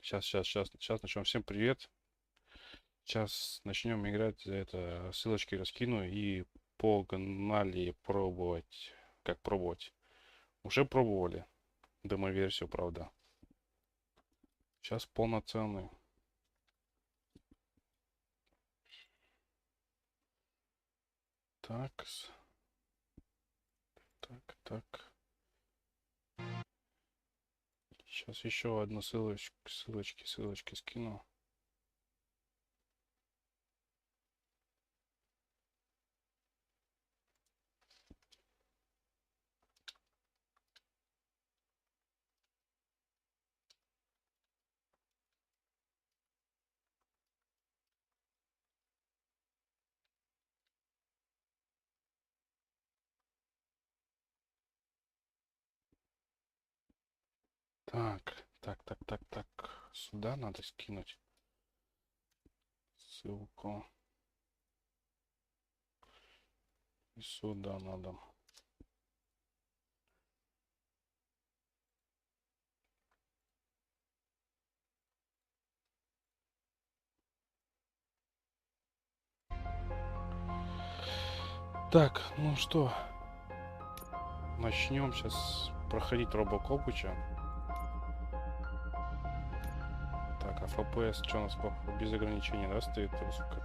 Сейчас начнем. Всем привет. Сейчас начнем играть. Это ссылочки раскину и погнали пробовать. Как пробовать? Уже пробовали. Демо-версию, правда. Сейчас полноценный. Так. Так. Сейчас еще одну ссылочки скину. Так. Сюда надо скинуть ссылку. И сюда надо. Так, ну что, начнем сейчас проходить RoboCop. Так, а FPS что у нас без ограничений, да, стоит?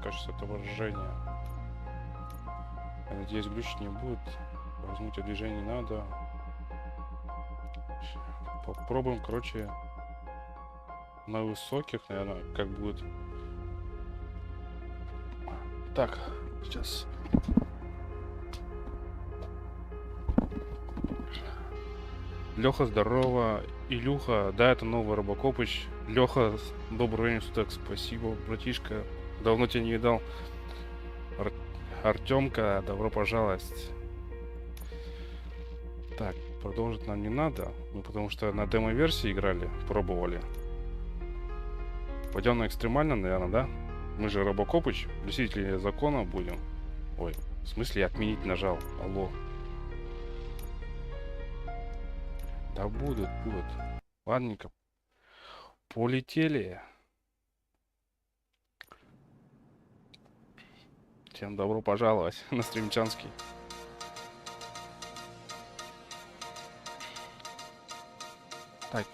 Качество отображения. Я надеюсь, глючить не будет. Размытие движений не надо. Попробуем, короче, на высоких, наверное, как будет. Так, сейчас. Леха, здорово. Илюха, да, это новый Робокопыч. Леха, добрый время суток, спасибо, братишка. Давно тебя не видал. Артемка, добро пожаловать. Так, продолжить нам не надо, потому что на демо-версии играли, пробовали. Пойдем на экстремально, наверное, да? Мы же Робокопыч, блюстители закона будем. Ой, в смысле я отменить нажал? Алло. Да будут. Ладненько. Полетели. Всем добро пожаловать на стримчанский. Так.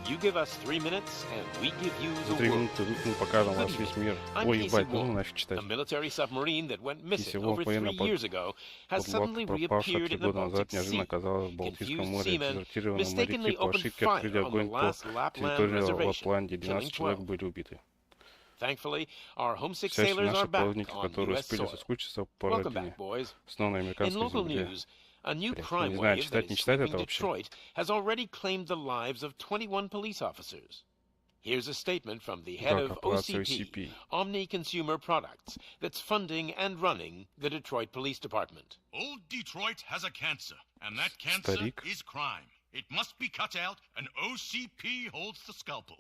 You give us 3 minutes, and we give you the 3 world. минуты мы покажем вас весь мир. Ой, ебать, ну нафиг читать. A military submarine that went missing over 3 военная years ago has подлодка, suddenly пропавшая reappeared 3 in the года назад, Baltic неожиданно Sea. оказалась в Балтийском Confused море. seamen Дезертированные mistakenly моряки по opened ошибке открыли fire on the огонь по last Lapland территории reservation, Лапландии. killing 12 человек 12. были убиты. Thankfully, our homesick К счастью, sailors наши are back плавники, on которые U.S. успели soil. соскучиться по Welcome родине, back, boys. снова на In американской local земле. news, a new Блять, crime не знаю, wave that читать, не is читать sweeping это вообще. Detroit has already claimed the lives of 21 police officers. Here's a statement from the head Да, of корпорация OCP, OCP. Omni Consumer Products, that's funding and running the Detroit Police Department. Old Detroit has a cancer, and that cancer Старик. is crime. It must be cut out, and OCP holds the scalpel.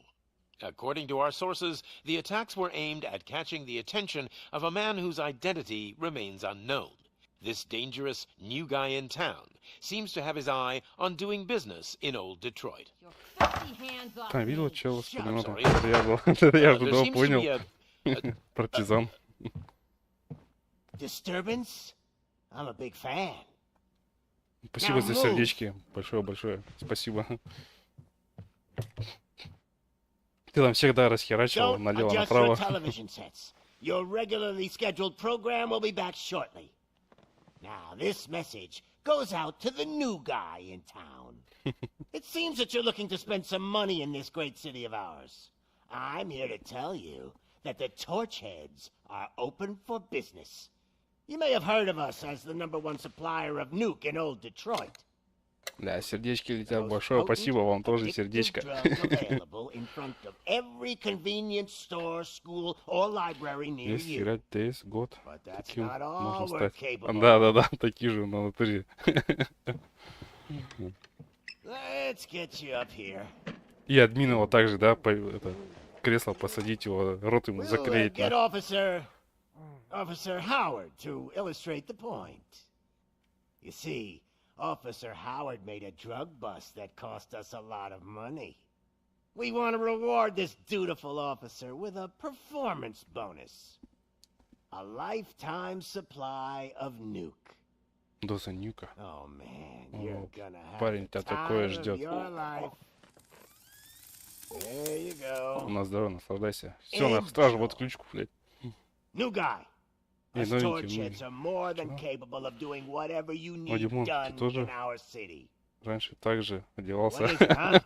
According to our sources, the attacks were aimed at catching the attention of a man whose identity remains unknown. This dangerous new guy in town seems to have his eye on doing business in old Detroit. Там видел чела с пулеметом? sorry. Это я был. Это я There уже seems to понял. be a Партизан. Disturbance? I'm a big fan. Спасибо за сердечки. Большое. Спасибо. Ты там всегда расхерачивал Don't налево adjust your направо. television sets. Your regularly scheduled program will be back shortly. Now, this message goes out to the new guy in town. It seems that you're looking to spend some money in this great city of ours. I'm here to tell you that the Torchheads are open for business. You may have heard of us as the #1 supplier of nuke in old Detroit. Да, сердечки летят. Большое спасибо вам тоже сердечко. Если играть ТС год, таким можно стать. Да, такие же на натуре. И админ его также, да, это, кресло посадить его, рот ему заклеить. Officer Howard to illustrate the point. You see, Officer Howard made a drug bust that cost us a lot of money. We want to reward this dutiful officer with a performance bonus. A lifetime supply of nuke. Доза нюка. Oh man, you're gonna have Парень the тебя такое time of ждет. your life. There you go. На здоровье, наслаждайся. Все, на стражу, вот ключку, блядь. New guy. Не, Us новенький, torchheads are more than capable of doing whatever you need Димон, ты done тоже in our city. раньше так же одевался. What is it, huh?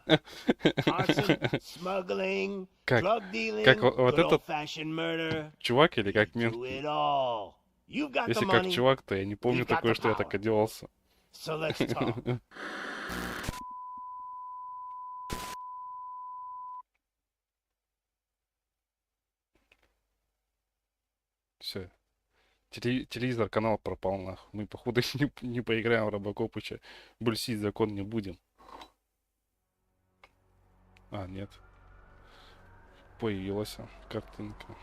Arson, smuggling, Как? drug dealing, Как вот good этот old-fashioned murder. чувак или как мент? Do it all. You've got the Если как money, чувак, то я не помню we've got такое, the что я power. так одевался. So let's talk. Все. Телевизор, канал пропал, нахуй. Мы, походу, не поиграем в RoboCop'ыча. Бульсить закон не будем. А, нет. Появилась картинка.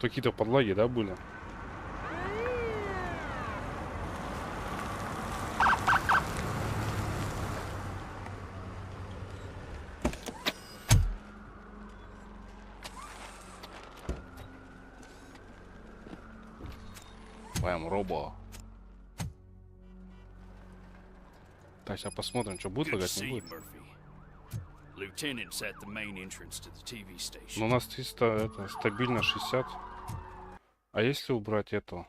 Какие-то подлаги, да, были? Прям робо. Так, сейчас посмотрим, что будет лагать, не будет. Но у нас 300, это стабильно 60. А если убрать эту,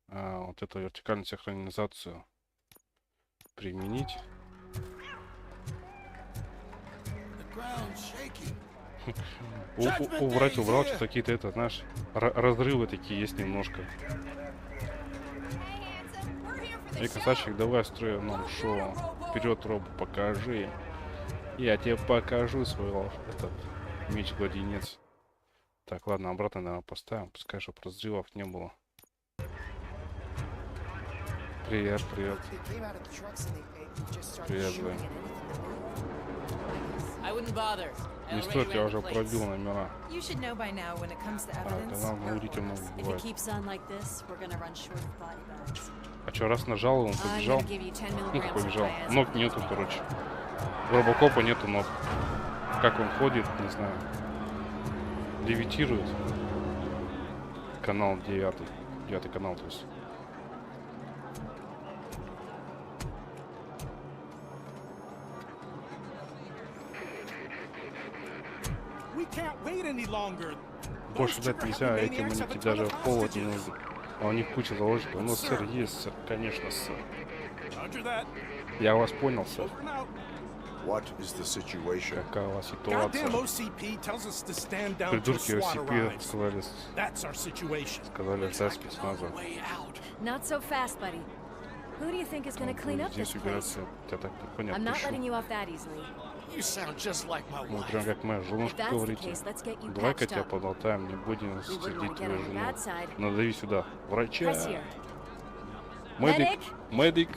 вот эту вертикальную синхронизацию, применить? Убрать, убрал, что какие-то это, знаешь, разрывы такие есть немножко. Эй, красавчик, давай строю нам шоу. Вперед, Робо, покажи. Я тебе покажу свой этот меч-гладиенец. Так, ладно, обратно, наверное, поставим. Пускай, чтобы разрывов не было. Привет, привет. Привет, Зай. Не стоит, я уже пробил номера. Канал внурительно бывает. А что, раз нажал, он побежал? Ну, как побежал? Ног нету, короче. У RoboCop'а нету ног. Как он ходит, не знаю. Левитирует. Канал 9. 9 канал, то есть. Больше ждать нельзя, эти монеты даже в холод не нужны. А у них куча заложников. Ну, сэр, есть, сэр. Конечно, сэр. Я вас понял, сэр. Какая у вас ситуация? Придурки OCP сказали ждать спецназа. Здесь убираться, я так не понял. Ну, прям как моя женушка говорите. Давай-ка тебя поболтаем, не будем сидеть твою жену. Надави сюда. Врача. Медик. Медик.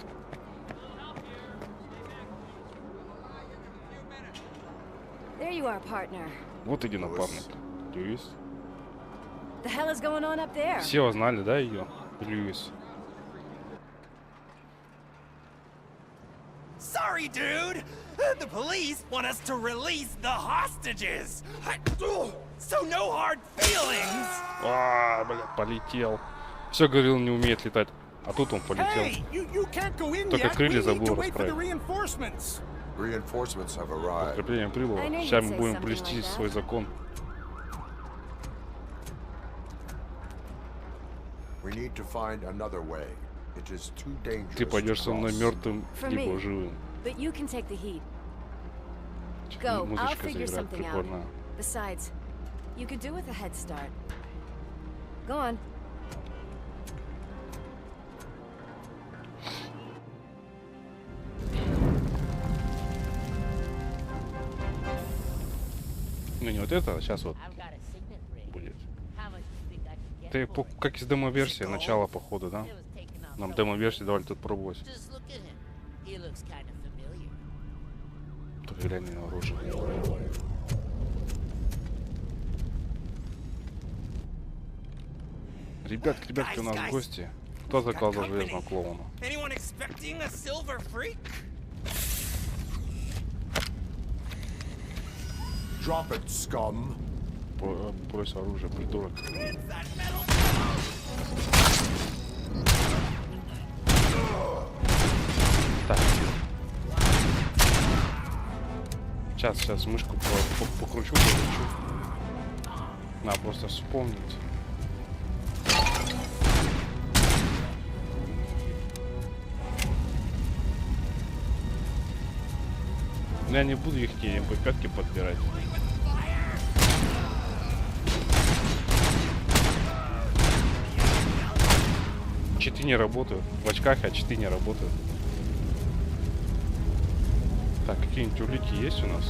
Вот иди, напарник. Льюис. Все знали, да, ее? Льюис. Sorry, dude. The police want us to release the hostages. So no hard feelings. А, бля, полетел. Все говорил, не умеет летать. А тут он полетел. Только крылья забыл расправить. Подкрепление прибыло. Сейчас мы будем плести свой закон. Ты пойдешь со мной мертвым, либо живым. Музычка заиграет прикольно. Ну не вот это, а сейчас вот будет. Это как из демо-версии, начало походу, да? Нам демо-версии давали тут пробовать. Только глянь на оружие. Ребятки, у нас гости. Кто заказал железного клоуна? Anyone expecting a silver freak? Drop it, scum. Брось оружие, придурок. It's that metal Так. Сейчас мышку покручу. Надо просто вспомнить. Я не буду их МП5 подбирать. Читы не работают. В очках, а читы не работают. Так, какие-нибудь улики есть у нас?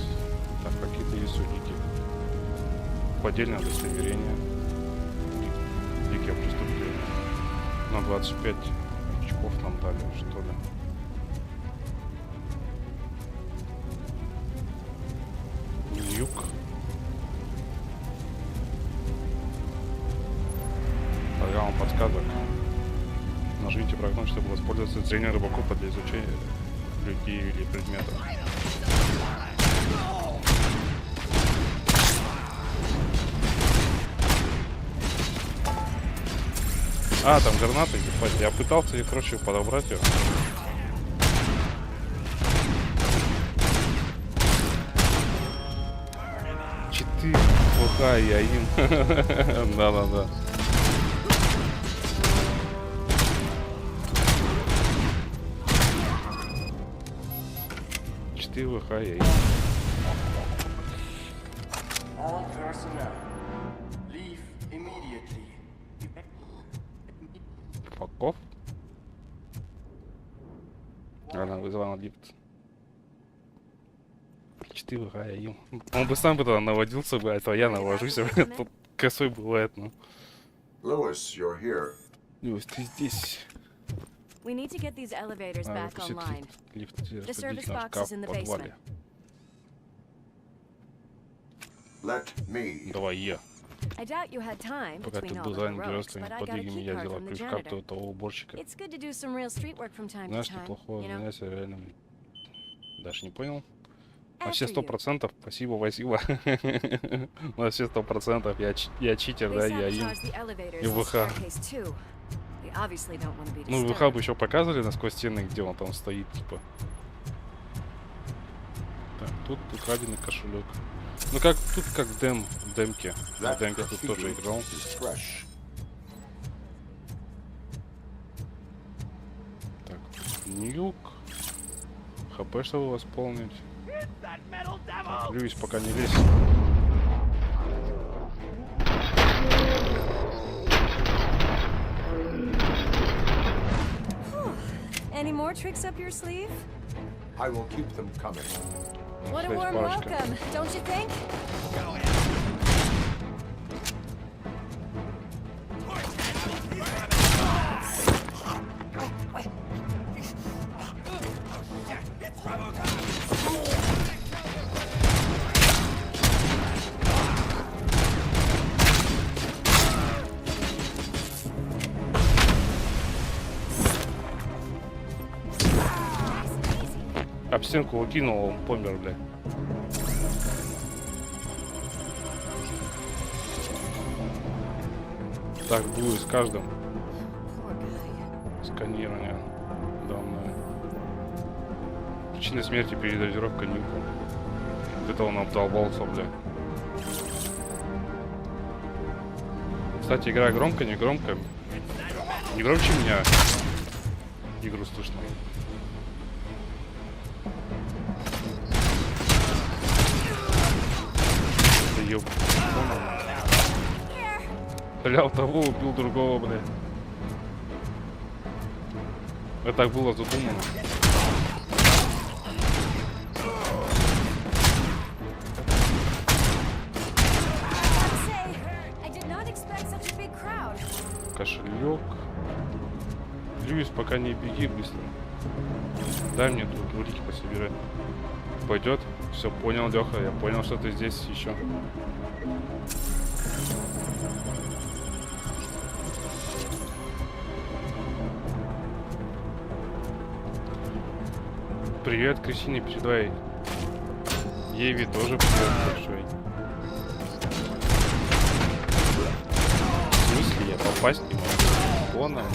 Так, какие-то есть улики. Поддельное удостоверение. Дикие преступления. На 25 очков нам дали, что ли. Юг. Программа подсказок. Нажмите прогноз, чтобы воспользоваться зрением RoboCop для изучения людей или предметов. А, там гранаты, ебать. Я пытался, короче, подобрать ее. Читы, плохая, я им. Да-да-да. Читы, плохая, я им. Факов? Она вызвала лифт. Читы, плохая, я им. Он бы сам бы туда наводился бы, а то я навожусь. Тут косой бывает, ну. Lewis, you're here. Льюис, ты здесь. We need to get these elevators back online. Лифт The service распределить наш box шкаф is in в the подвале. Let me. Давай я. I doubt you had time Пока ты between all был the занят heroics, геройствами but I got a подвигами, key я card взяла from the ключ-карту janitor. этого уборщика. It's good to do some real street work from time to Знаешь, time, неплохое you know? занятие, реально. Даже не понял. На After все you. 100%. Спасибо. На все 100%. Я читер, They да, я им. sabotaged the elevators И and ВХ. staircase too. They obviously don't want to be Ну, ВХ disturbed. бы еще показывали насквозь стены, где он там стоит, типа. Так, тут украденный кошелек. Ну как тут как в демке. На That демке тут тоже graffiti играл. is fresh. Так, нюк. ХП, чтобы восполнить. It's that metal devil! Так, Льюис, пока не лезь. Any more tricks up your sleeve? I will keep them coming. What a Space warm barочка. welcome, don't you think? It's RoboCop! Об стенку укинул, он помер, блядь. Так будет с каждым. Poor guy. Сканирование. Данные. Причина смерти передозировка нюка. Это он обдолбался, бля. Кстати, игра громко, не громко. Не громче меня. Игру слышно. Да ёб. Стрелял того, убил другого, бля. Это так было задумано. Say, I did not expect such a big crowd. Кошелек. Льюис, пока не беги быстро. Дай мне тут улики пособирать. Пойдет? Все, понял, Леха. Я понял, что ты здесь еще. Привет, Кристине, передай. Еве тоже привет большой. В смысле, я попасть не могу? Вон она.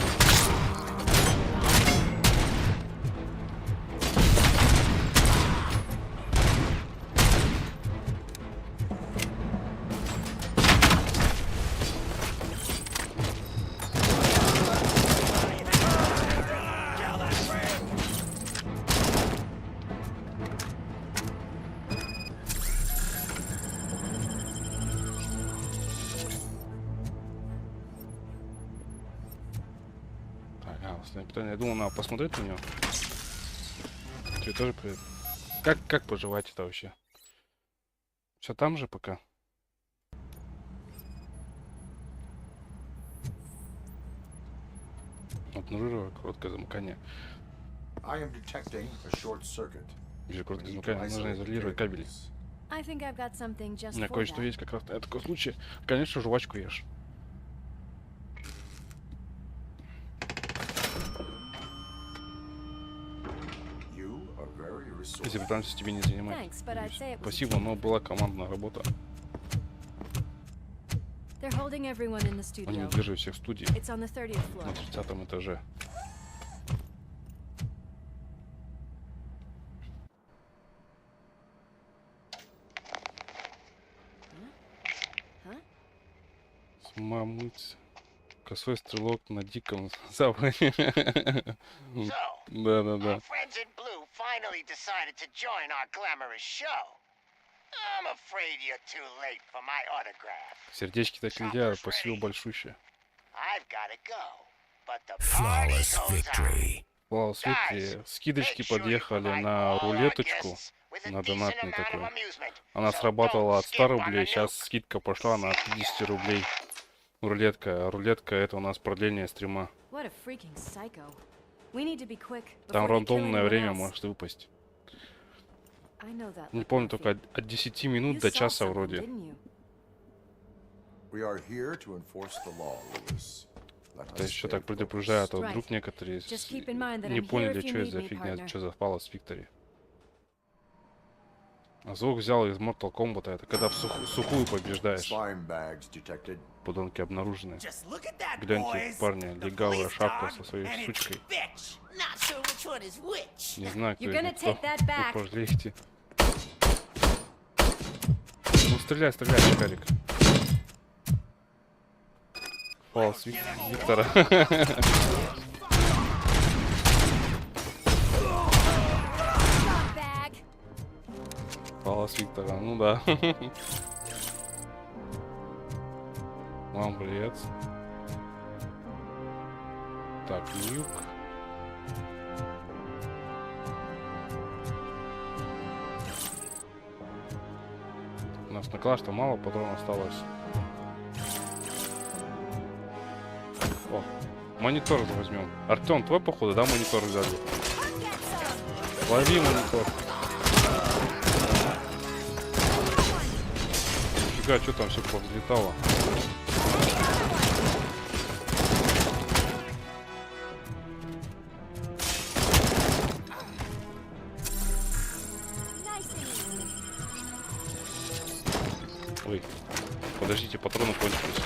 Я думал, надо посмотреть на него. Тебе тоже привет. Как поживать это вообще? Все там же пока? Обнаруживаю короткое замыкание. Вижу короткое замыкание. Нужно изолировать кабели. I think I've got something just У меня for кое-что that. есть как раз на такой случай. Конечно, жвачку ешь. Если пытаемся тебе не занимать. Thanks, but I'd say it was Спасибо, но была командная работа. They're holding everyone in the Они studio. удерживают всех в студии It's on the 30th floor. на 30-м этаже. Мамыть. Косой стрелок на диком западе. Да-да-да. Our friends in blue finally decided to join our glamorous show. I'm afraid you're too late for my autograph. Сердечки так нельзя, спасибо большущее. I've gotta go, but the party goes on. Вау, Свети, скидочки подъехали на рулеточку, на донатный такой. Она срабатывала от 100 рублей, сейчас скидка пошла на 50 рублей. Рулетка это у нас продление стрима. What a freaking psycho. We need to be quick Там before they kill рандомное anyone время else. может выпасть. I know that Не look, помню, Murphy. только от 10 минут You до saw часа something, вроде. didn't you? We are here to enforce the law, Lewis. Let Это us еще stay так предупреждаю, а то Right. вдруг некоторые Just keep in mind that не I'm here поняли, if you что это need за me, фигня, partner. что запало с Виктори. А звук взял из Mortal Kombat, это когда в сухую побеждаешь. Slime bags detected. Подонки обнаружены. Just look at that, Гляньте, boys. парни, The легавая police шапка dog со своей and its сучкой. bitch. Not sure which one is which. Не знаю, кто You're из gonna них кто. take that back. Вы пожалеете. Ну стреляй, Чикарик. Фалс Виктора. Bag. Фалс Виктора, ну да. Мам, привет. Так, нюк. У нас на класс-то мало патронов осталось. О, монитор возьмем. Артем, твой походу, да, монитор взяли? Лови монитор. Нифига, что там все повзлетало? Ой, подождите, патроны кончились.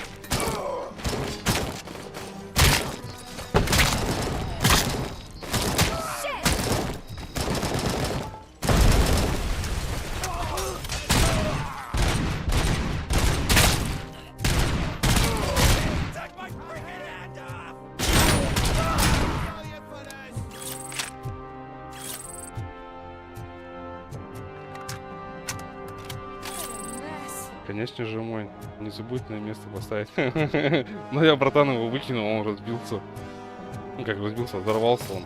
Take my freaking hand off. Mess. Конечно же мой. Не забудь на место поставить. Но я, братан, его выкинул, он разбился. Ну как разбился, взорвался он.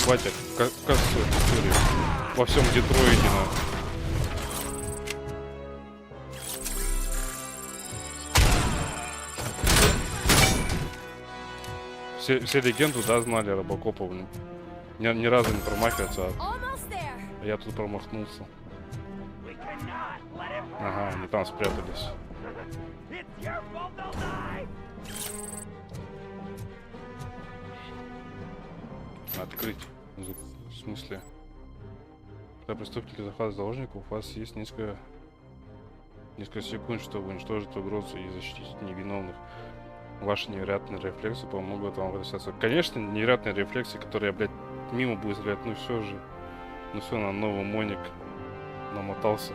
Батя, как все история? Во всем Детройте, Все легенду, да, знали RoboCop, блин. Ни разу не промахиваться, Almost there. а я тут промахнулся. We cannot let him. Ага, они там спрятались. It's your fault they'll die. Открыть. В смысле? Когда преступники захватывают заложников, у вас есть несколько секунд, чтобы уничтожить угрозу и защитить невиновных. Ваши невероятные рефлексы помогут вам вырастаться. Конечно, невероятные рефлексы, которые, блядь, мимо будет стрелять. Ну все же. Ну все, на новый моник намотался.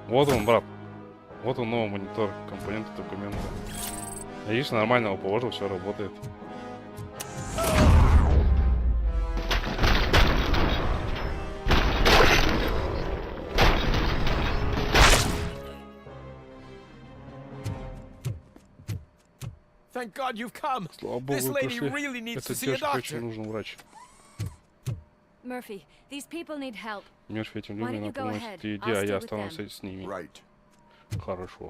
Вот он, брат. Вот он, новый монитор, компоненты документа. Видишь, нормально его положил, все работает. Thank God you've come. Слава богу, This вы lady пришли. really needs to Этой see a девушке очень doctor. нужен врач. Murphy, these people need help. Мерфи, этим Why людям don't you надо go помочь. ahead? Ты иди, I'll а stay я with останусь them. с ними. Right. Хорошо.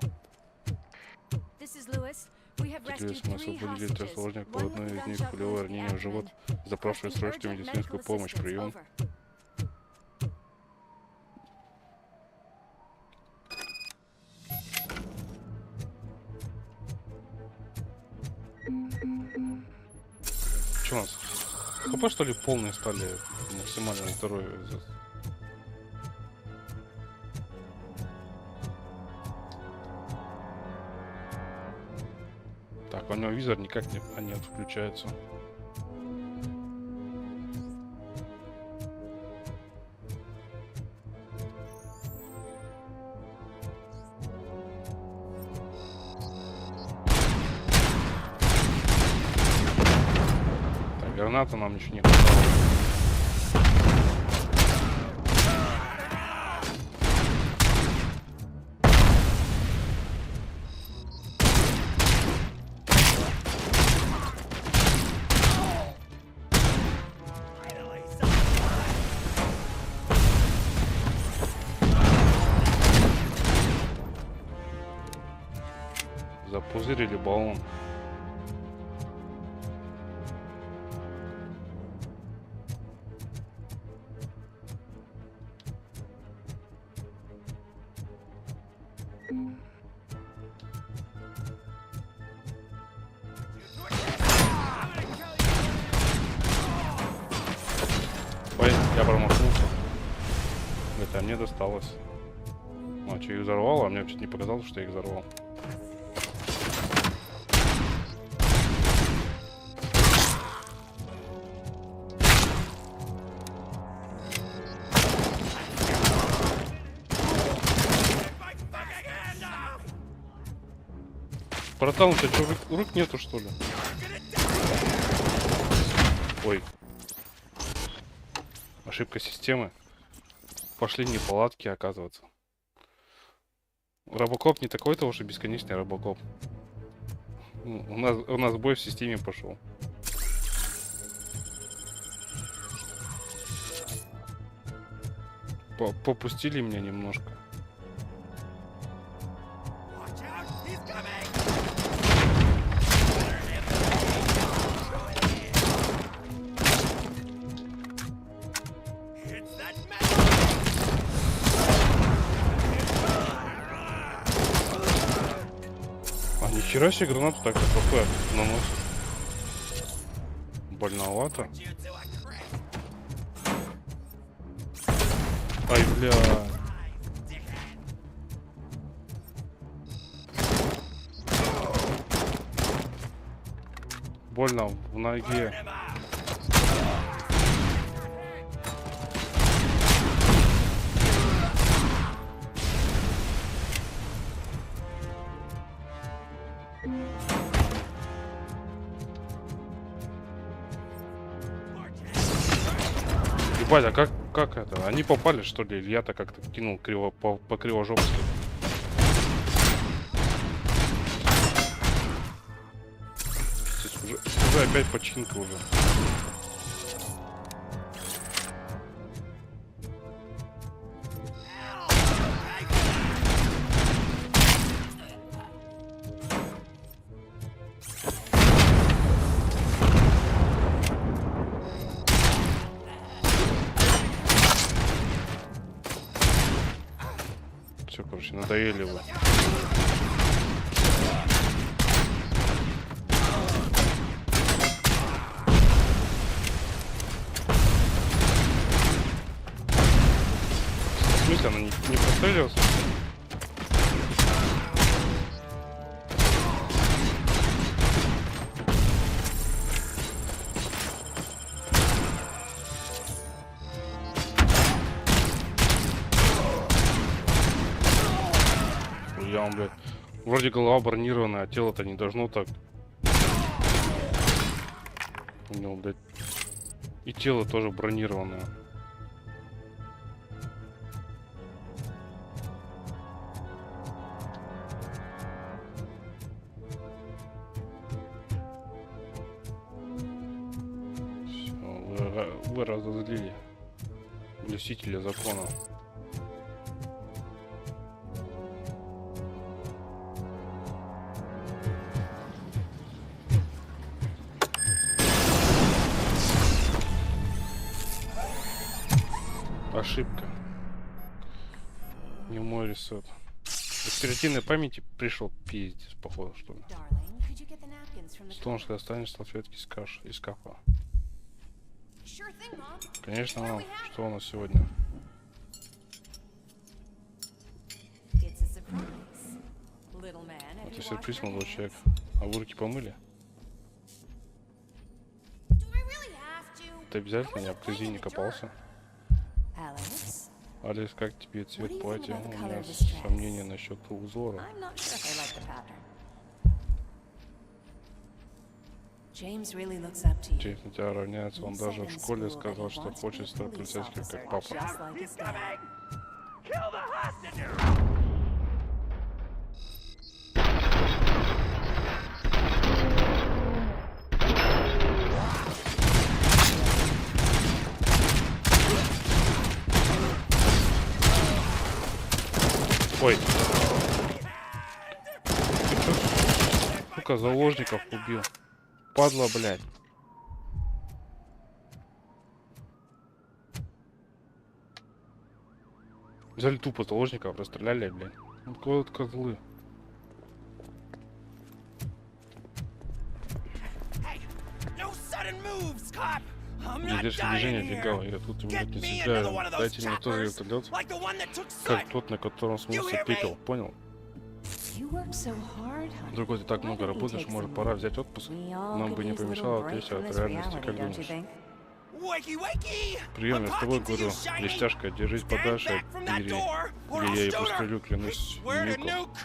This is Lewis. We have rescued Теперь мы 3 освободили 3 hostages. заложников, One одной with из a них gunshot пулевое wound to the ранение в живот, abdomen. запрашивает Requesting срочную urgent медицинскую medical помощь. assistance. Прием. Over. Что у нас? ХП, что ли, полные стали? Максимальное здоровье. Так, у него визор никак не отключается. Так, граната нам ничего не хватало. Запузырили баллон. Ой, я промахнулся. Это мне досталось. Ну, что, их взорвало, а мне чуть не показалось, что я их взорвал. Братан, у тебя что, рук нету, что ли? Ой. Ошибка системы. Пошли неполадки, оказывается. RoboCop не такой-то уже бесконечный RoboCop. У нас бой в системе пошел. Попустили меня немножко. А нихера себе гранату так ХП наносит. Больновато. Ай, бля. Больно в ноге. Ебать, а как это? Они попали, что ли? Или я-то как-то кинул криво по кривожопски? Уже опять починка уже. Все, короче, надоели вы. она не прострелился. Я, блядь, вроде голова бронированная, а тело-то не должно так. У него, блядь, и тело тоже бронированное. Вы разозлили блюстителя закона. Ошибка. Не мой ресет. Из оперативной памяти пришел пиздец, походу, что ли. Солнышко, достанешь салфетки из кафа. Конечно, мам. Что у нас сегодня? Это сюрприз, молодой человек. А вы руки помыли? Ты обязательно не об клюзи не копался? Алекс, как тебе цвет платья? У меня сомнения насчет узора. Джеймс на тебя равняется. Он даже в школе сказал, что хочет стать полицейским, как папа. Ой. Ты чё, сука, заложников убил? Падла, блядь. Взяли тупо заложников, расстреляли, блядь. Ну, вот козлы. Лидерское движение легал, я тут минут не цепляю. Дайте мне тоже вертолет, как тот, на котором смылся пепел, понял? Другой, ты так много работаешь, может, пора взять отпуск? Нам бы не помешало отвлечься от реальности, как думаешь? Прием, я с тобой говорю, листяшка, держись подальше от двери, или я ей пострелю, клянусь Нюком.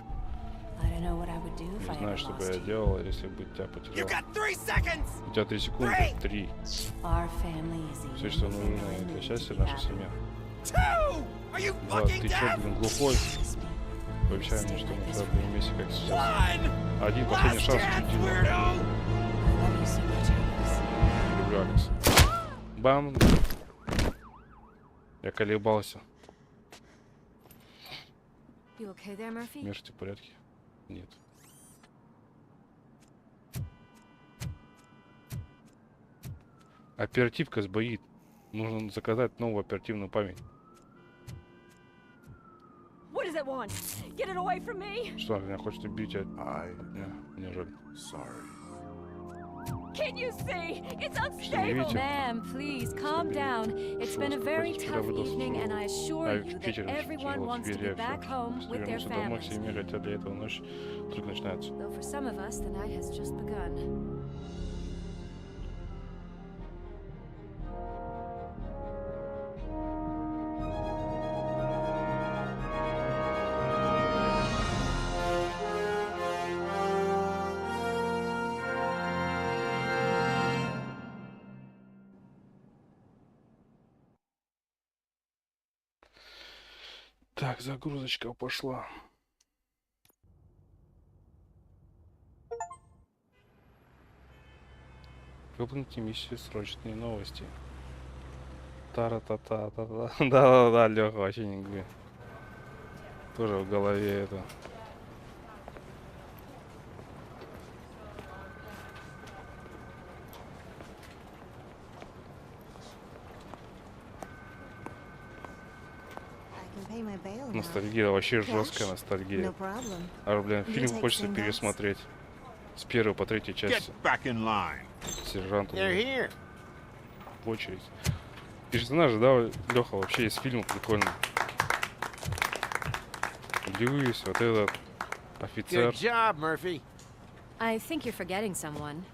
Не знаю, что бы я делала, если бы тебя потерял. У тебя 3 секунды. 3. Все, что нужно для счастья, наша семья. 2. Ты чё, блин, глухой? Пообещай мне, что мы всегда будем вместе, как сейчас. 1. Последний шанс, чудило. Люблю, Алекс. Бам! Я колебался. Миш, ты в порядке? Нет. Оперативка сбоит. Нужно заказать новую оперативную память. Что, она хочет убить? Мне жаль. Can you see? It's unstable. Ma'am, please calm down. It's been a very tough evening, and I assure you that everyone wants to be back home with their families. Хотя для этого ночь только начинается. Though for some of us, the night has just begun. Так, загрузочка пошла. Выполните миссию срочные новости. Тара-та-та-та-та. Да-да-да, Лёха, вообще не говори. Тоже в голове это. Ностальгия, вообще жесткая ностальгия. А, блин, фильм хочется пересмотреть. С 1 по 3 части. Сержант. В очередь. Персонажи, да, Леха, вообще из фильма прикольно. Льюис, вот этот офицер. Good job, Murphy. I think you're forgetting someone.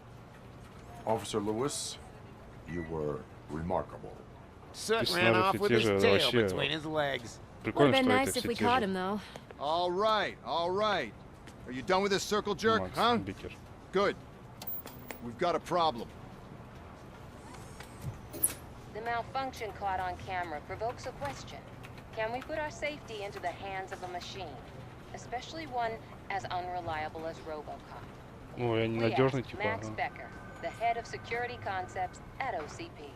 Officer Lewis, you were remarkable. Soot Здесь ran надо off with те his же tail вообще. between his legs. Would have Прикольно, been что nice это if все we те caught же. him, though. All right, all right. Are you done with this circle jerk, Макс huh? Бикер. Good. We've got a problem. The malfunction caught on camera provokes a question. Can we put our safety into the hands of a machine, especially one as unreliable as RoboCop? Ну, я We ненадежный, asked типа. Max Ага. Becker, the head of security concepts at OCP.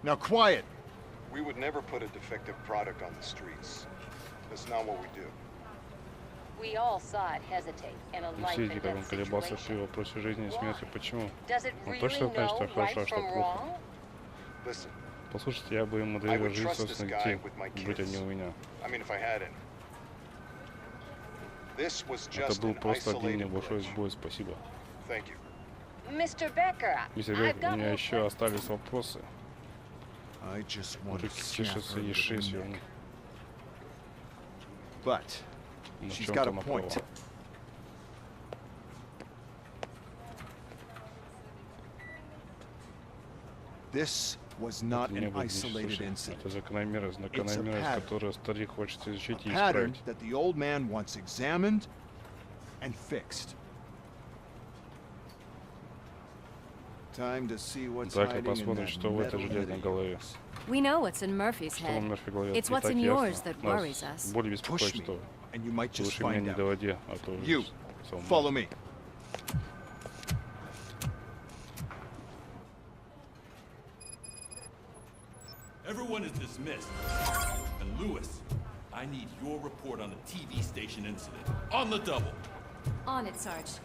Now quiet. We would never put a defective product on the streets. That's not what we do. We all saw it hesitate in a life Видите, and как он death колебался в situation. вопросе жизни и смерти. Почему? Does it Он really точно знает, что know хорошо, а right что from плохо. wrong? Listen, Послушайте, я бы ему I доверил would жизнь trust this собственных guy детей, with my быть они kids. у меня. I mean, if I had any. This was Это just был an просто один isolated небольшой glitch. сбой, спасибо. Thank you. Mr. Becker, Мистер I've Бек, у got меня one еще остались вопросы. I just want Может, to snap чешется her и шею little сверну. neck. But Ну, в she's чем got a там point. оправа? This was not Это не an было isolated слушай, incident. это закономерность, pattern. которую старик хочет изучить и A pattern исправить. that the old man wants examined and fixed. Time to see what's Давай-ка hiding in посмотрим, that что в этой metal железной head of голове. yours. We know what's in Murphy's Что в head. Мерфи голове? It's И what's так in yours ясно. that worries Нас us. более беспокоит, Push me, что and you might just лучше меня find не out. доводи, а то You, сам follow me. Everyone is dismissed. And Lewis, I need your report on the TV station incident. On the double. On it, Sarge.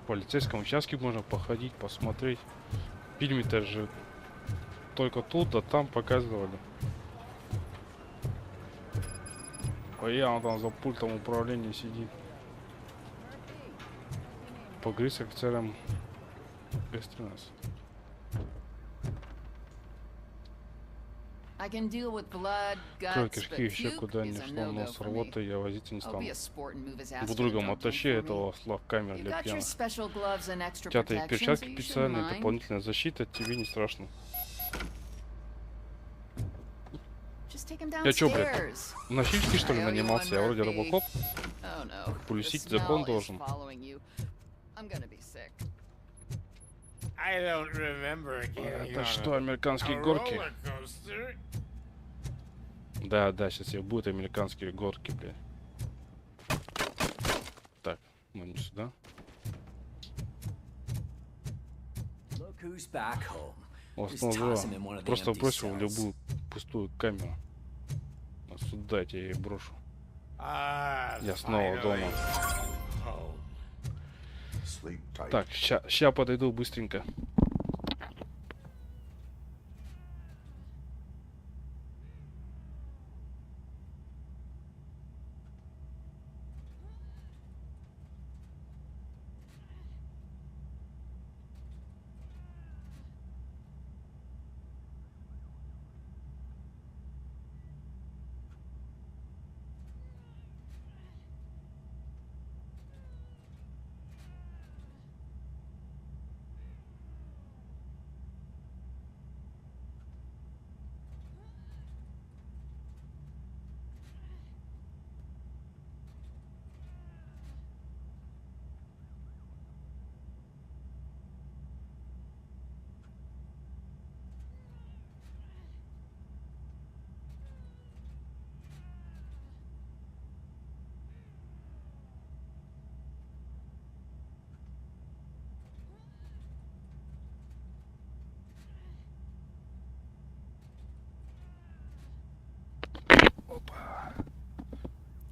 В полицейском участке можно походить, посмотреть. В фильме-то же только тут, а там показывали. А я он там за пультом управления сидит. Поговори с офицером С-13. I can deal with blood, Кровь, guts, кишки, but еще puke куда ни is a шло, но no-go с for me. работой я возиться не I'll стану. be a sport and move his ass Друг to the другом dunk оттащи tank for этого me. осла в камеру You для got your пьяных. special gloves and extra У тебя и protection, so перчатки you shouldn't специальные, mind. дополнительная защита, тебе не страшно. Just take him Я чё, блядь, downstairs. на щитки, что ли, I owe you нанимался? Я one, вроде Murphy. RoboCop. Oh no. Полюсить The закон smell is должен. following you. I'm gonna be sick. I don't remember getting Это on что, a американские горки? roller coaster. Да, да, сейчас я будут американские горки, блядь. Так, ну не сюда. Look who's back home. Вот Just снова toss him in one of the просто empty бросил в cells. любую пустую камеру. А сюда я тебе и брошу. Ah, Я снова дома. home. Sleep tight. Так, ща подойду быстренько.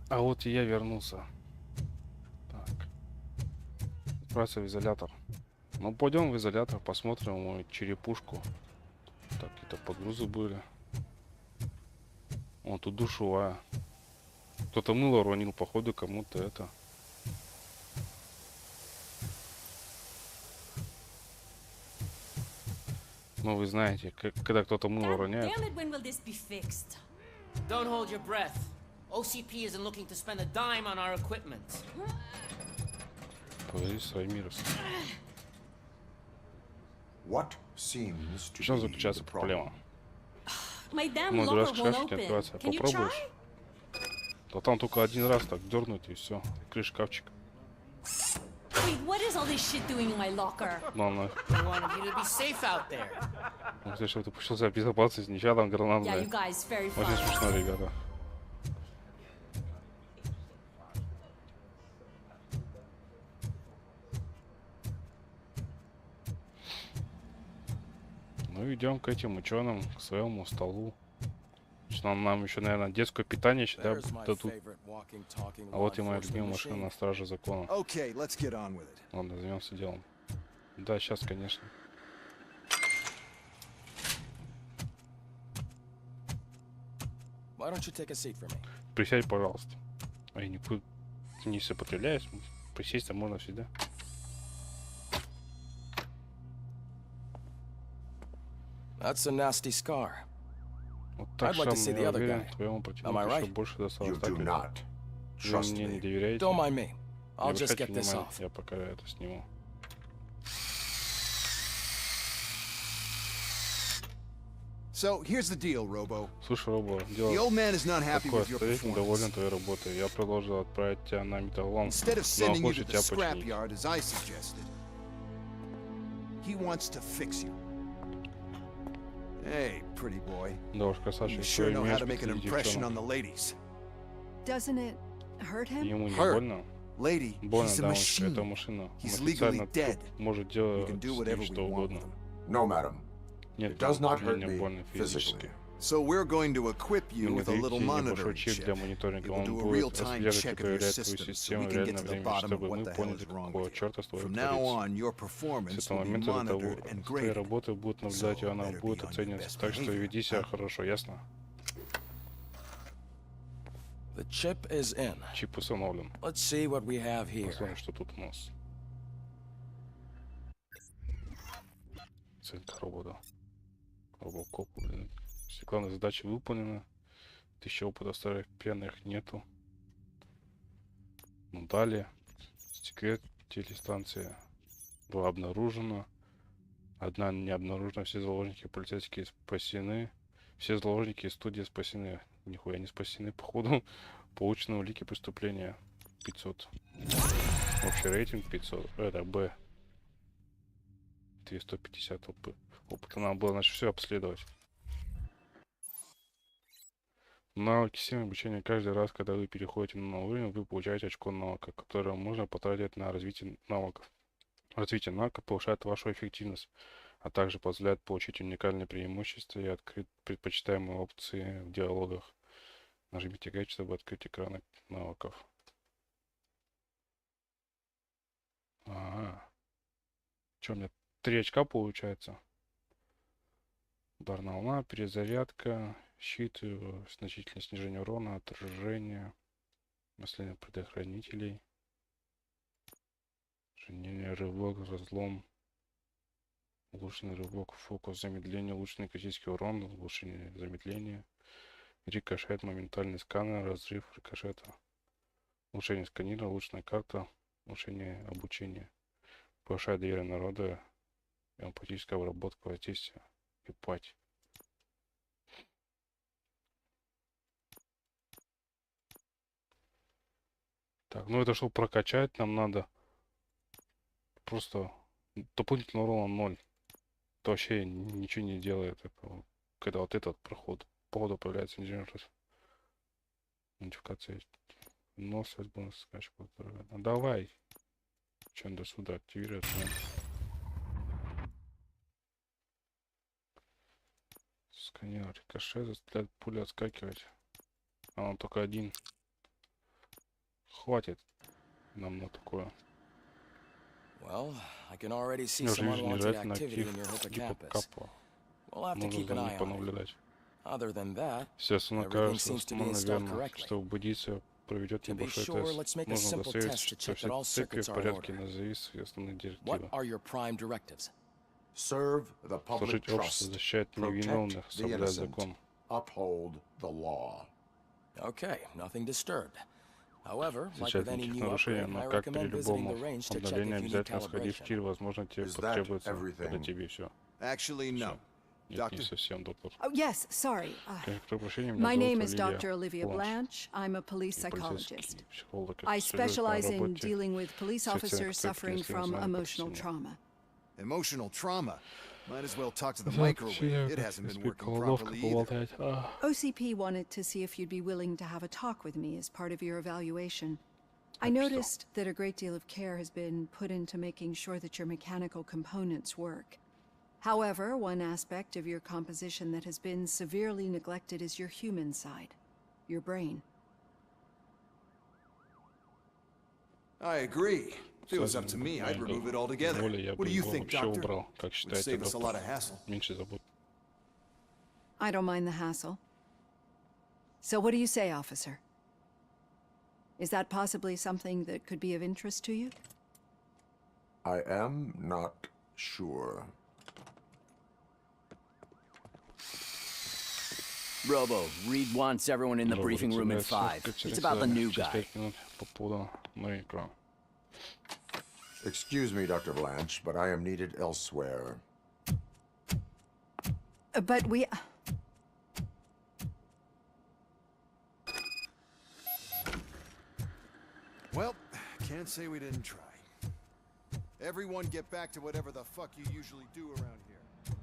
А вот и я вернулся. Так. Отправиться в изолятор. Ну, пойдем в изолятор, посмотрим мою черепушку. Так, какие-то подгрузы были. Вон тут душевая. Кто-то мыло уронил, походу, кому-то это. Ну, вы знаете, когда кто-то мыло роняет. Don't hold your breath. OCP isn't looking to spend a dime on our equipment. Поговори с своим миром. What seems to В чем be заключается the проблема? My damn Мой locker дурацкий won't шкафчик не open. открывается. Can you Попробуешь? try? То там только один раз так дернуть и все. Открыть шкафчик. Wait, what is all this shit doing in my locker? Ладно. We wanted you to be safe out there. Ну, если что, ты пошел за безопасность, ничего там гранат. Yeah, you guys very Очень fun. смешно, ребята. Ну, идем к этим ученым, к своему столу. Нам еще, наверное, детское питание еще дадут. А вот и моя любимая машина на страже закона. Ладно, займемся делом. Да, сейчас, конечно. Присядь, пожалуйста. А я никуда не сопротивляюсь. Присесть-то можно всегда. That's a nasty scar. Вот так сам я уверен, твоему противнику еще больше досталось. Так вы мне не доверяете? Не обращайте внимания, я пока это сниму. So here's the deal, Robo. Слушай, Робо, дело такое, старик недоволен твоей работой. Я продолжил отправить тебя на металлолом, но хочет тебя починить. He wants to fix you. Hey, pretty boy. Да уж, красавчик, You sure know how to make an impression on the ladies. Doesn't it hurt him? Ему не больно? Lady, Больно, he's a дамочка, это machine. машина. He's Он legally официально dead. может We делать can do с whatever ним we что want угодно. with him. No, madam. Нет, It does not мне hurt не me больно физически. physically. So we're going to equip you Мне with a little дадите небольшой monitoring чип для chip. мониторинга. It will Он do a будет real-time отслеживать и check of your проверять твою system, so систему we в can get реальном to the времени, bottom of чтобы what мы the hell поняли, is wrong какого with you. черта с тобой From now творится. on, your С performance этого will be момента до того, monitored and твоей graded. работы будут наблюдать, и она better будет be on your оцениваться. best Так что behavior, веди себя huh? хорошо, ясно? The chip is in. Чип установлен. Let's see what we have here. Посмотрим, что тут у нас. Оценка робота. RoboCop, блин. Все главные задачи выполнены. 1000 опыта старых пьяных нету. Ну, далее. Секрет телестанции была обнаружена. Одна не обнаружена. Все заложники полицейские спасены. Все заложники из студии спасены. Нихуя не спасены, походу. Получены улики преступления 500. Общий рейтинг 500. Это Б. 250 опыта. Надо было, значит, все обследовать. Навыки 7 обучения. Каждый раз, когда вы переходите на новый уровень, вы получаете очко навыка, которое можно потратить на развитие навыков. Развитие навыков повышает вашу эффективность, а также позволяет получить уникальные преимущества и открыть предпочитаемые опции в диалогах. Нажмите Г, чтобы открыть экран навыков. Ага. Что, у меня 3 очка получается? Ударная волна, перезарядка, щит, значительное снижение урона, отражение, мышление предохранителей, рывок, разлом, улучшенный рывок, фокус, замедление, улучшенный критический урон, улучшение замедления, рикошет, моментальный сканер, разрыв рикошета, улучшение сканера, улучшенная карта, улучшение обучения, повышает доверие народа, эмпатическая обработка воздействия. Ебать. Так, ну это чтобы прокачать, нам надо просто дополнительного урона 0. Это вообще ничего не делает. Это, когда вот этот проход походу появляется инженер. Модификация. Нос, бонус, скачку. Ну, давай. Че до сюда активируется. Сканер, рикошет, заставляет пулю отскакивать. А он только один. Хватит нам на такое. Well, I can already see Я уже some вижу unwanted невероятно activity актив in your hippocampus. гиппокапа. We'll have to Нужно keep за an ним eye on it. понаблюдать. Other than that, Естественно, everything кажется, seems to be что installed наверное, correctly. чтобы убедиться, проведет To be небольшой sure, тест. let's make a Нужно simple удостовериться, test to что check все that all цепи circuits в are in порядке. order. Назови свои основные What директивы. are your prime directives? Serve the public Служить обществу, trust. защищать невиновных, Protect the соблюдать innocent. закон. Uphold the law. Okay, nothing disturbed. However, like Встречать with any никаких new нарушений, upgrade, но I как при recommend visiting любому the range to check обновлению if you need обязательно сходи в тир, calibration. возможно тебе Is that потребуется everything? для тебя все. Actually, no. Нет, не совсем, доктор. Oh, yes, sorry. Прошу прощения, My меня name is зовут Dr. Olivia Бланш. Blanche. I'm a police Я полицейский psychologist. психолог, I специалист по specialize in работе dealing with police с лицами, officers которые suffering принесли from узнание emotional потрясения. trauma. Emotional trauma. Might as well talk to the microwave. It hasn't been working properly either. OCP wanted to see if you'd be willing to have a talk with me as part of your evaluation. I noticed that a great deal of care has been put into making sure that your mechanical components work. However, one aspect of your composition that has been severely neglected is your human side, your brain. I agree. If it was up to me, I'd remove it altogether. What do you think, Doctor? Would save us a lot of hassle. Меньше забот. I don't mind the hassle. So what do you say, officer? Is that possibly something that could be of interest to you? I am not sure. Robo, Reed wants everyone in the briefing room at 5. It's about the new guy. Excuse me, Dr. Blanche, but I am needed elsewhere. But we... Well, can't say we didn't try. Everyone get back to whatever the fuck you usually do around here.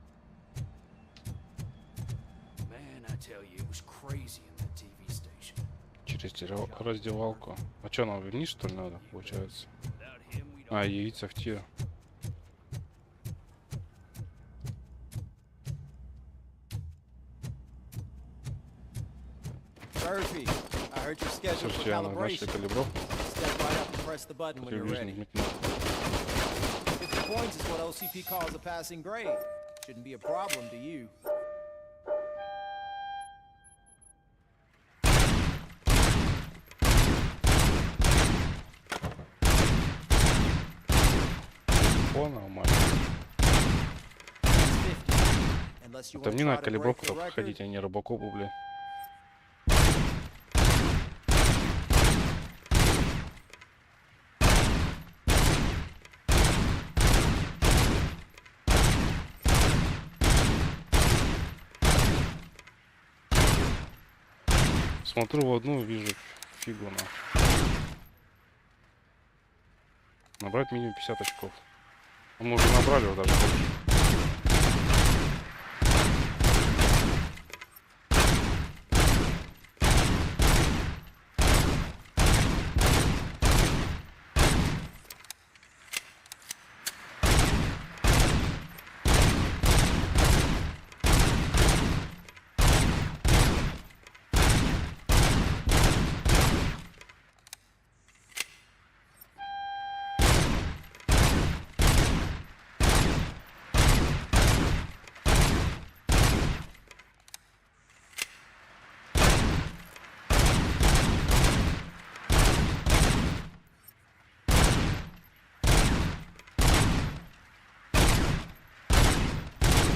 Man, I tell you, it was crazy in that TV station. Через раздевалку. А что, нам вниз, что ли, надо, получается? А, явиться в тир. Murphy, I heard you're scheduled for Слушайте, начали calibration. калибровку. Step right up and press the button when you're ready. 50 points is what OCP calls a passing grade. Shouldn't be a problem to you. Это мне на калибровку только ходить, а не робокопу, бля. Смотрю в одну, вижу фигу на. Набрать минимум 50 очков. А мы уже набрали его даже больше.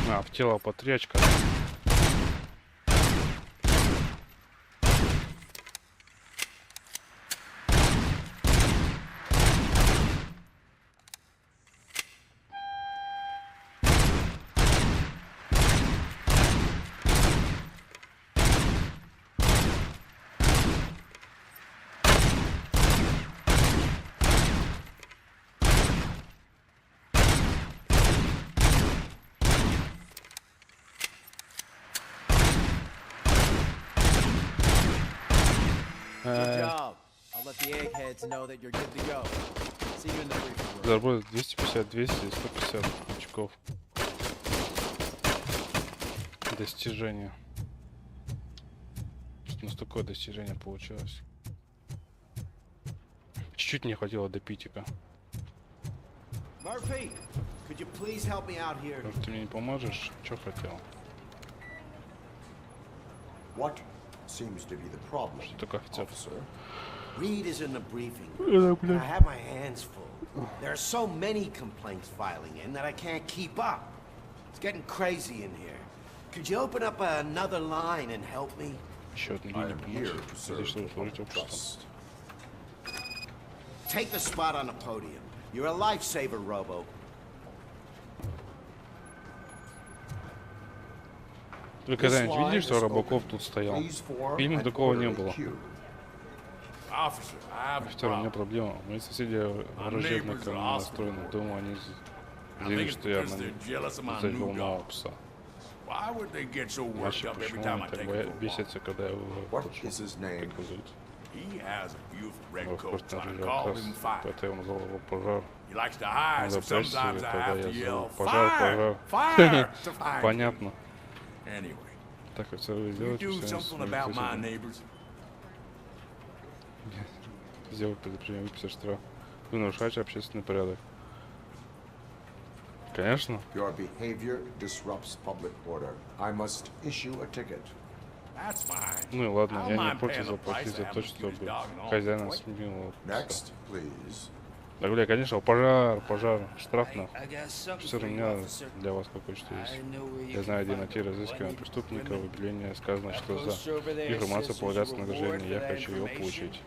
А, в тело по 3 очка. Good job. I'll let the eggheads know that you're good to go. See you in the briefing room. Заработать 250, 200 и 150 очков. Достижение. У нас такое достижение получилось. Чуть-чуть не хватило до питика. Murphy, could you please help me out here? Может, ты мне не поможешь? Что хотел? What seems to be the problem, Что такое офицер? officer? Reed is in the briefing. Yeah, I have my hands full. There are so many complaints filing in that I can't keep up. It's getting crazy in here. Could you open up another line and help me? Еще одна линия помочь. Здесь что, служить обществу. Take the spot on the podium. You're a lifesaver, Robo. Вы когда-нибудь видели, что RoboCop тут стоял? В фильме такого не было. Офицер, у меня проблема. Мои соседи враждебно ко мне настроены. Думаю, они заявили, что я завел нового пса. Иначе почему они так бесятся, когда его приказывают? Поэтому я назвал его Пожар. Он запрячься, когда я зову Пожар, Пожар. Понятно. Так, офицер, вы сделаете все сделать предупреждение, выписать штраф. Вы нарушаете общественный порядок. Конечно. Your behavior disrupts public order. I must issue a ticket. Ну и ладно, я не против заплатить за то, чтобы хозяина сменил пса. Да, бля, конечно, пожар, штраф на. Офицер, у меня для вас кое-что есть. Я знаю, где найти разыскивание преступника. В объявлении сказано, что за информацию полагается награждение. Я хочу ее получить.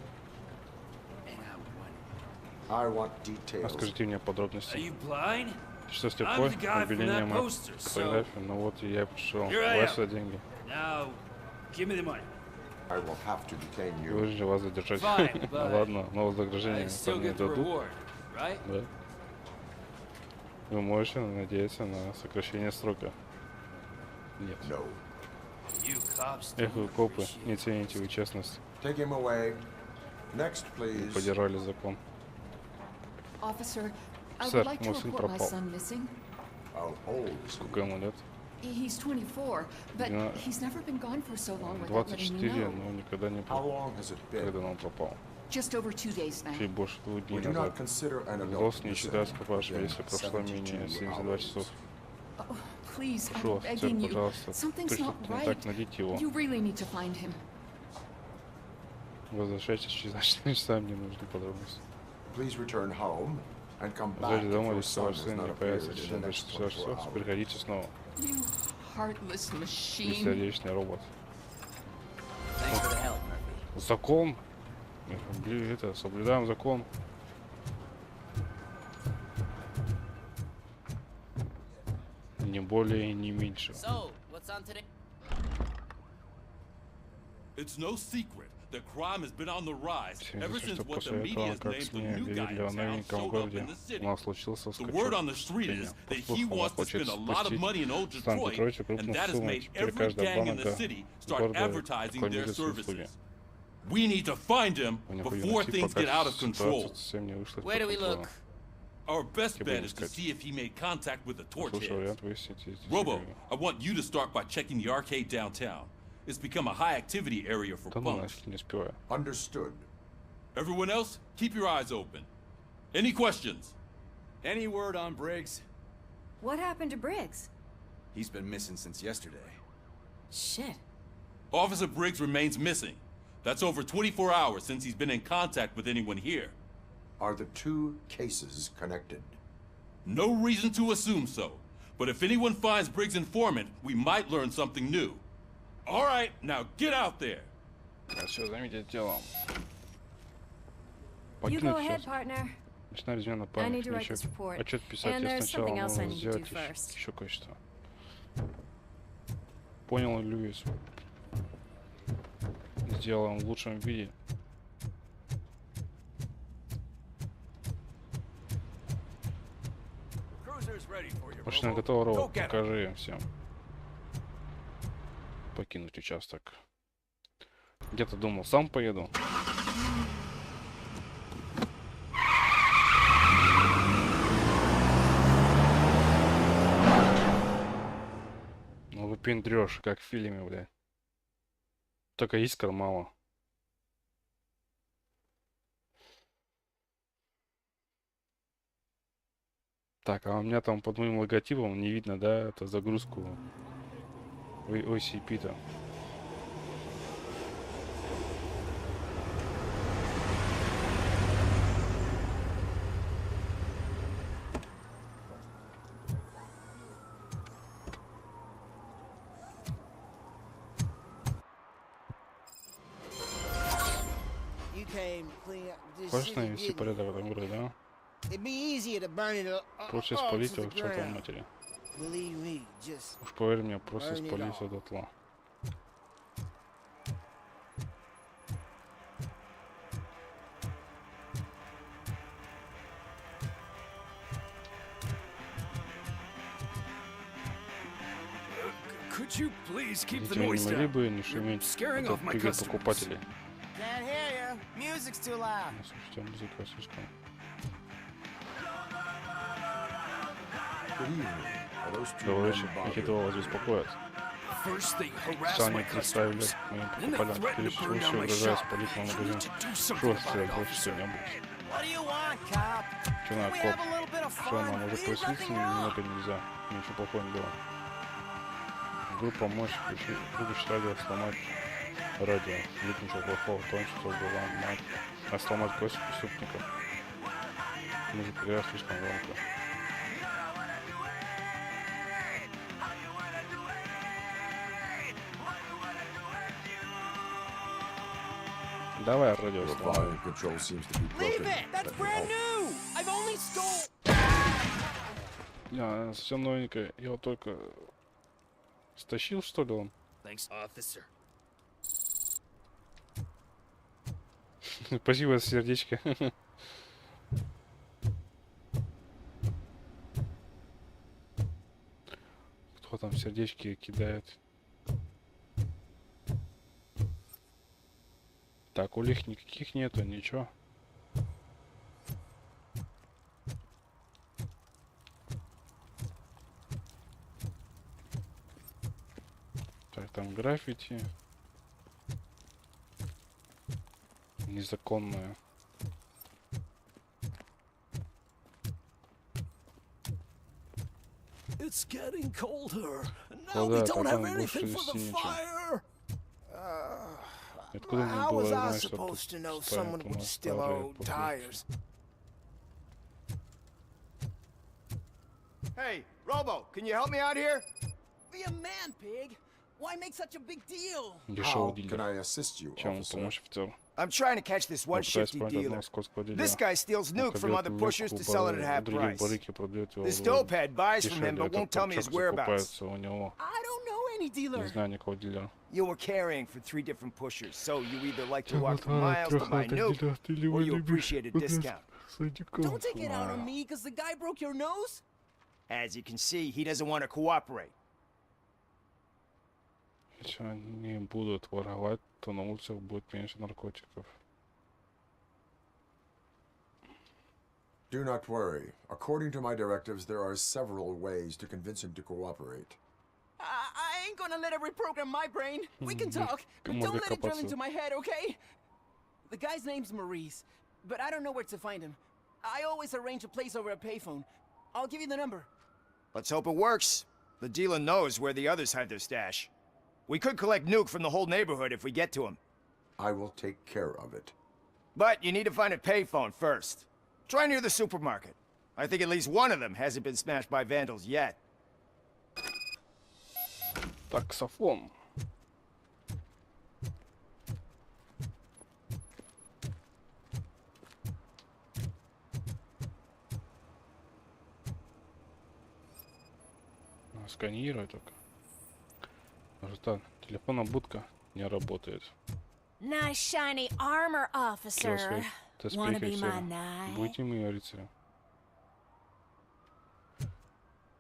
Расскажите мне подробности. Что слепой? Объявление моей фотографии. Ну вот и я пришел. Давай сюда деньги. Вынужден вас задержать. Ладно, но вознаграждение мне дадут. Да. Вы можете надеяться на сокращение срока. Нет. Эх, вы копы, не цените вы честность. Вы поддержали закон. Officer, Сэр, мой сын пропал. Сколько ему лет? 24, но никогда не пропал. Когда он пропал? Чуть больше 2 дней назад. Взрослый не считается пропавшим, если прошло менее 72 часов. Прошу, офицер, пожалуйста, точно не так, найдите его. Возвращайтесь через 4 часа, мне нужны подробности. Возвращайтесь домой, если ваш сын не появится через 24 часов, приходите снова. Бессердечный робот. Закон. Блин, это, соблюдаем закон. Не более и не меньше. It's no secret that crime has been on the rise ever since what the После media этого, has как named the СМИ new guy объявили о in town новеньком showed up городе, in the у city. нас случился The word on the скачок street is that чтения. he По wants to слухам, spend a он lot хочет of money in old спустить в Detroit, Санкт-Петербурге and крупную that has сумму. made Теперь every каждая gang in the банка city start города advertising their рекламирует свои услуги. services. We need to find him before things get out of control. Where do we look? Our best bet is to see if he made contact with the torch Слушай, heads. вариант выяснить. Robo, I want you to start by checking the arcade downtown. It's become a high-activity area for punks. Understood. Everyone else, keep your eyes open. Any questions? Any word on Briggs? What happened to Briggs? He's been missing since yesterday. Shit. Officer Briggs remains missing. That's over 24 hours since he's been in contact with anyone here. Are the 2 cases connected? No reason to assume so. But if anyone finds Briggs' informant, we might learn something new. All right, now get out there. Все, займитесь делом. You go ahead, partner. Начинаем измена I памяти. need to write this report. Отчет писать And я there's сначала, something else I нужно need to do сделать first. еще кое-что. Понял, Льюис. Сделаем в лучшем виде. Машина готова, робот. Покажи им всем. Покинуть участок. Где-то думал, сам поеду. Ну выпендрёшь, как в фильме, блядь. Только искр мало. Так, а у меня там под моим логотипом не видно, да, это загрузку OCP-то. Классный все порядок в игры, да? Проще спалить его к чертовой матери. Уж поверь мне, просто спалить все дотла. Дети, вы не могли бы не шуметь, это прыгает покупателей. Слушайте, музыка слишком. Добрый вечер, какие-то вас беспокоят. Сами представили моим покупателям, теперь все угрожает спалить мой магазин. Что сделать больше что-нибудь? Че надо, коп? Что нам уже присутствовать немного нельзя, ничего плохого не было. Группа помочь, включить радио, сломать радио. Нет ничего плохого в том, что была мать. А сломать кость преступников. Музыка играет слишком громко. Давай радио сломай. Я совсем новенькая, я вот только стащил, что ли, он? Спасибо за сердечко. Кто там сердечки кидает? Так, улик никаких нету, ничего. Так, там граффити. Незаконное. Холода, а там больше вести ничего. Откуда мне было знать, что тут ставят у нас старые покупки? Hey, Robo, can you help me out here? Be a man, pig. Why make such a big deal? How can I assist you, officer? I'm trying to catch this one shifty dealer. This guy steals nuke from other pushers to sell it at half price. This dopehead buys from him but won't tell me his whereabouts. I don't know any dealer. You were carrying for 3 different pushers, so you either like to walk for miles to buy nuke, or you appreciate a discount. Don't take it out on me, because the guy broke your nose? As you can see, he doesn't want to cooperate. Если они будут воровать, то на улицах будет меньше наркотиков. Do not worry. According to my directives, there are several ways to convince him to cooperate. I ain't gonna let it reprogram my brain. We can talk, but don't let it drill into my head, okay? The guy's name's Maurice, but I don't know where to find him. I always arrange a place over a payphone. I'll give you the number. Let's hope it works. The dealer knows where the others hide their stash. We could collect nuke from the whole neighborhood if we get to him. I will take care of it. But you need to find a payphone first. Try near the supermarket. I think at least one of them hasn't been smashed by vandals yet. Таксофон. Сканирую только. Так, телефонная будка не работает. Nice shiny armor, officer. Wanna be my knight? Будете моим рыцарем.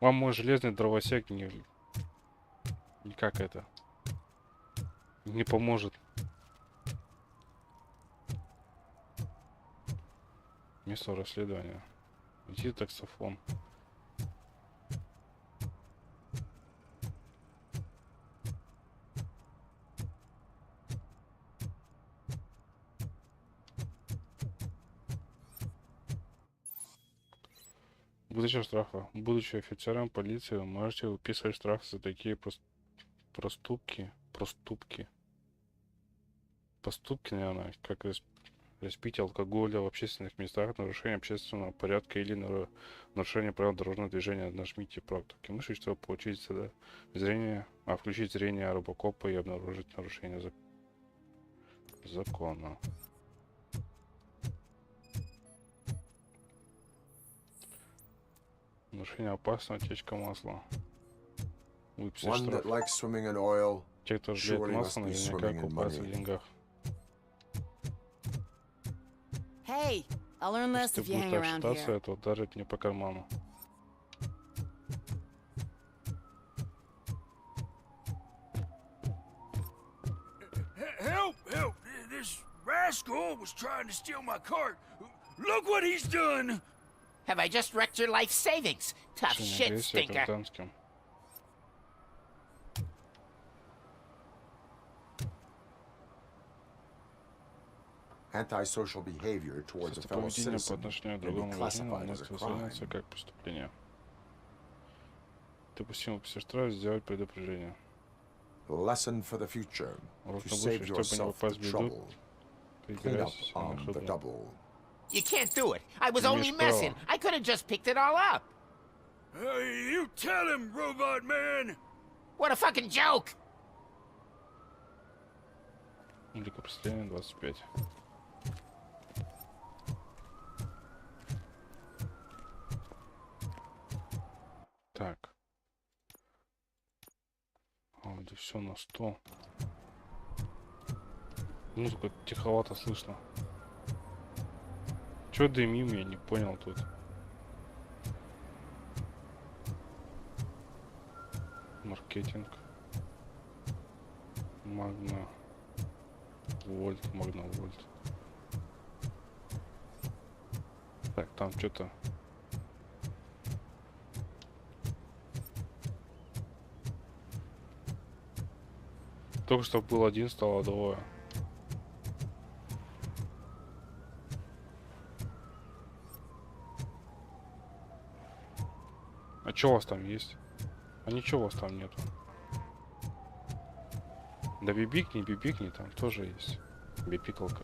Вам мой железный дровосек никак это не поможет. Место расследования. Иди таксофон. Будучи офицером полиции, вы можете выписывать штраф за такие проступки, наверное, как распитие алкоголя в общественных местах, нарушение общественного порядка или нарушение правил дорожного движения. Нажмите кнопки мыши, чтобы получить зрение, включить зрение RoboCop и обнаружить нарушение закона. Нарушение опасно, утечка масла. Выписать One that штраф. likes swimming in oil Те, кто жалеет surely масло, must be наверняка swimming in купаются в money. деньгах. Hey, I'll earn less Если if ты you будешь hang так around считаться, here. это ударит мне по карману. Help! Help! This rascal was trying to steal my cart. Look what he's done! Have I just wrecked your life savings? Tough shit, Агрессия stinker. гражданским. Antisocial behavior towards a Это fellow поведение по citizen отношению к may be другому гражданину classified as может a восприниматься crime. как преступление. Допустимо после штрафа сделать предупреждение. Lesson for the future. Урок To на save будущее, чтобы не yourself the попасть в беду, trouble. Clean up пригорайся себе на on the ходу. double. You can't do it. I was Не only имеешь права. messing. I could have just picked it all up. You tell him, Robot Man! What a fucking joke! Великопространение 25. Так. А, да все на 100. Музыку тиховато слышно. Чё дымим, я не понял тут. Маркетинг. Магна. Вольт, магна-вольт. Так, там что-то. Только что был один, стало двое. А что у вас там есть? А ничего у вас там нету. Да бибикни, там тоже есть. Бипикалка.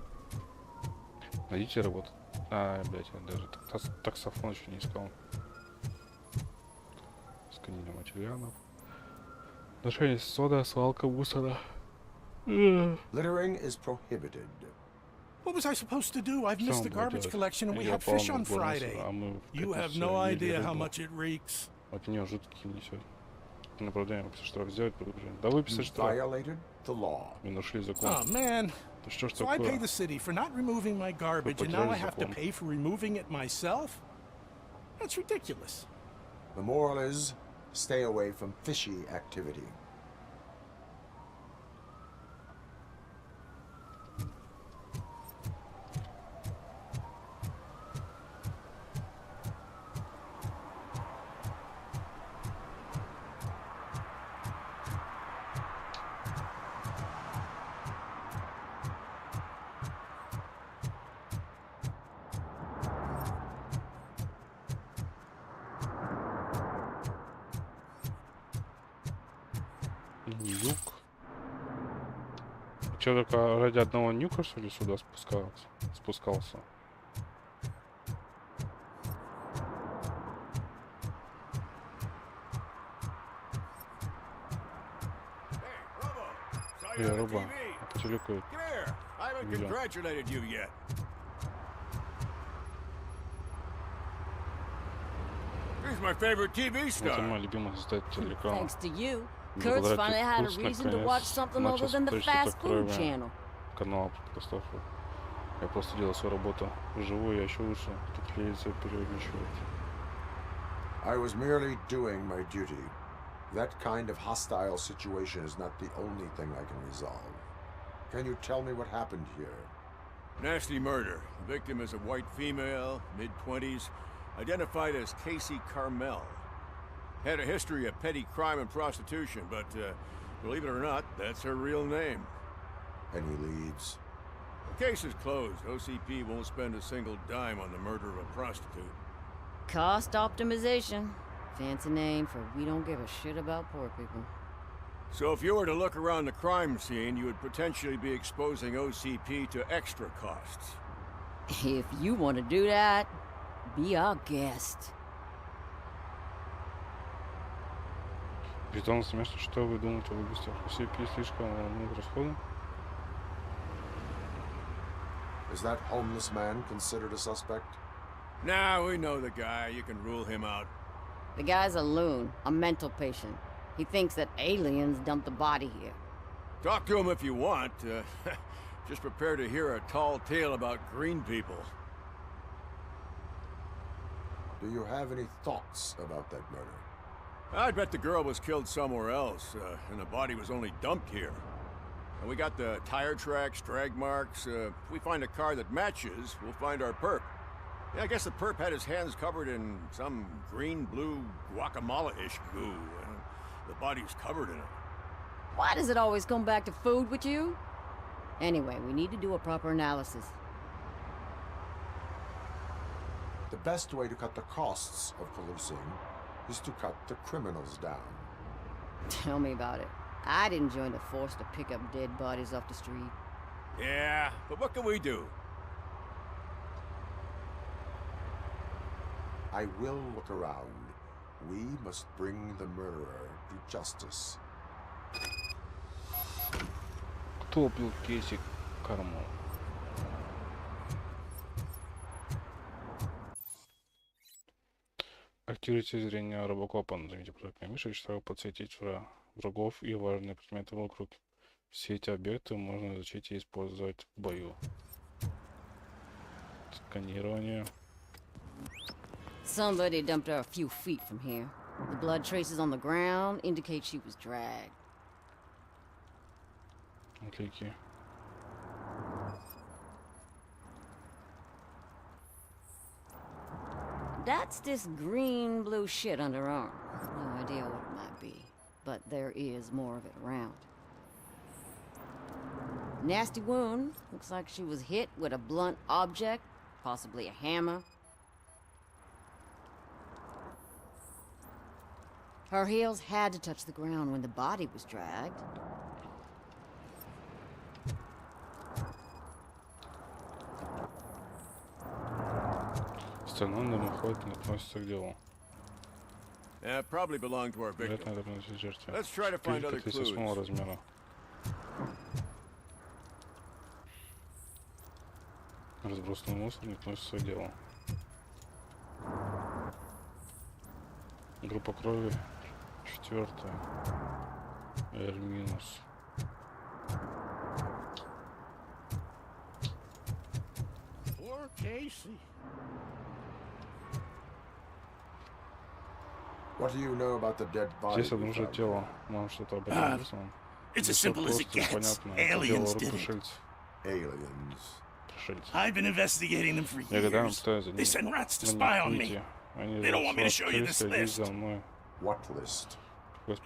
Найдите работу. А, блядь, я даже таксофон еще не искал. Сканирование материалов. Ношение сода, свалка мусора. Littering is prohibited. What was I supposed to do? I've missed the garbage collection and we had fish on Friday. You have no idea how much it reeks. От нее жуткий несет. Направляем выписать штраф, сделать предупреждение. Да выписать штраф. Мы нарушили закон. Oh man. Да что ж So I pay такое? the city for not removing my garbage and now I have to pay for removing it myself? That's ridiculous. The moral is, stay away from fishy activity. Нюк. Че, только ради одного нюка, что ли, сюда спускался? Роба, по телеку. I haven't видел. congratulated you yet. He's my favorite TV Это star. мой любимый создатель телеканала. Thanks to you, Благодаря Kurt's finally had a Kurt's reason to наконец watch something начал other than the смотреть fast что-то food кроме channel. канала катастрофы. Я просто делал свою работу. Живу я еще лучше. Тут лезет переудничивать. I was merely doing my duty. That kind of hostile situation is not the only thing I can resolve. Can you tell me what happened here? Nasty murder. The victim is a white female, mid-20s, identified as Casey Carmel. Had a history of petty crime and prostitution, but believe it or not, that's her real name. Any leads? The case is closed. OCP won't spend a single dime on the murder of a prostitute. Cost optimization. Fancy name for we don't give a shit about poor people. So if you were to look around the crime scene, you would potentially be exposing OCP to extra costs. If you want to do that, be our guest. Питон, смешно, что вы думаете об убийствах? CP слишком много расходов? Is that homeless man considered a suspect? Nah, we know the guy. You can rule him out. The guy's a loon, a mental patient. He thinks that aliens dumped the body here. Talk to him if you want. Just prepare to hear a tall tale about green people. Do you have any thoughts about that murder? I bet the girl was killed somewhere else, and the body was only dumped here. And we got the tire tracks, drag marks. If we find a car that matches, we'll find our perp. Yeah, I guess the perp had his hands covered in some green-blue guacamole-ish goo. The body's covered in it. Why does it always come back to food with you? Anyway, we need to do a proper analysis. The best way to cut the costs of policing is to cut the criminals down. Tell me about it. I didn't join the force to pick up dead bodies off the street. Yeah, but what can we do? I will look around. We must bring the murderer to justice. Кто убил Кейси Кармел? Активируйте зрение робокопа. Нажмите проектную мишень, чтобы подсветить врагов и важные предметы вокруг. Все эти объекты можно изучить и использовать в бою. Сканирование. Somebody dumped her a few feet from here. The blood traces on the ground indicate she was dragged. Клики. That's this green-blue shit under her arm. No idea what it might be, but there is more of it around. Nasty wound. Looks like she was hit with a blunt object, possibly a hammer. Her heels had to touch the ground when the body was dragged. Остальное дымоход не относится к делу. Probably belonged to our victim. Let's try to find other clues. Размера. Разбросанный мусор не относится к делу. Группа крови 4. R-. Poor Casey. What do you know about the dead body? Здесь обнаружили тело. Нам что-то об этом написано. It's as simple as it gets. Aliens did it. Aliens. I've been investigating them for years. They send rats to spy on me. They don't want me to show you this list. What list?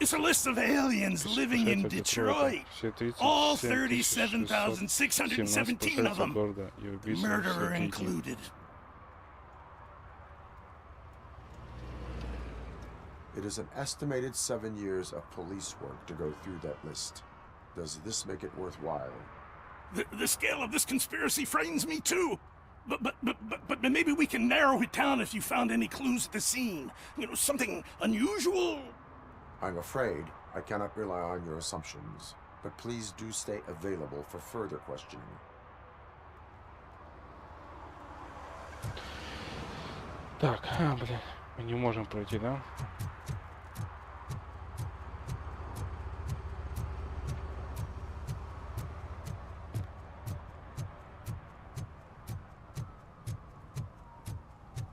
It's a list of aliens living in Detroit. All 37,617 of them. The murderer included. It is an estimated 7 years of police work to go through that list. Does this make it worthwhile? The scale of this conspiracy frightens me too. But maybe we can narrow it down if you found any clues at the scene. You know, something unusual? I'm afraid I cannot rely on your assumptions, but please do stay available for further questioning. Так, блин, мы не можем пройти, да?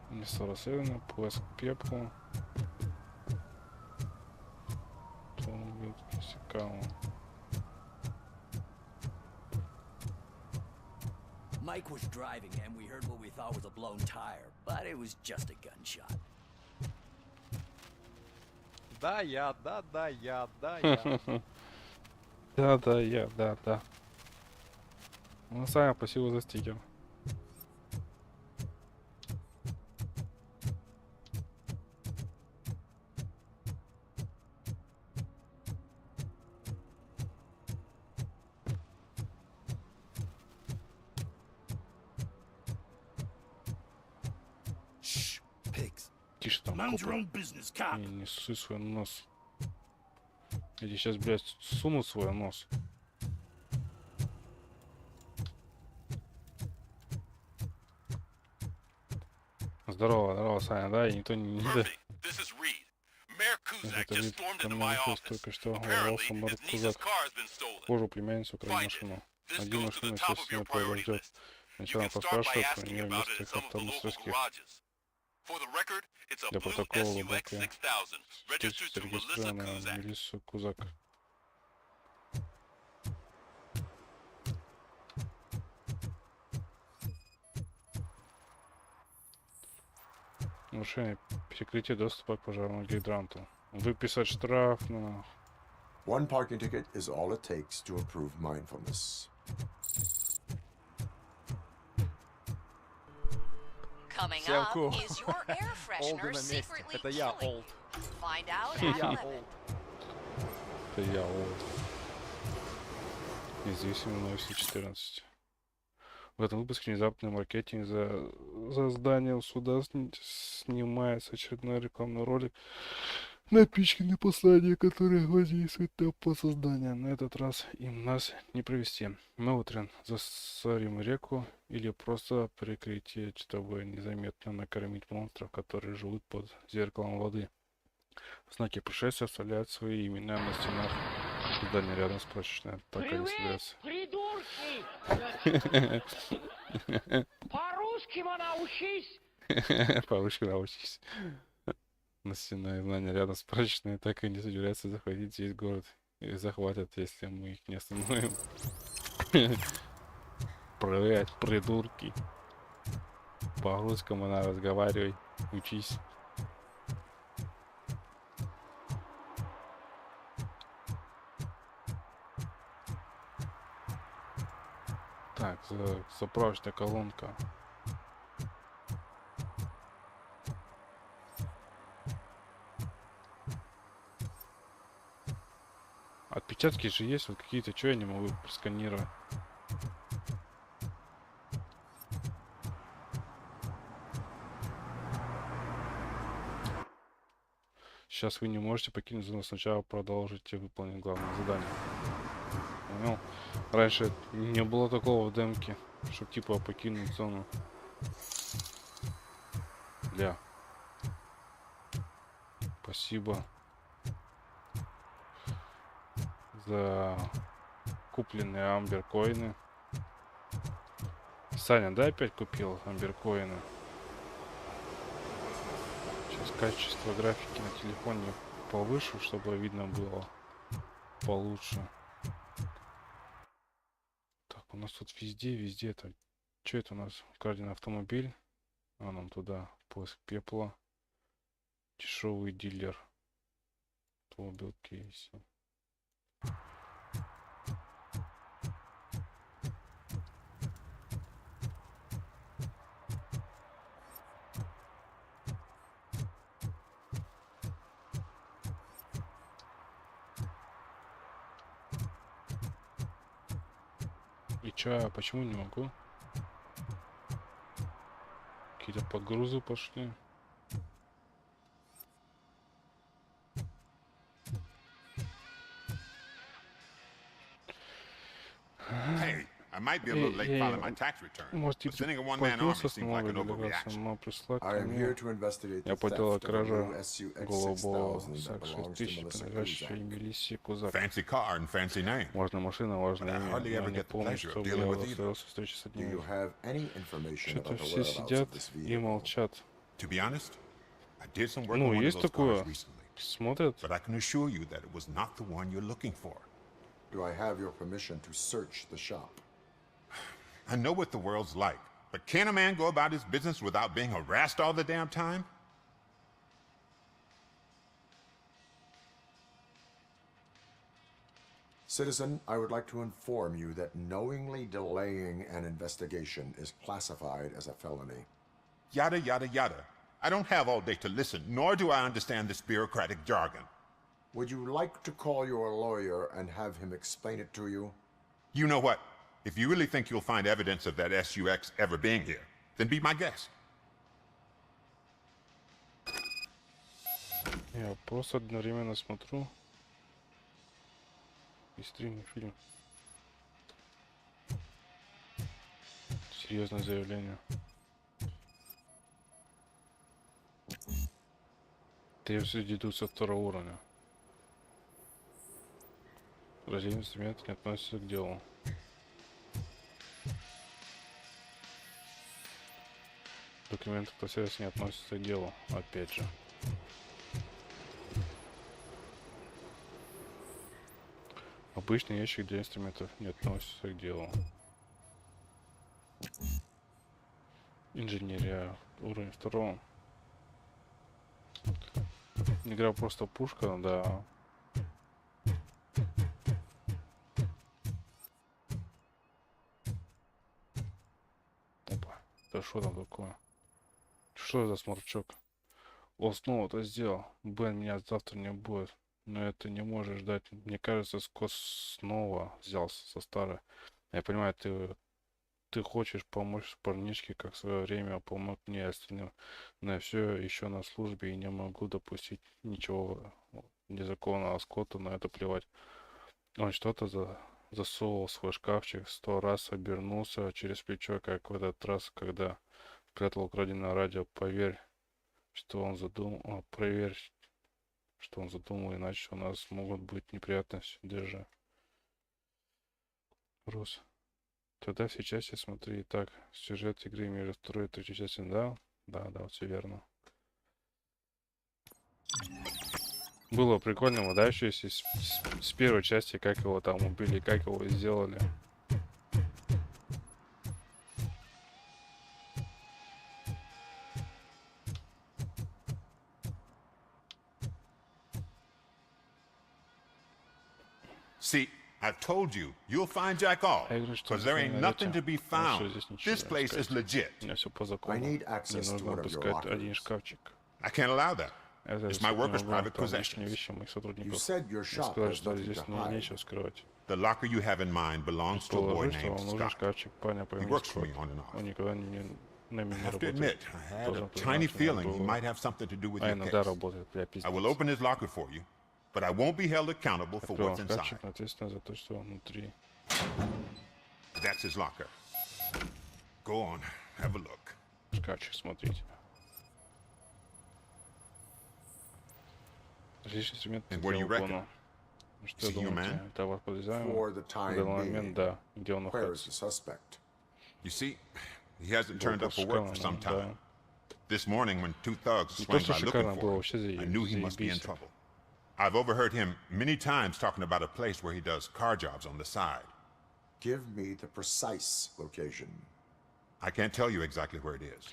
Место расследования, поиск пепла. Mike was driving and we heard what we thought was a blown tire, but it was just a gunshot. Да, я. Да. Ну, Саня, спасибо за стикер. Тише там, копа. Не суй свой нос. Эти сейчас, блядь, сунут свой нос. Здорово, Саня, да? И никто не... This is Reed. Это вид ко мне вышел только что ворвался Маркузак. Похоже, племянницу украли машину. Один машину, естественно, подождет. Сначала поспрашивают про нее вместе как-то мастерских. Для протокола глубокая встреча зарегистрирована на милицию Кузак. Нарушение перекрытия доступа к пожарному гидранту. Выписать штраф на... One parking ticket is all it takes to improve mindfulness. Coming up is your air freshener secretly killing. Find out at 11. Это я, Олд. Независимый новости 14. В этом выпуске внезапный маркетинг за зданием суда снимается очередной рекламный ролик. Напичканы послания, которые воздействуют на подсознание. На этот раз им нас не провести. Мы утром засорим реку или просто прикрытие, чтобы незаметно накормить монстров, которые живут под зеркалом воды. Знаки пришествия вставляют свои имена на стенах здания рядом с прачечной. Так они собираются. По-русски научись! По-русски научись. На стене здания рядом с прачечной, так и не собираются захватить весь город. И захватят, если мы их не остановим. Привет, придурки. По-русскому надо разговаривать. Учись. Так, заправочная колонка. Отпечатки же есть, вот какие-то, что я не могу просканировать. Сейчас вы не можете покинуть зону, сначала продолжите выполнить главное задание. Понял? Раньше не было такого в демке, чтобы типа покинуть зону. Бля. Спасибо за купленные амберкоины. Саня, да, опять купил амберкоины? Сейчас качество графики на телефоне повышу, чтобы видно было получше. Так, у нас тут везде это... Что это у нас? Украденный автомобиль. А нам туда. Поиск пепла. Дешевый дилер. Убил кейси. И чё, почему не могу? Какие-то подгрузы пошли. Hey, I might be a little late filing my tax return. But sending a one-man army seems like an overreaction. Я поделал кражу голубого САК-6000, принадлежащей милиции Кузак. Fancy car and fancy name. Важная машина, важное имя. Я не помню, чтобы я удостоился встречи с одним. Что-то все сидят и молчат. Ну, есть такое. Смотрят. But I can assure you that it was not the one you're looking for. Do I have your permission to search the shop? I know what the world's like, but can a man go about his business without being harassed all the damn time? Citizen, I would like to inform you that knowingly delaying an investigation is classified as a felony. Yada, yada, yada. I don't have all day to listen, nor do I understand this bureaucratic jargon. Would you like to call your lawyer and have him explain it to you? You know what? If you really think you'll find evidence of that SUX ever being here, then be my guest. Я просто одновременно смотрю и стрим, и фильм. Серьезное заявление. Ты все идут со второго уровня. Раздельный инструмент не относится к делу. Документы классификации не относятся к делу, опять же. Обычный ящик для инструментов не относится к делу. Инженерия, уровень 2. Игра просто пушка, да. Опа, да что там такое? Что за сморчок? Он снова это сделал. Бен меня завтра не будет. Но это не может ждать. Мне кажется, Скотт снова взялся со старой. Я понимаю, ты хочешь помочь парнишке, как в свое время помог мне и остальным. Но я все еще на службе и не могу допустить ничего незаконного. Скотту на это плевать. Он что-то засовывал в свой шкафчик, 100 раз обернулся через плечо, как в этот раз, когда спрятал украденное радио. Проверь, что он задумал, иначе у нас могут быть неприятности. Держи. Рус. Тогда все части смотри. Итак, сюжет игры между второй и третьей частью. Да, вот все верно. Было прикольно, да, еще если с первой части, как его там убили, как его сделали. See, I've told you, you'll find Jack off, because there ain't nothing to be found. This place is legit. I need access to one of your lockers. I can't allow that. It's my workers' private possessions. You said your shop has nothing to hide. The locker you have in mind belongs to a boy named Scott. He works for me on and off. I have to admit, I had a tiny feeling he might have something to do with your case. I will open his locker for you, but I won't be held accountable for what's inside. That's his locker. Go on, have a look. Шкафчик, смотрите. Различные инструменты для угона. Что думаете? Товар подозреваемого? В данный момент, да. Где он находится? You see, he hasn't turned up for work for some time. This morning, when two thugs swung by looking for him, I knew he must be in trouble. I've overheard him many times talking about a place where he does car jobs on the side. Give me the precise location. I can't tell you exactly where it is.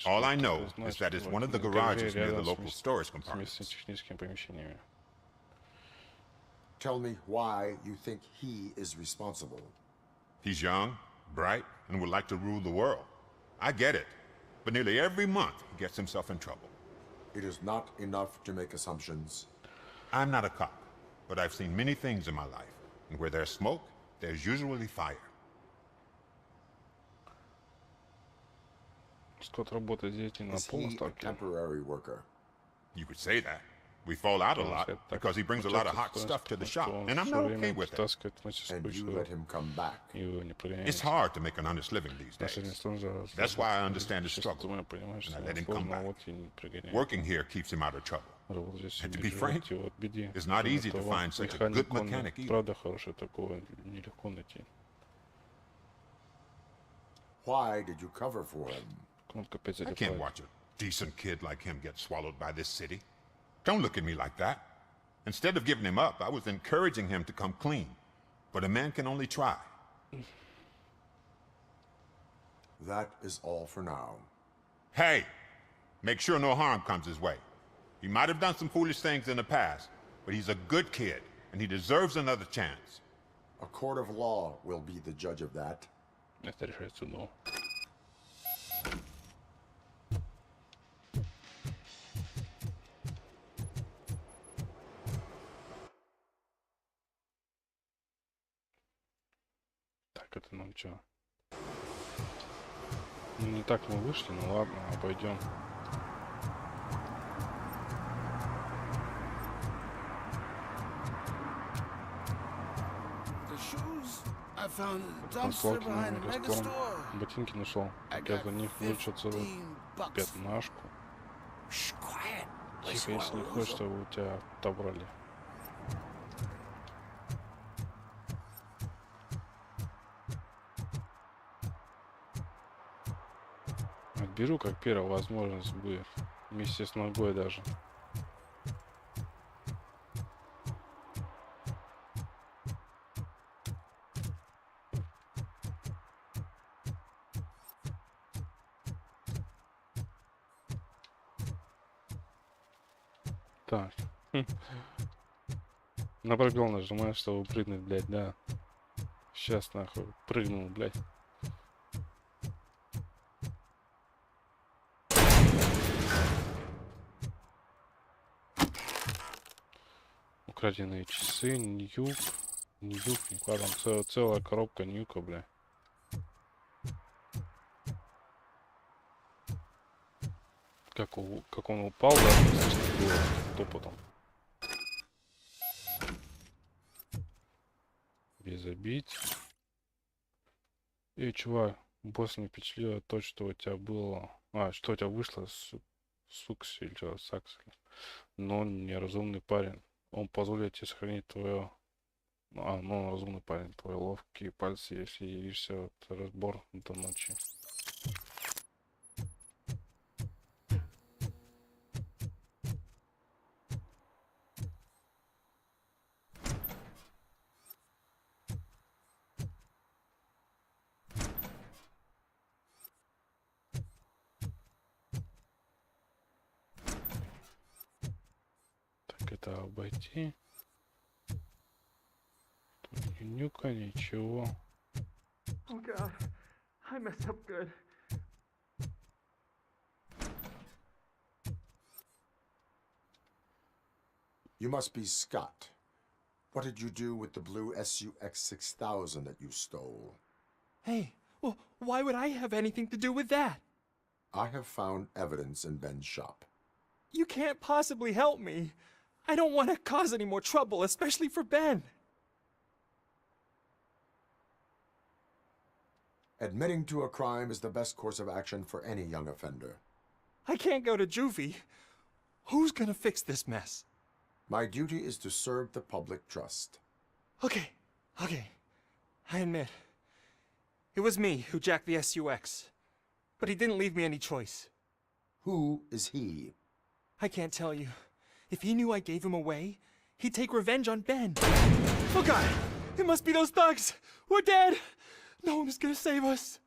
All I know is that it's one of the garages near the local storage compartments. Tell me why you think he is responsible. He's young, bright, and would like to rule the world. I get it. But nearly every month, he gets himself in trouble. It is not enough to make assumptions. I'm not a cop, but I've seen many things in my life. And where there's smoke, there's usually fire. Скотт работает здесь на полной ставке. You could say that. We fall out a lot because he brings a lot of hot stuff to the shop, and I'm not okay with it. And you let him come back. It's hard to make an honest living these days. That's why I understand his struggle, and I let him come back. Working here keeps him out of trouble. And to be frank, it's not easy to find such a good mechanic either. Why did you cover for him? I can't watch a decent kid like him get swallowed by this city. Don't look at me like that. Instead of giving him up, I was encouraging him to come clean. But a man can only try. That is all for now. Hey, make sure no harm comes his way. He might have done some foolish things in the past, but he's a good kid, and he deserves another chance. A court of law will be the judge of that. Это решает судом. Так, это нам что? Ну, не так мы вышли, ну ладно, обойдем. Ботинки нашел. Я за них выручил целую пятнашку. Тихо, если не хочешь, чтобы у тебя отобрали. Отберу как первая возможность будет. Вместе с ногой даже. Так. На пробел нажимаю, чтобы прыгнуть, блядь, да. Сейчас нахуй прыгнул, блядь. Украденные часы, нюк, там целая коробка нюка, бля. Как он упал, да, слышно было топотом. Без обид. Эй, чувак, босс не впечатлило то, что у тебя было... что у тебя вышло с Сукси или что, Сакс. Но он неразумный парень. Он позволит тебе сохранить твое... ну, он разумный парень. Твои ловкие пальцы, если явишься вот разбор до ночи. Это обойти. Тут нюка, ничего. Oh God, I messed up good. You must be Scott. What did you do with the blue SUX 6000 that you stole? Hey, well, why would I have anything to do with that? I have found evidence in Ben's shop. You can't possibly help me. I don't want to cause any more trouble, especially for Ben. Admitting to a crime is the best course of action for any young offender. I can't go to juvie. Who's gonna fix this mess? My duty is to serve the public trust. Okay. I admit. It was me who jacked the SUX. But he didn't leave me any choice. Who is he? I can't tell you. If he knew I gave him away, he'd take revenge on Ben. Oh God! It must be those thugs! We're dead! No one is gonna save us.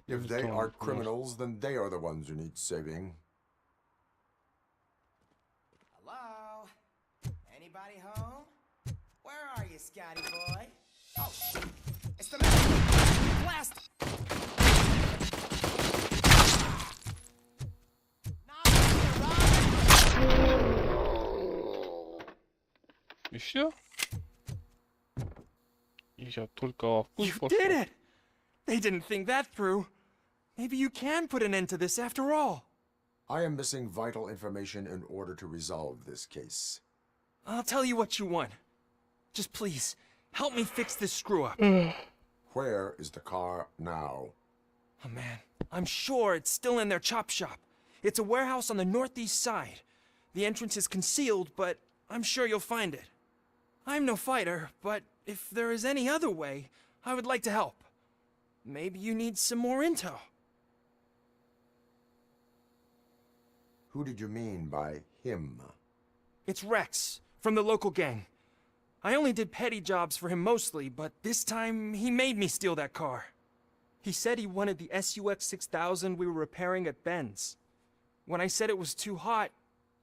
If they are criminals, then they are the ones who need saving. Hello? Anybody home? Where are you, Scotty boy? Oh, shit! It's the man! Blast! Еще? Я только You did it! They didn't think that through. Maybe you can put an end to this after all. I am missing vital information in order to resolve this case. I'll tell you what you want. Just please, help me fix this screw-up. Where is the car now? Oh man, I'm sure it's still in their chop shop. It's a warehouse on the northeast side. The entrance is concealed, but I'm sure you'll find it. I'm no fighter, but if there is any other way, I would like to help. Maybe you need some more intel. Who did you mean by him? It's Rex, from the local gang. I only did petty jobs for him mostly, but this time he made me steal that car. He said he wanted the SUX 6000 we were repairing at Ben's. When I said it was too hot,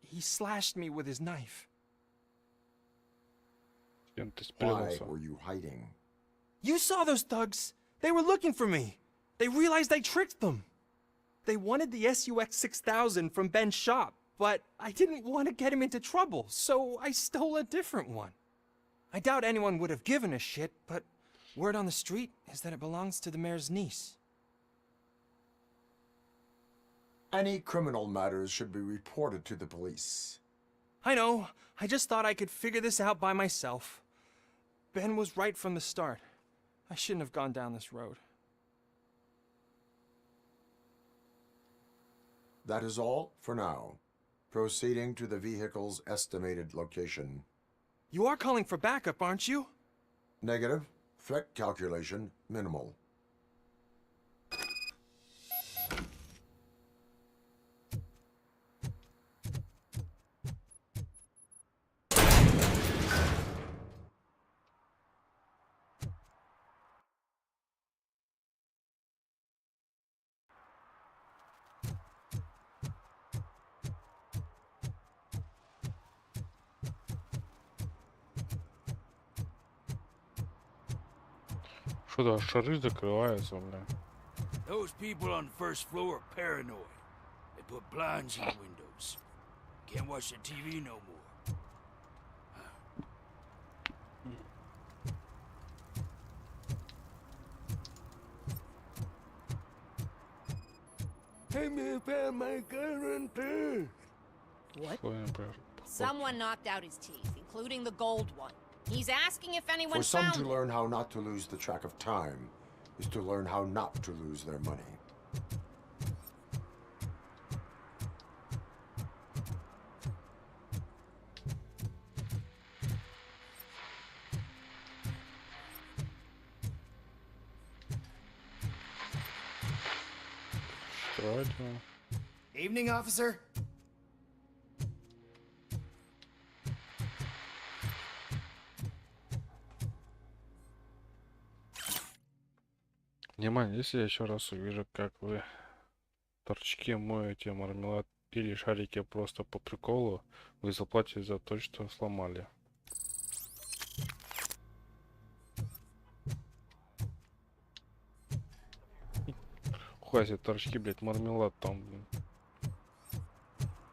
he slashed me with his knife. Why were you hiding? You saw those thugs. They were looking for me. They realized I tricked them. They wanted the SUX 6000 from Ben's shop, but I didn't want to get him into trouble, so I stole a different one. I doubt anyone would have given a shit, but word on the street is that it belongs to the mayor's niece. Any criminal matters should be reported to the police. I know. I just thought I could figure this out by myself. Ben was right from the start. I shouldn't have gone down this road. That is all for now. Proceeding to the vehicle's estimated location. You are calling for backup, aren't you? Negative. Threat calculation minimal. Что-то шары закрываются, бля. Those people on the first floor are paranoid. They put blinds in the windows. Can't watch the TV no more. Hey, man, found my gun too. What? Someone knocked out his teeth, including the gold one. He's asking if anyone For some found to it. learn how not to lose the track of time is to learn how not to lose their money. Evening, officer. Внимание, если я еще раз увижу, как вы торчки моете мармелад или шарики просто по приколу, вы заплатите за то, что сломали. Хуйся, торчки, блядь, мармелад там, блин.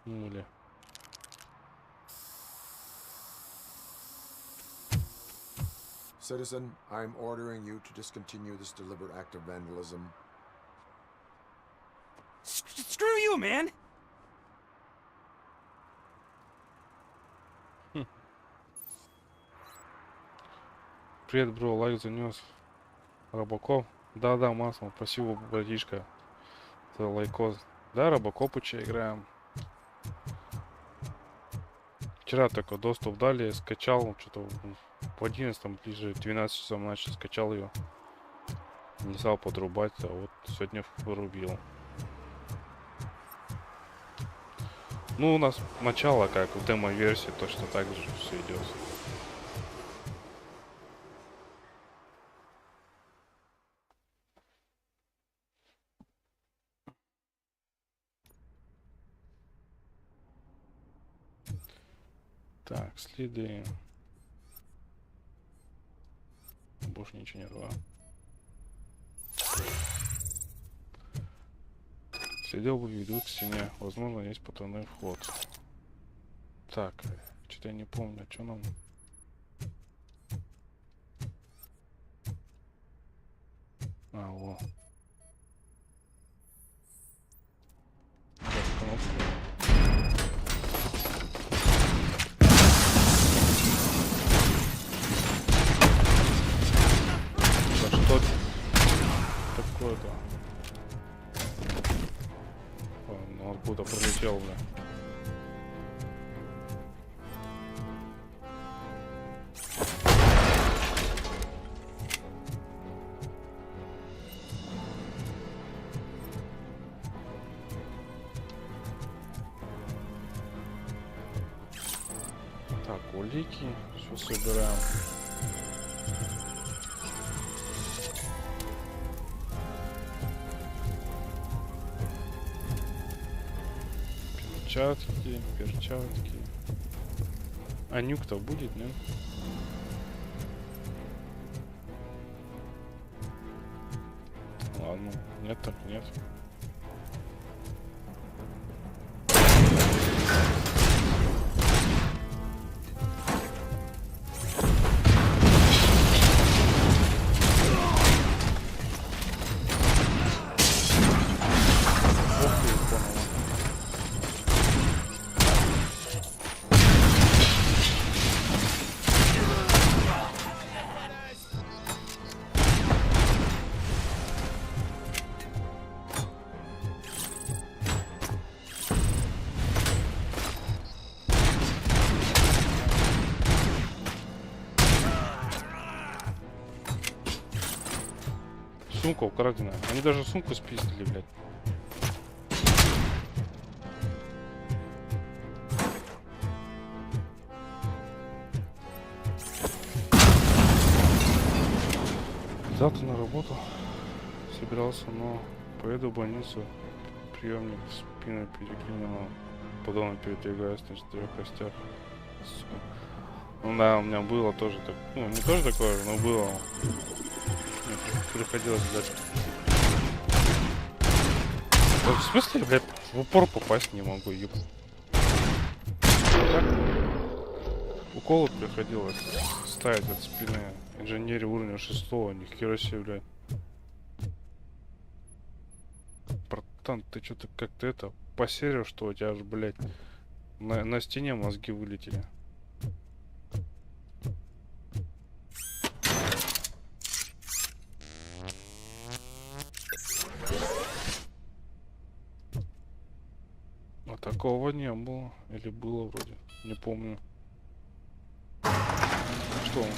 Мули. Citizen, I'm ordering you to discontinue this deliberate act of vandalism. Screw you, man! Привет, бро, лайк занес. RoboCop. Да-да, маслом, спасибо, братишка. За лайкос. Да, RoboCop'ыча играем. Вчера только доступ дали, скачал, что-то в 11, ближе 12 часов ночи скачал ее. Не стал подрубать, а вот сегодня вырубил. Ну, у нас начало, как в демо-версии, точно так же все идет. Так, следы. Больше ничего не рва. Следы ведут к стене. Возможно, есть потайной вход. Так, что-то я не помню, что нам... А, во. Так, кнопку. Что такое-то? Он откуда пролетел, бля. Так, улики. Все собираем. Перчатки. А нюк-то будет, нет? Ладно, нет так нет. Сумка украдена. Они даже сумку спиздили, блядь. Завтра на работу собирался, но поеду в больницу. Приемник в спину переклинило. Подобно передвигаясь на 4 костях. Сука. Ну да, у меня было тоже так. Ну, не тоже такое, но было. Мне приходилось, блядь. Да, в смысле, блядь, в упор попасть не могу, еб. Уколы приходилось ставить от спины. Инженерии уровня 6, нихера себе, блядь. Братан, ты что-то как-то это посерил, что у тебя аж, блядь, на стене мозги вылетели. А такого не было. Или было вроде. Не помню. Что он?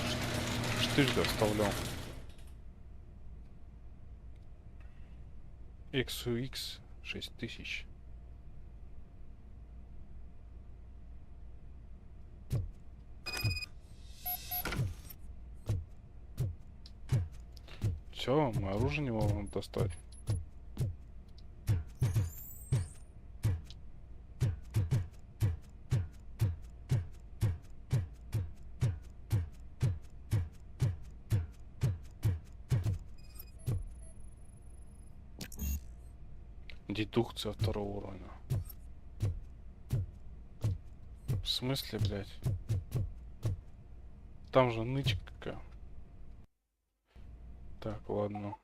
Штырь доставлял. XUX 6000. Все, мы оружие не можем достать. Дедукция 2-го уровня. В смысле, блядь? Там же нычка какая. Так, ладно.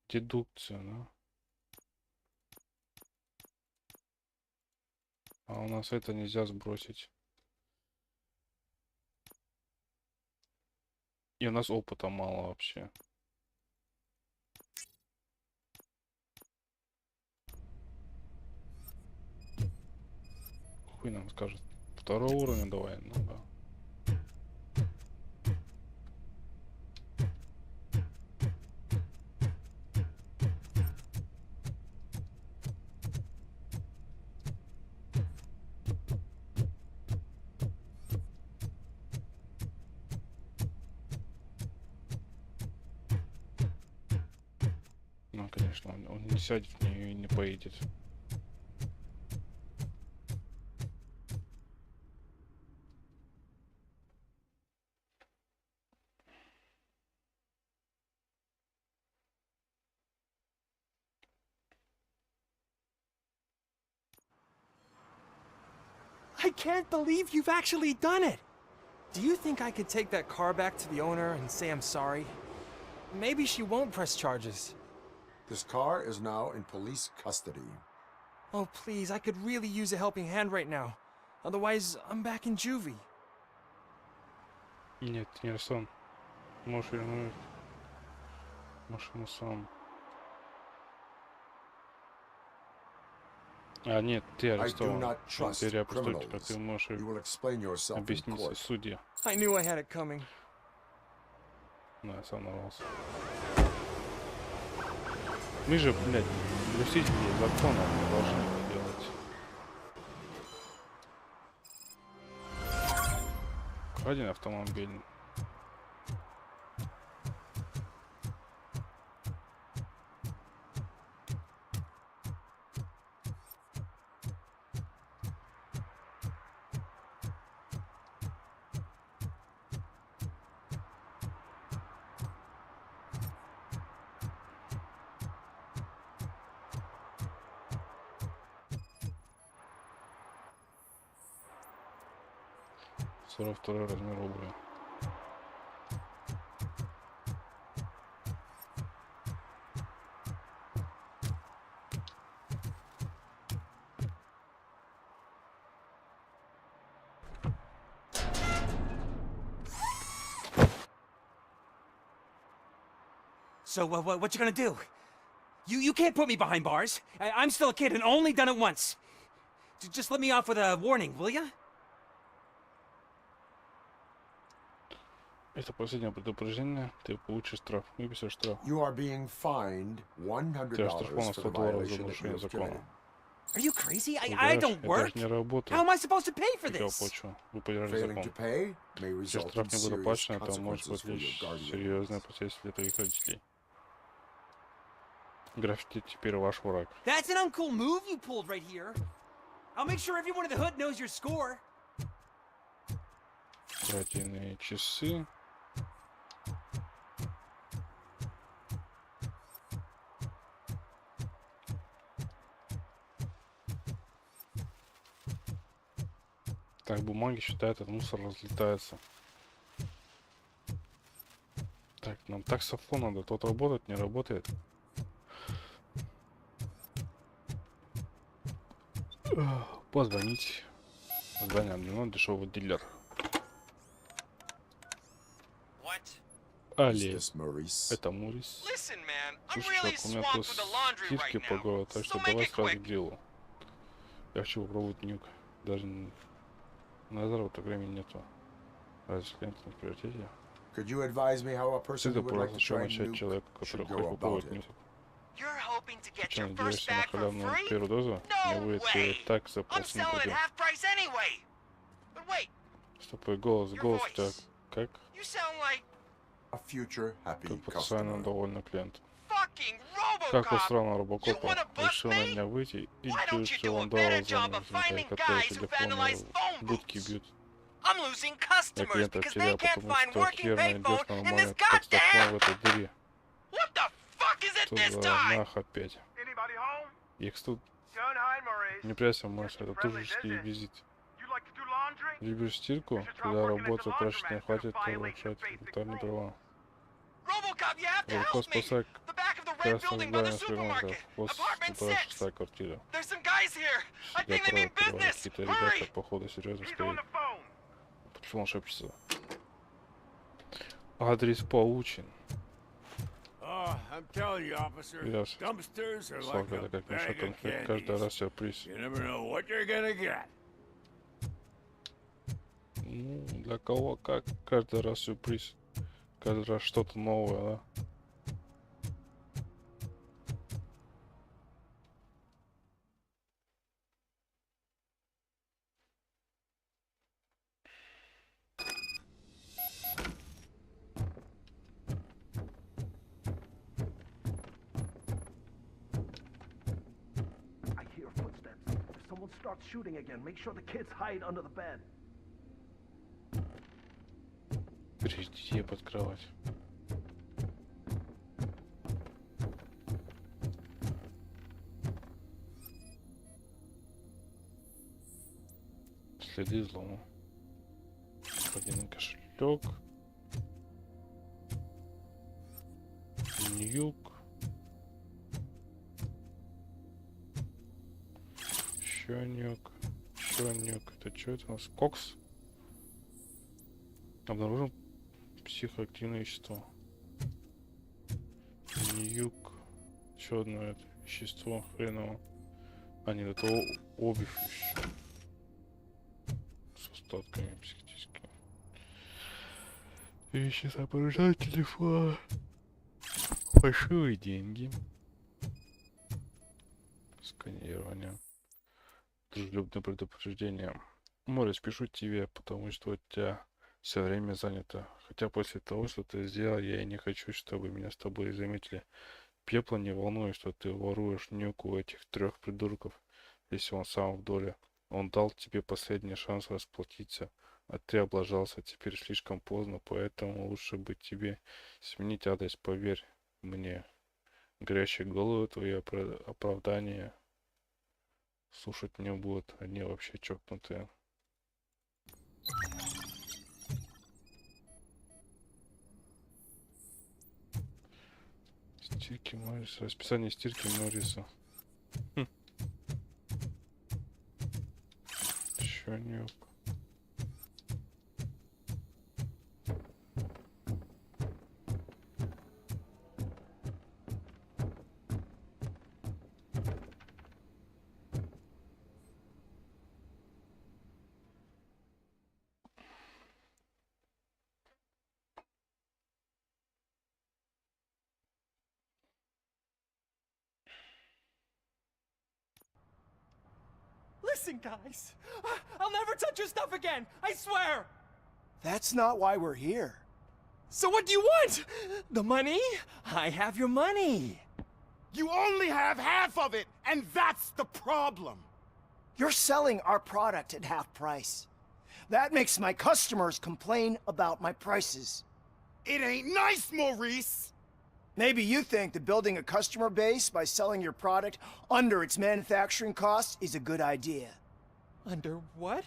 Дедукция, да? А у нас это нельзя сбросить. И у нас опыта мало вообще. Хуй нам скажет. 2-го уровня давай, ну да. Ну, конечно, он не сядет и не поедет. I can't believe you've actually done it! Do you think I could take that car back to the owner and say I'm sorry? Maybe she won't press charges. This car is now in police custody. Oh, please, I could really use a helping hand right now. Otherwise, I'm back in juvie. Нет, не Арсон. Можешь вернуть машину сам. А, нет, ты арестован. Теперь преступника, ты можешь объяснить судье. I knew I had it coming. Да, я сам нарвался. Мы же, блядь, блюстители закона не должны это делать. Один автомобиль. Второй размер обуви. So, what you gonna do? You can't put me behind bars. I'm still a kid and only done it once. Just let me off with a warning, will ya? Это последнее предупреждение. Ты получишь штраф. Выписывай штраф. You are being fined $100 Тебя оштрафовано for the $100 за violation that you нарушение have закона. committed. Are you crazy? I Понимаешь, don't я work. даже не работаю. How am I supposed to pay for Как я this? оплачу? Вы потеряли Failing to закон. pay may Если result in штраф не будет serious оплачен, это может consequences for your повлечь guardian. серьезные последствия для твоих родителей. Граффити теперь ваш враг. That's an uncool move you pulled right here. I'll make sure everyone in the hood knows your score. Краденые часы. Так, бумаги считают, этот мусор разлетается. Так, нам таксофон надо. Тот работает, не работает. Позвонить. Здание объявлено дешевый дилер. Али, это Морис. Слушай, чувак, у меня тут стирки по городу, так что давай сразу к делу. Я хочу попробовать нюк. Даже на заработок времени нету. Разве клиент на приоритете? Всегда просто еще начать человека, который хочет попробовать нюк. Причем надеешься на халявную первую дозу? Не будет тебе так за полцены. Стопой голос у тебя как? Как потенциально довольный клиент. Как устроено RoboCop решил на меня выйти и чуть он дал за мной, которые телефоны будки бьют. Я клиента теряю, потому что хер найдешь нормально таксофон в этой дыре. Что за нах опять? Их тут не прячься, Марс, это дружеский визит. Любишь стирку? Когда работа прачечная не хватит, то улучшать элементарные права. RoboCop спасает красного здания с ремонта. Вот 106-я квартира. Я правда, какие-то ребята, походу, серьезно стоят. Почему он шепчется? Адрес получен. Слава, это как мешок конфет. Каждый раз сюрприз. Ну, для кого как? Каждый раз сюрприз. Каждый раз что-то новое, да? Shooting again. Make sure the kids hide under the bed. Перейдите под кровать. Следы взлома. Один кошелек. Ньюк. Еще нюк. Это что это у нас? Кокс. Обнаружил психоактивное вещество. Ньюк. Еще одно это вещество хреново. А нет, это обувь еще. С остатками психотическими. Вещи соображают телефон. Фальшивые деньги. Сканирование. Дружелюбное предупреждение. Морис, пишу тебе, потому что у тебя все время занято. Хотя после того, что ты сделал, я и не хочу, чтобы меня с тобой заметили. Пепла не волнует, что ты воруешь нюк у этих 3 придурков, если он сам в доле. Он дал тебе последний шанс расплатиться, а ты облажался. Теперь слишком поздно, поэтому лучше бы тебе сменить адрес, поверь мне. Горящие головы, твои оправдания слушать не будут, они вообще чокнутые. Стирки Морриса. Расписание стирки Морриса. Еще нюк. Listen, guys. I'll never touch your stuff again. I swear. That's not why we're here. So what do you want? The money? I have your money. You only have half of it, and that's the problem. You're selling our product at half price. That makes my customers complain about my prices. It ain't nice, Maurice! Maybe you think that building a customer base by selling your product under its manufacturing costs is a good idea. Under what?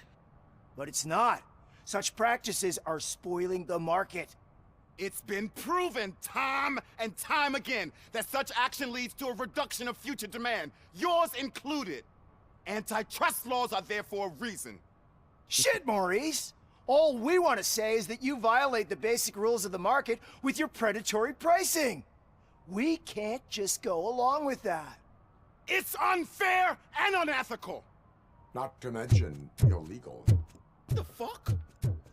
But it's not. Such practices are spoiling the market. It's been proven time and time again that such action leads to a reduction of future demand, yours included. Antitrust laws are there for a reason. Shit, Maurice! All we want to say is that you violate the basic rules of the market with your predatory pricing. We can't just go along with that. It's unfair and unethical! Not to mention illegal. The fuck?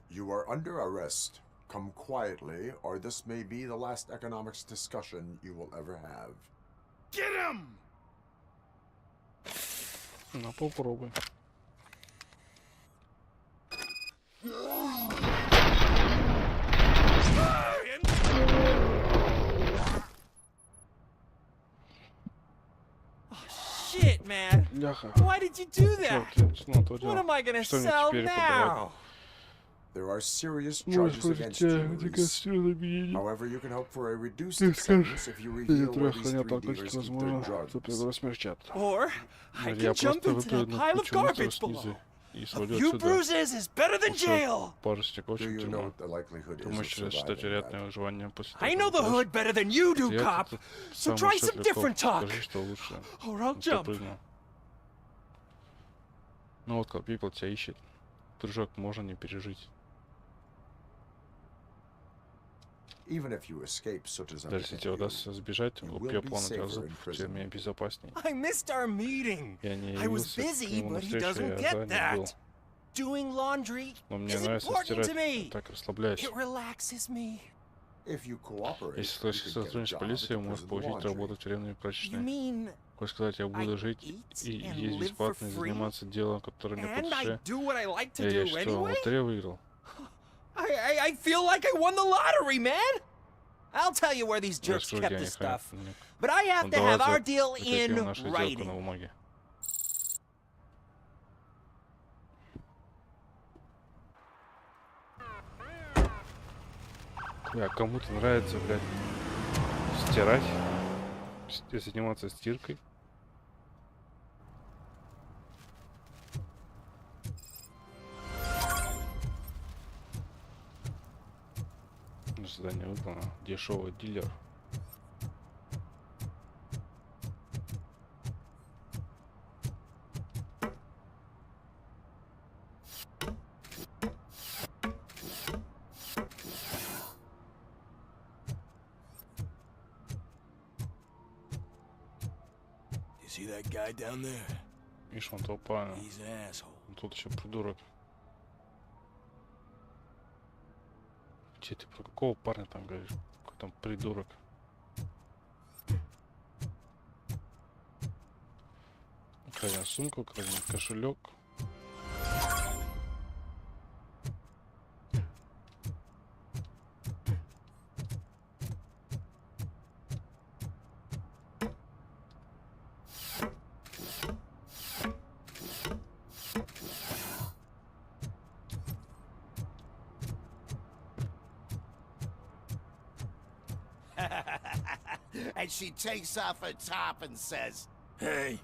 You are under arrest. Come quietly, or this may be the last economics discussion you will ever have. Get him! Ну, попробуй. Shit, man. Why did you do that? What am I gonna sell now? There are serious charges against you, Maurice. However, you can hope for a reduced sentence if you reveal where these 3 dealers keep their drugs. Or I can jump into that pile of garbage below. A few bruises is better than jail. Do you know what the likelihood is of surviving that? I know the hood better than you do, cop. So try some different talk. Or I'll jump. Ну вот, как people тебя ищет. Прыжок можно не пережить. Даже если тебе удастся сбежать, убью план газов, тем безопасней. I missed our meeting. I was busy, but he doesn't get that. Doing laundry is important to me. Так расслабляешься. It relaxes me. Если сотрудничать с полицией, можешь получить работу в тюремной прачечной. Хочешь сказать, я буду жить и есть бесплатно и заниматься делом, которое мне по душе. Я что, лотерею выиграл? I feel like I won the lottery, man. I'll tell you where these jerks kept the stuff. But I have to have our deal in writing. Бля, кому-то нравится, блядь, стирать, заниматься стиркой. Задание выполнено. Дешевый дилер. See that guy down there? Видишь, он толпа. He's an asshole. Тут еще придурок. Че ты про какого парня там говоришь? Какой там придурок? Крадем сумку, крадем кошелек. And she takes off her top and says, "Hey,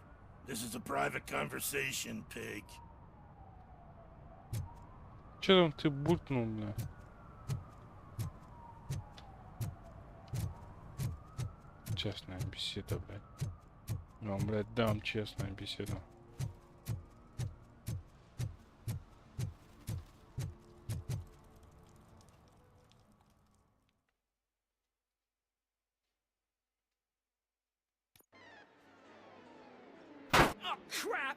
this is a private conversation, pig." Че там ты буркнул, бля? Честная беседа, блядь. Ну, блядь, дам честная беседа. Crap!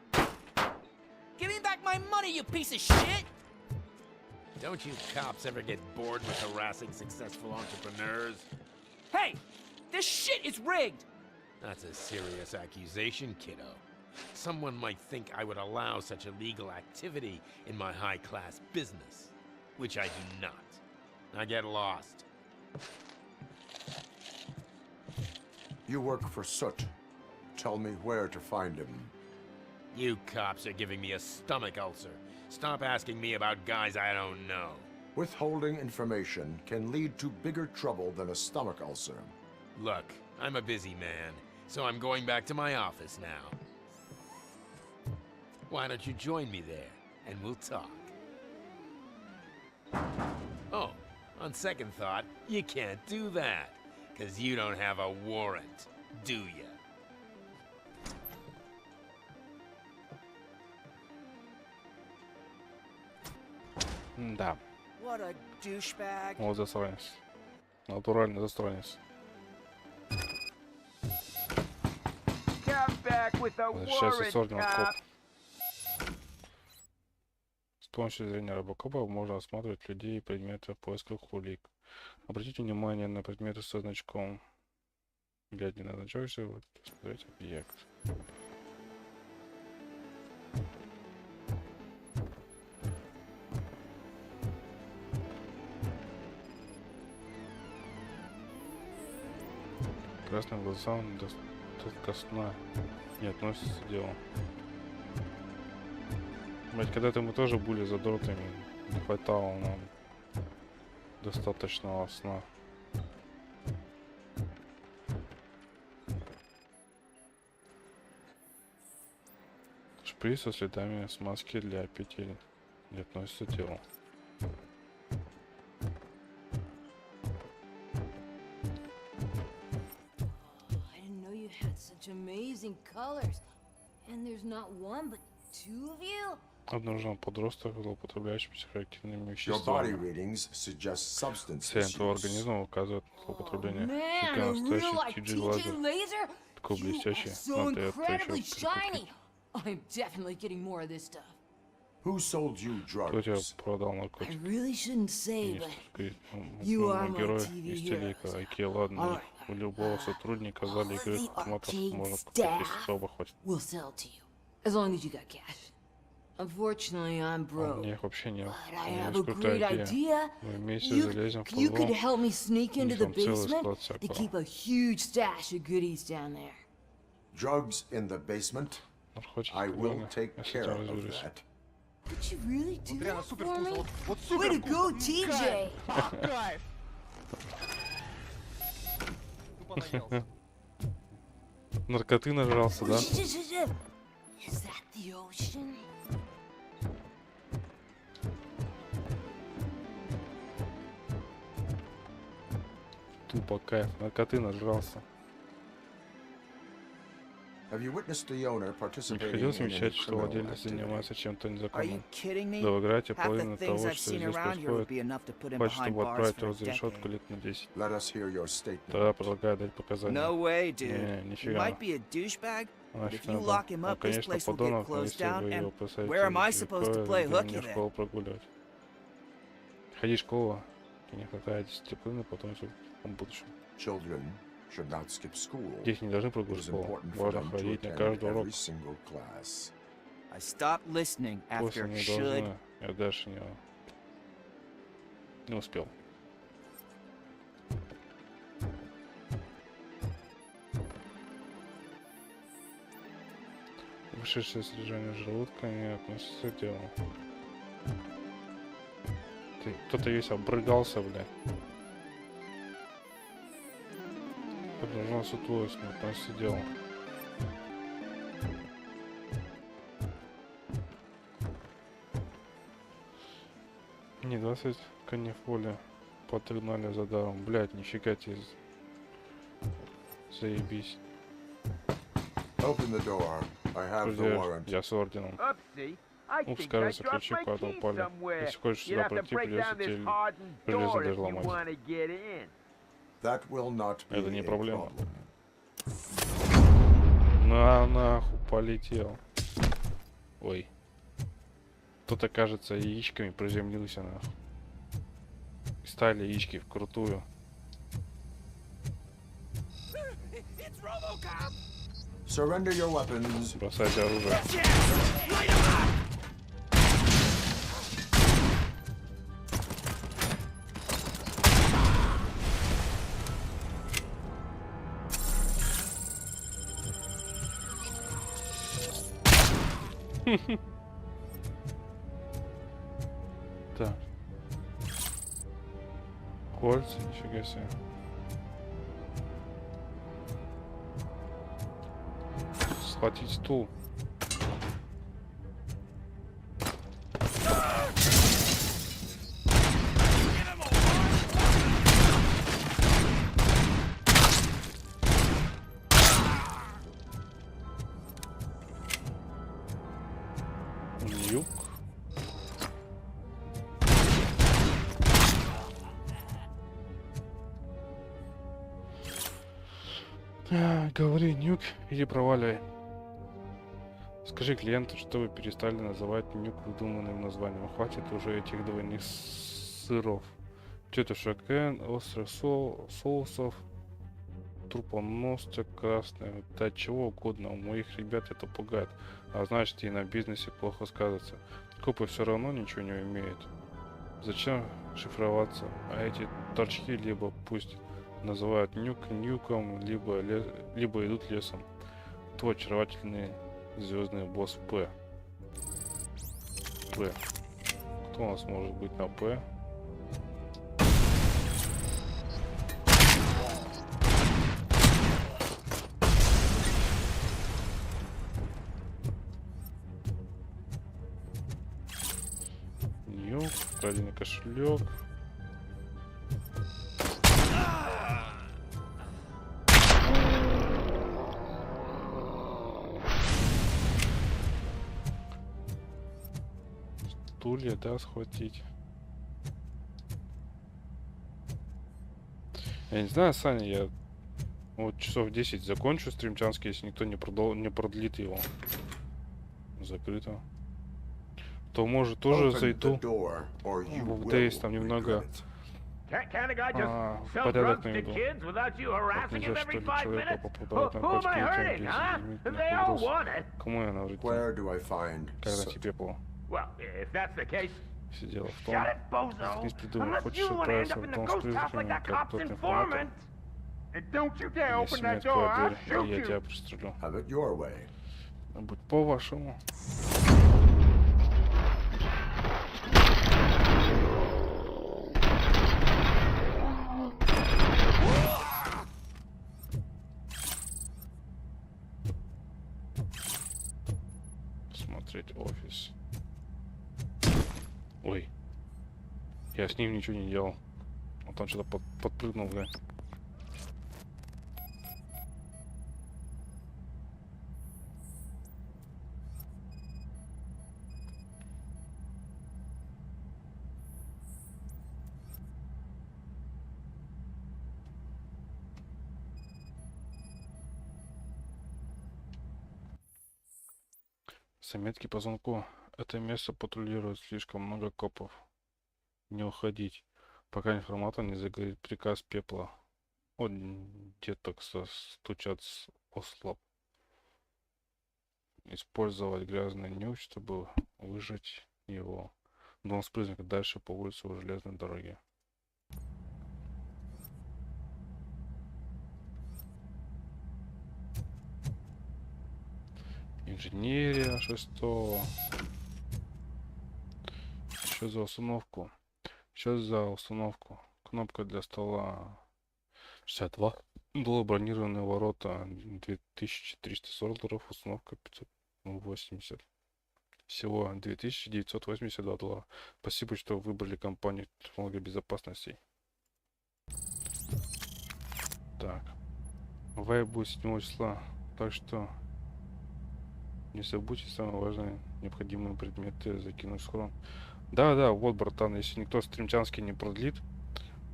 Give me back my money, you piece of shit! Don't you cops ever get bored with harassing successful entrepreneurs? Hey! This shit is rigged! That's a serious accusation, kiddo. Someone might think I would allow such illegal activity in my high-class business, which I do not. Now get lost. You work for Soot. Tell me where to find him. You cops are giving me a stomach ulcer. Stop asking me about guys I don't know. Withholding information can lead to bigger trouble than a stomach ulcer. Look, I'm a busy man, so I'm going back to my office now. Why don't you join me there, and we'll talk. Oh, on second thought, you can't do that, 'cause you don't have a warrant, do ya? Да. What a douchebag. Вот засранец. Натуральный засранец. Сейчас я сорвал коп. С помощью зрения RoboCop можно осматривать людей и предметы в поисках улик. Обратите внимание на предметы со значком. Глядя на значок, смотреть объект. Красным глазам до сна не относится дело. Блять, когда-то мы тоже были задротами, не хватало нам достаточного сна. Шприц со следами смазки для петель не относится к делу. Amazing colors, and there's not one but two of you. Обнаружен подросток, злоупотребляющий психоактивными веществами. Цель твоего организма указывает на злоупотребление. Фига настоящий TG лазер. Такой блестящий. Надо это еще I'm definitely getting more of this stuff. Who sold you drugs? Кто тебе продал наркотики? I really shouldn't say, but you are my TV hero. Окей, ладно. У любого сотрудника в зале игры просмотров можно купить, если особо хватит. We'll sell to you, as long as you got cash. Unfortunately, I'm broke. Мне их вообще нет. But I have a great idea. Мы вместе залезем в You could подвал. help me sneak into the basement to всякого. keep a huge stash of goodies down there. Drugs in the basement? I will take care of that. Did you really do that for me? Way to go, TJ! Наркоты нажрался, да? Is that the ocean? Тупо кайф. Наркоты нажрался. Не приходилось замечать, что владелец занимается чем-то незаконным. Да, в игре половина того, что здесь происходит, хватит, чтобы отправить его за решетку лет на 10. Тогда предлагаю дать показания. Не, нифига. Он, конечно, подонок, но если вы его посадите в школу прогуливать. Ходи в школу, и не хватает дисциплины, потом все в будущем. Дети не должны прогуливать школу. Важно ходить на каждый урок. После не должна. Я дальше не успел. Вышедшее содержание желудка не относится к делу. Кто-то весь обрыгался, блядь. Продолжал сутулость, не относится к делу. Не 20 канифоли подогнали за даром. Блядь, нифига тебе. Заебись. Я с орденом. Упс, кажется, ключи куда-то упали. Если хочешь сюда пройти, придется тебе железо даже ломать. Это не проблема. На нахуй полетел. Ой. Кто-то, кажется, яичками приземлился нахуй. И стали яички вкрутую. Surrender your weapons. Бросайте оружие. Так. Кольца, нифига себе. Схватить стул. Нюк. Говори, нюк, или проваливай. Скажи клиенту, что вы перестали называть нюк выдуманным названием. Хватит уже этих двойных сыров. Тетушка Кен, острых соусов, трупоносца красная. Да чего угодно, у моих ребят это пугает. А значит, и на бизнесе плохо сказывается. Копы все равно ничего не умеют. Зачем шифроваться? А эти торчки либо пусть называют нюком, либо идут лесом. Твой очаровательный звездный босс П. П. Кто у нас может быть на П? Нюк, краденый кошелек. Стулья, да, схватить. Я не знаю, Саня, я вот часов 10 закончу стримчанский, если никто не продлит его. Закрыто. То может тоже зайду. Есть там немного порядок на виду. Так нельзя, что ли, человека попадает на кочки. Кому я навредил? Когда тебе пепло. Все дело в том, не придумай, хочешь отправиться в дом с призраками, как только информатор. Если мне откроют дверь, я тебя пристрелю. Будь по-вашему. Смотреть офис. Ой. Я с ним ничего не делал. Он там что-то подпрыгнул, да. Заметки по звонку. Это место патрулирует слишком много копов. Не уходить, пока информатор не загорит приказ пепла. Вот деток стучат с ослаб. Использовать грязный нюх, чтобы выжать его. Дом с призраком дальше по улице у железной дороги. Инженерия 6. Что за установку? Что за установку? Кнопка для стола 62. $. Бронированные ворота 2340 $. Установка 580. Всего $2982. Спасибо, что выбрали компанию технологий безопасности. Так. Вайб будет 7 числа. Так что не забудьте самые важные необходимые предметы закинуть в схрон. Да, вот, братан, если никто стримчанский не продлит,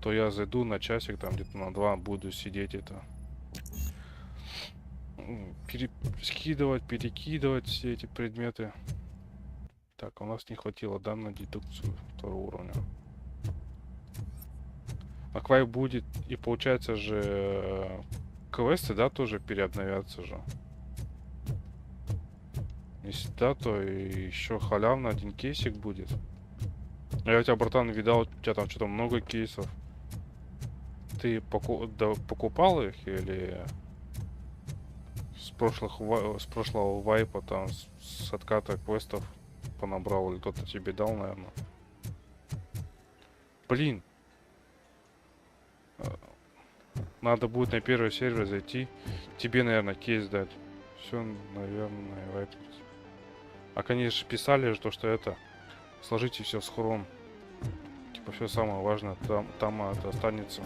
то я зайду на часик, там где-то на 2 буду сидеть это. Перекидывать все эти предметы. Так, у нас не хватило, да, на дедукцию 2-го уровня. Аквай будет, и получается же квесты, да, тоже переобновятся же. Если да, то еще халявно один кейсик будет. Я у тебя, братан, видал, у тебя там что-то много кейсов. Ты покупал их или с прошлого вайпа там с отката квестов понабрал, или кто-то тебе дал, наверное? Блин. Надо будет на первый сервер зайти. Тебе, наверное, кейс дать. Все, наверное, вайпнуть. А, конечно, писали же то, что это... Сложите все с хром. Типа все самое важное там это останется.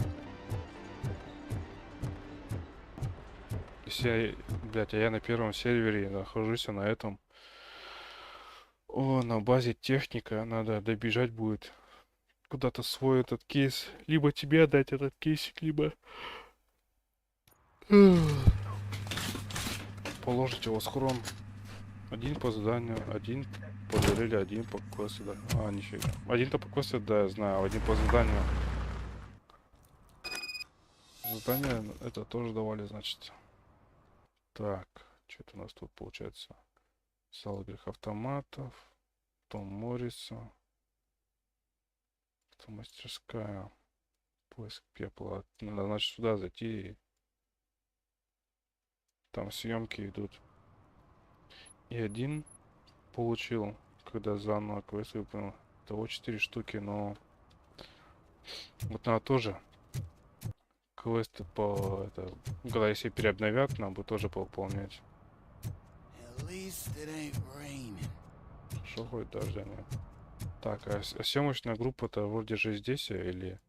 Если, блядь, а я на первом сервере нахожусь, а на этом... О, на базе техника. Надо добежать будет. Куда-то свой этот кейс. Либо тебе отдать этот кейсик, либо... Положить его с хром. Один по заданию, один подарили, один по квесту, да. А, нифига. Один-то по квесту, да, я знаю, один по заданию. Задание это тоже давали, значит. Так, что-то у нас тут получается. Зал игровых автоматов. Том Морриса. Это мастерская. Поиск пепла. Надо, значит, сюда зайти. Там съемки идут. И один получил, когда заново квест выполнил. Того 4 штуки, но вот надо тоже квесты по это, когда если переобновят, нам бы тоже пополнять. Что хоть дождя нет. Так, а съемочная группа-то вроде же здесь или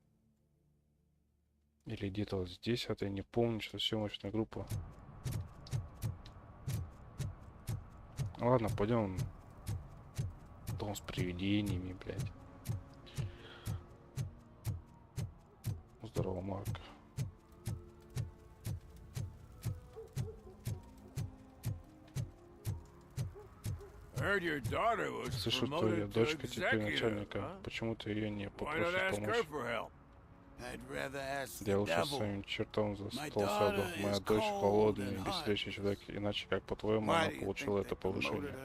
где-то вот здесь, это я не помню, что съемочная группа. Ладно, пойдем. Дом с привидениями, блядь. Здорово, Марк. Слышу, что я дочка теперь начальника. Почему ты ее не попросишь помочь? Я лучше своим чертом за стол сяду. Моя дочь холодный, бессердечный человек. Иначе как, по-твоему, она получила это повышение?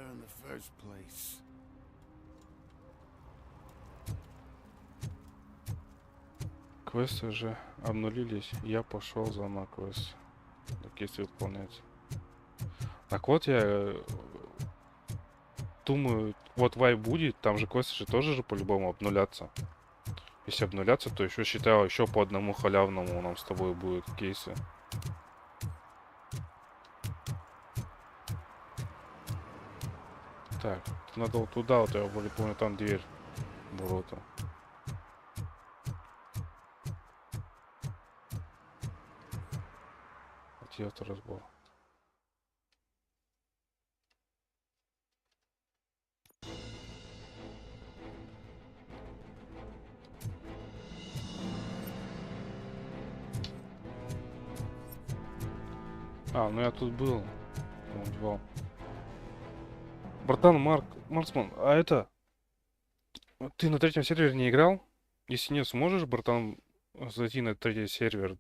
Квесты же обнулились. Я пошел за на квест. Если выполнять. Так вот, я думаю, вот вайп будет, там же квесты же тоже же по-любому обнулятся. Если обнулятся, то еще считаю, еще по одному халявному у нас с тобой будут кейсы. Так, надо вот туда, вот я более помню, там дверь. Ворота. Где это разбор? А, ну я тут был. Убивал. Братан, Марксман, а это... Ты на третьем сервере не играл? Если нет, сможешь, братан, зайти на третий сервер,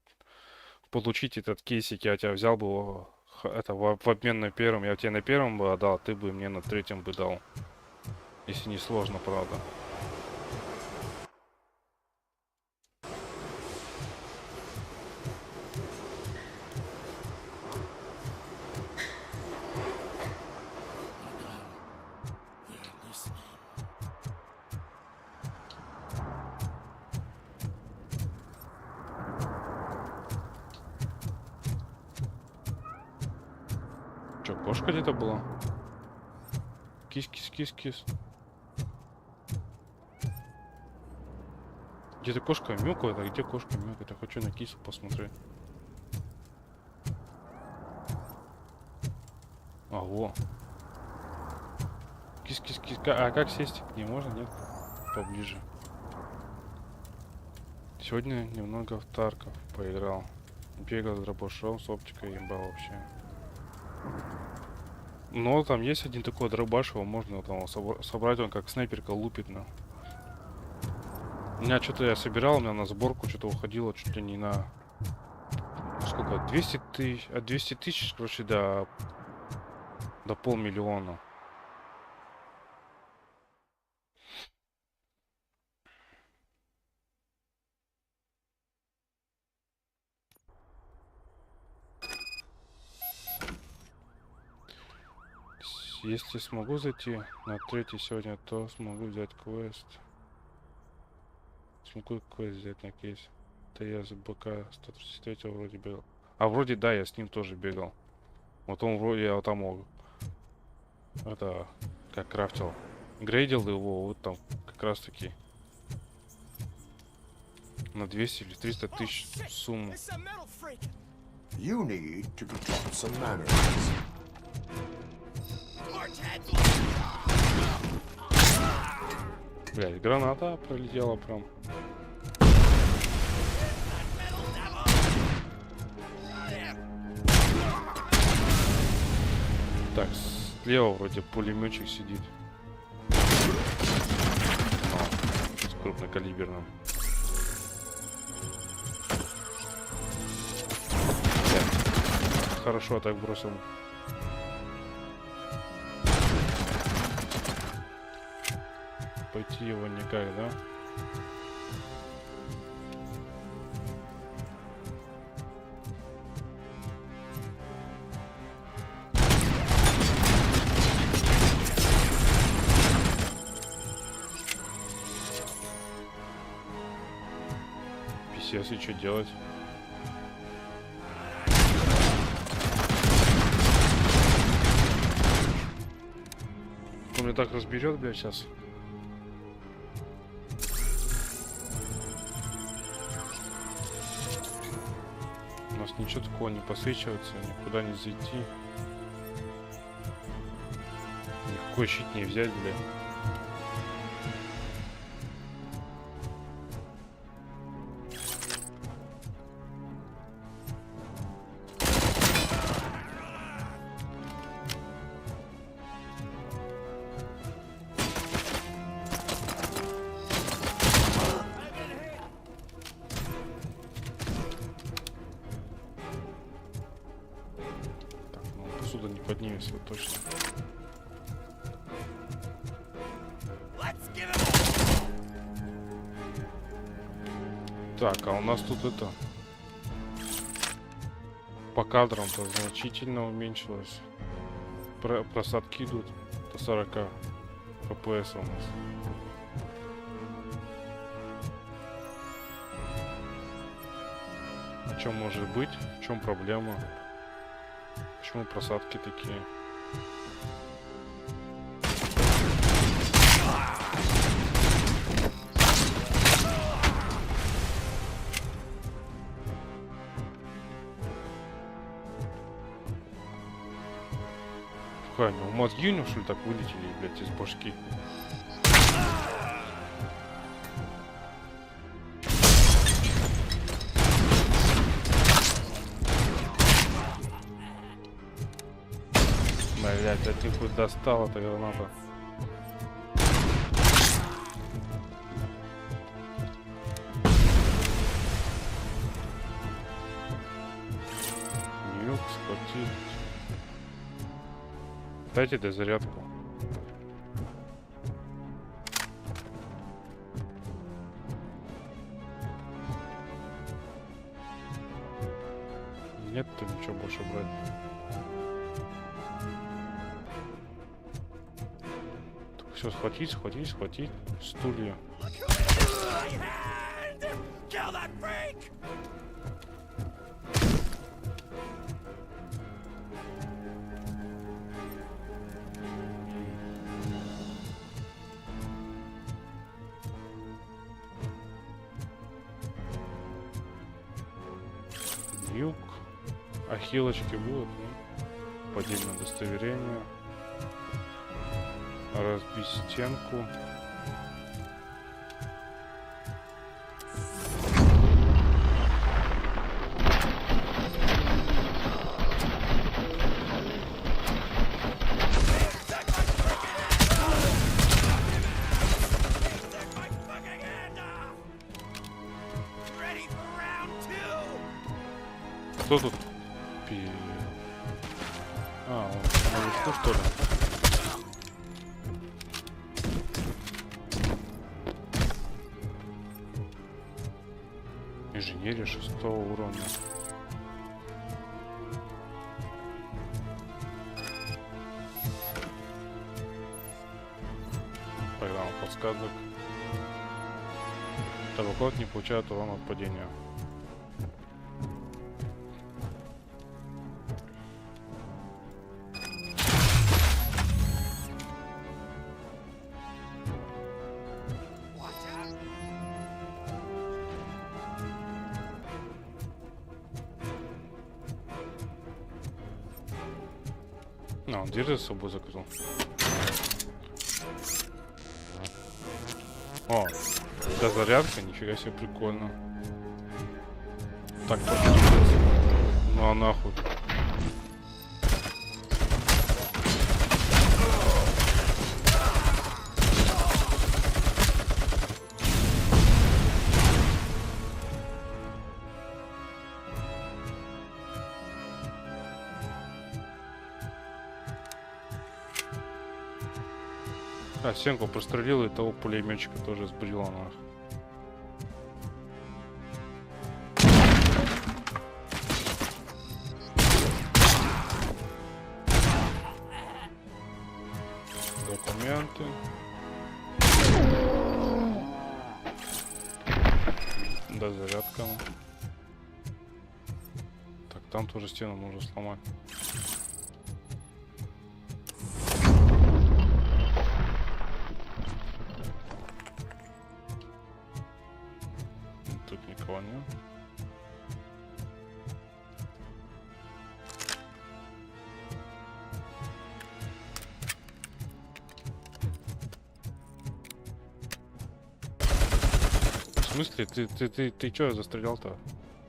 получить этот кейсик, я тебя взял бы его, это, в обмен на первом. Я тебе на первом бы отдал, а ты бы мне на третьем бы дал. Если не сложно, правда. Че, кошка где-то была? Кис-кис-кис-кис. Где-то кошка мяукает, а где кошка мяукает? Я хочу на кису посмотреть. А, во. Кис-кис-кис. А как сесть? Не можно, нет? Поближе. Сегодня немного в Тарков поиграл. Бегал с дробашом, с оптикой, имба вообще. Но там есть один такой дробаш, его можно там собрать, он как снайперка лупит на. У меня что-то я собирал, у меня на сборку что-то уходило чуть ли не на... Сколько? 200 тысяч, от 200 тысяч, короче, до 500 000. Если смогу зайти на 3 сегодня, то смогу взять квест. Смогу квест взять на кейс. Это я за БК 133 вроде бегал. А вроде да, я с ним тоже бегал. Вот он вроде, я вот там мог. Это как крафтил. Грейдил его, вот там как раз таки на 200 или 300 тысяч сумму. You need to be taught some manners. Блядь, граната пролетела прям. Так, слева вроде пулеметчик сидит. С крупнокалиберным. Хорошо так бросил. Пойти его никак, да? Писец, и что делать? Он меня так разберет, блядь, сейчас. У нас ничего такого не посвечивается, никуда не зайти. Никакой щит не взять, блядь. Отсюда не поднимемся, вот точно. Так, а у нас тут это по кадрам-то значительно уменьшилось. Просадки идут до 40 FPS у нас. А что может быть? В чем проблема? Почему просадки такие? Ну мозги у него что ли так вылетели, блядь, из башки? Блядь, а ты хоть достал эта граната? Нюк, схватить. Дайте дозарядку. Нет, ты ничего больше брать. Все, схватить, схватить, схватить. Стулья. Юг. Ахилочки будут, ну? Поддельное удостоверение. Разбить стенку. Кто тут? А, он наверху, что ли? Инженерия 6 уровня. сказок. Робокоп не получает урона от падения. Он дверь за собой закрыл. О, да, зарядка, нифига себе, прикольно. Так, ну а нахуй. А, стенку прострелил, и того пулеметчика тоже сбрила нахуй. Документы. Да, зарядка. Так, там тоже стену нужно сломать. Тут никого нет. В смысле? Ты чё застрял-то?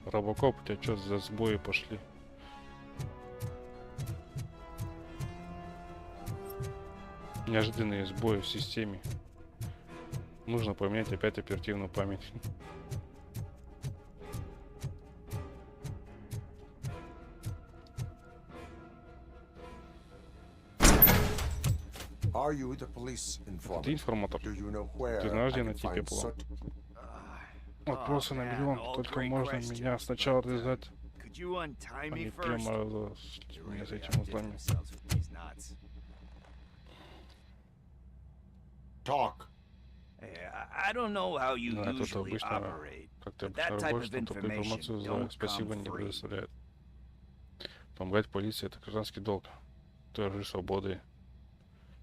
RoboCop, у тебя чё за сбои пошли? Неожиданные сбои в системе. Нужно поменять опять оперативную память. Ты информатор. Ты знаешь, где найти пепло? Вопросы на миллион. Только можно меня сначала развязать. Они прямо меня с этим узлами. I don't know how you usually operate, but that type of information don't come free. Помогать полиции — это гражданский долг. Ты же свободы.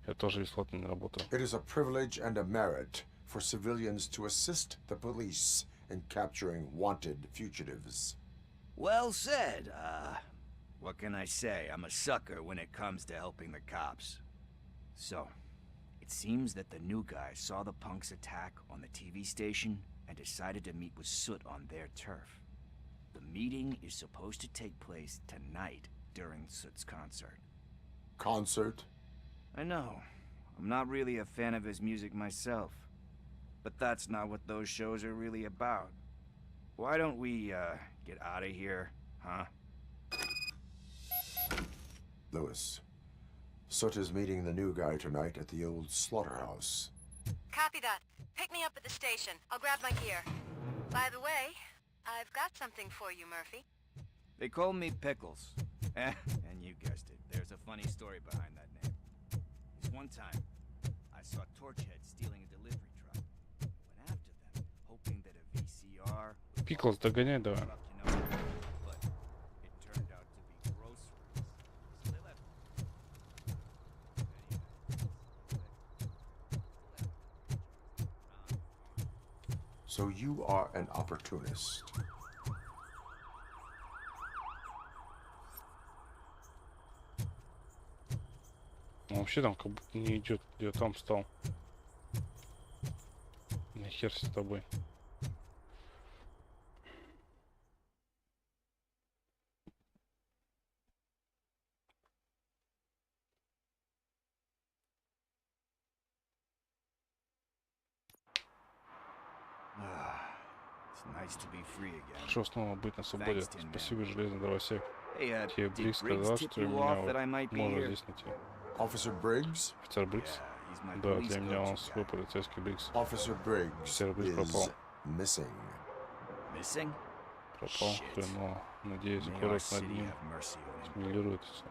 Я тоже бесплатно не работаю. It is a privilege and a merit for civilians to assist the police in capturing wanted fugitives. Well said. What can I say? I'm a sucker when it comes to helping the cops. So, it seems that the new guy saw the punks attack on the TV station and decided to meet with Soot on their turf. The meeting is supposed to take place tonight during Soot's concert. Concert? I know. I'm not really a fan of his music myself. But that's not what those shows are really about. Why don't we, get out of here, huh? Lewis, Soot is meeting the new guy tonight at the old slaughterhouse. Copy that. Pick me up at the station. I'll grab my gear. By the way, I've got something for you, Murphy. They call me Pickles. And you guessed it. There's a funny story behind that name. This one time, I saw Torchhead stealing a delivery truck. I went after them, hoping that a VCR... Pickles, догоняй давай. But it turned out to be groceries. So they left. So you are an opportunist. Вообще там как будто не идет, я там стал. Нахер с тобой. Хорошо снова быть на свободе. Спасибо, железный дровосек. Тебе Бриггс сказал, что меня можно здесь найти. Офицер Бриггс? Офицер Бриггс? Да, для меня он свой полицейский Бриггс. Офицер Бриггс пропал. Missing? Пропал, но надеюсь, город над ним смелируется.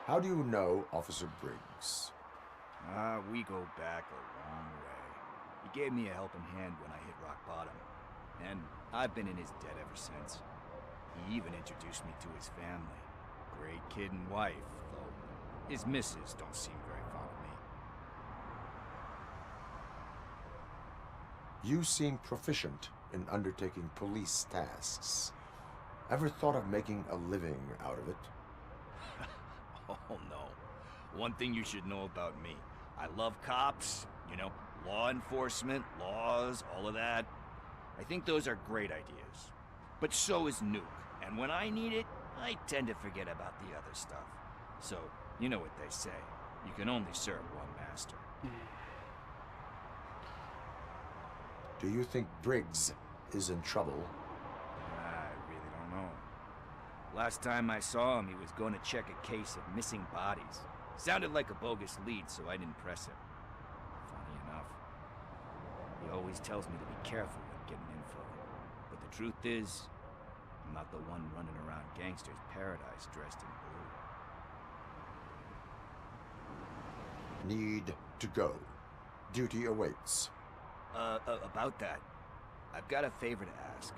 How do you know Officer Briggs? We go back a long way. He gave me a helping hand when I hit rock bottom, and I've been in his debt ever since. He even introduced me to his family. Great kid and wife, though his missus don't seem very fond of me. You seem proficient in undertaking police tasks. Ever thought of making a living out of it? Oh no. One thing you should know about me. I love cops, you know, law enforcement, laws, all of that. I think those are great ideas. But so is Nuke, and when I need it, I tend to forget about the other stuff. So, you know what they say. You can only serve one master. Do you think Briggs is in trouble? I really don't know. Last time I saw him, he was going to check a case of missing bodies. Sounded like a bogus lead, so I didn't press him. Funny enough. He always tells me to be careful when getting info. But the truth is, I'm not the one running around gangster's paradise dressed in blue. Need to go. Duty awaits. About that, I've got a favor to ask.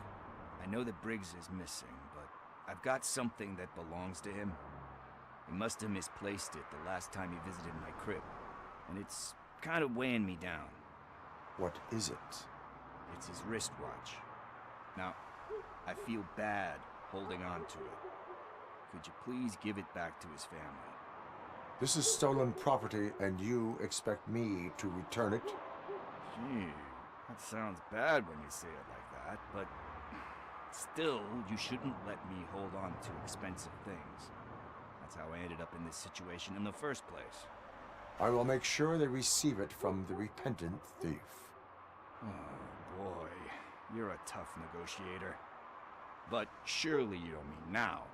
I know that Briggs is missing, but I've got something that belongs to him. He must have misplaced it the last time he visited my crib, and it's kind of weighing me down. What is it? It's his wristwatch. Now, I feel bad holding on to it. Could you please give it back to his family? This is stolen property, and you expect me to return it? Gee, that sounds bad when you say it like that, but still, you shouldn't let me hold on to expensive things. That's how I ended up in this situation in the first place. I will make sure they receive it from the repentant thief. Oh boy, you're a tough negotiator. But surely you don't mean now.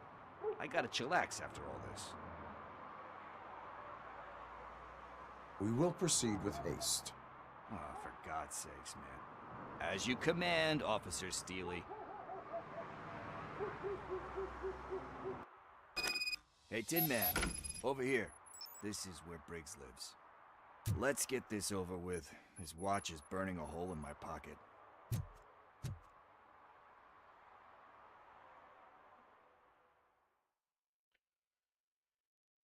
I gotta chillax after all this. We will proceed with haste. Oh, for God's sakes, man. As you command, Officer Steely. Hey, Tin Man, over here. This is where Briggs lives. Let's get this over with. His watch is burning a hole in my pocket.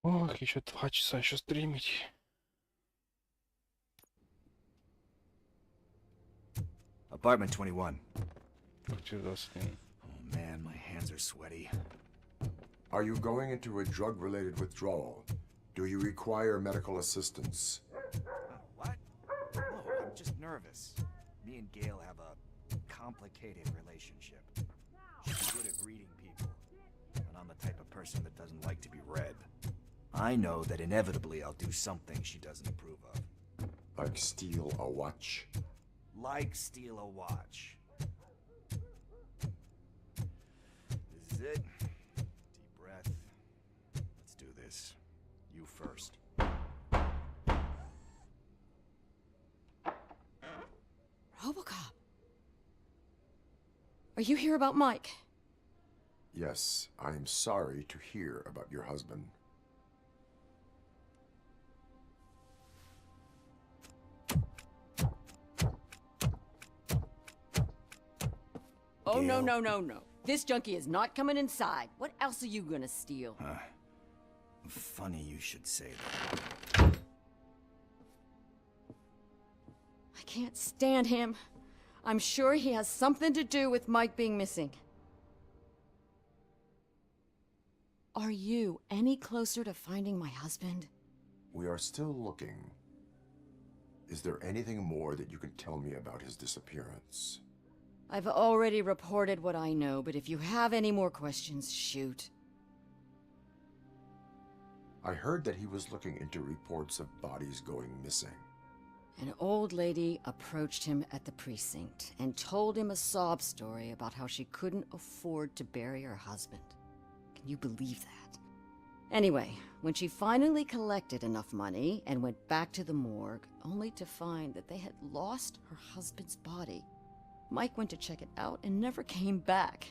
Ох, еще 2 часа еще стримить. Apartment 21. Oh man, my hands are sweaty. Are you going into a drug-related withdrawal? Do you require medical assistance? What? No, I'm just nervous. Me and Gail have a complicated relationship. She's good at reading people, and I'm the type of person that doesn't like to be read. I know that inevitably I'll do something she doesn't approve of. Like steal a watch? Like steal a watch. This is it. Deep breath. Let's do this. You first. RoboCop. Are you here about Mike? Yes, I am sorry to hear about your husband. Oh, no, no, no, no. This junkie is not coming inside. What else are you gonna steal? Funny you should say that. I can't stand him. I'm sure he has something to do with Mike being missing. Are you any closer to finding my husband? We are still looking. Is there anything more that you can tell me about his disappearance? I've already reported what I know, but if you have any more questions, shoot. I heard that he was looking into reports of bodies going missing. An old lady approached him at the precinct and told him a sob story about how she couldn't afford to bury her husband. Can you believe that? Anyway, when she finally collected enough money and went back to the morgue, only to find that they had lost her husband's body, Mike went to check it out and never came back.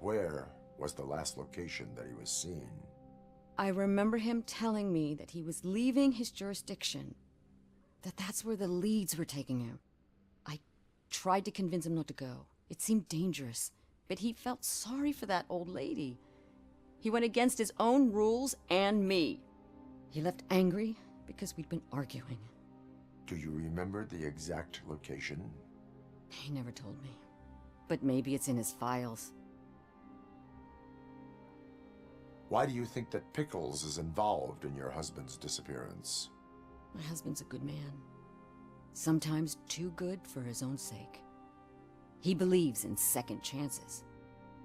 Where was the last location that he was seen? I remember him telling me that he was leaving his jurisdiction, that that's where the leads were taking him. I tried to convince him not to go. It seemed dangerous, but he felt sorry for that old lady. He went against his own rules and me. He left angry because we'd been arguing. Do you remember the exact location? He never told me, but maybe it's in his files. Why do you think that Pickles is involved in your husband's disappearance? My husband's a good man. Sometimes too good for his own sake. He believes in second chances,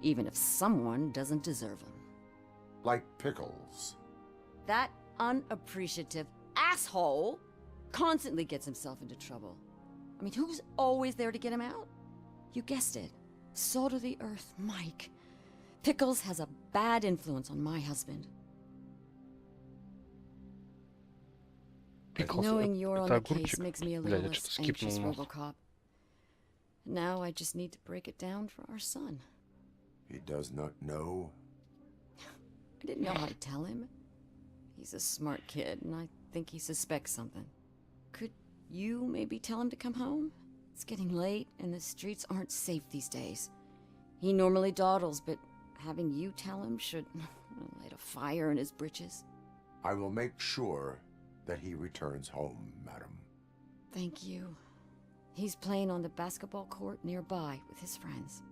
even if someone doesn't deserve them. Like Pickles. That unappreciative asshole constantly gets himself into trouble. I mean, who's always there to get him out? You guessed it. Salt of the earth, Mike. Pickles has a bad influence on my husband. Knowing you're on the case makes me a little less anxious, RoboCop. Now I just need to break it down for our son. He does not know? I didn't know how to tell him. He's a smart kid, and I think he suspects something. Could you maybe tell him to come home? It's getting late, and the streets aren't safe these days. He normally dawdles, but having you tell him should light a fire in his britches. I will make sure that he returns home, madam. Thank you. He's playing on the basketball court nearby with his friends.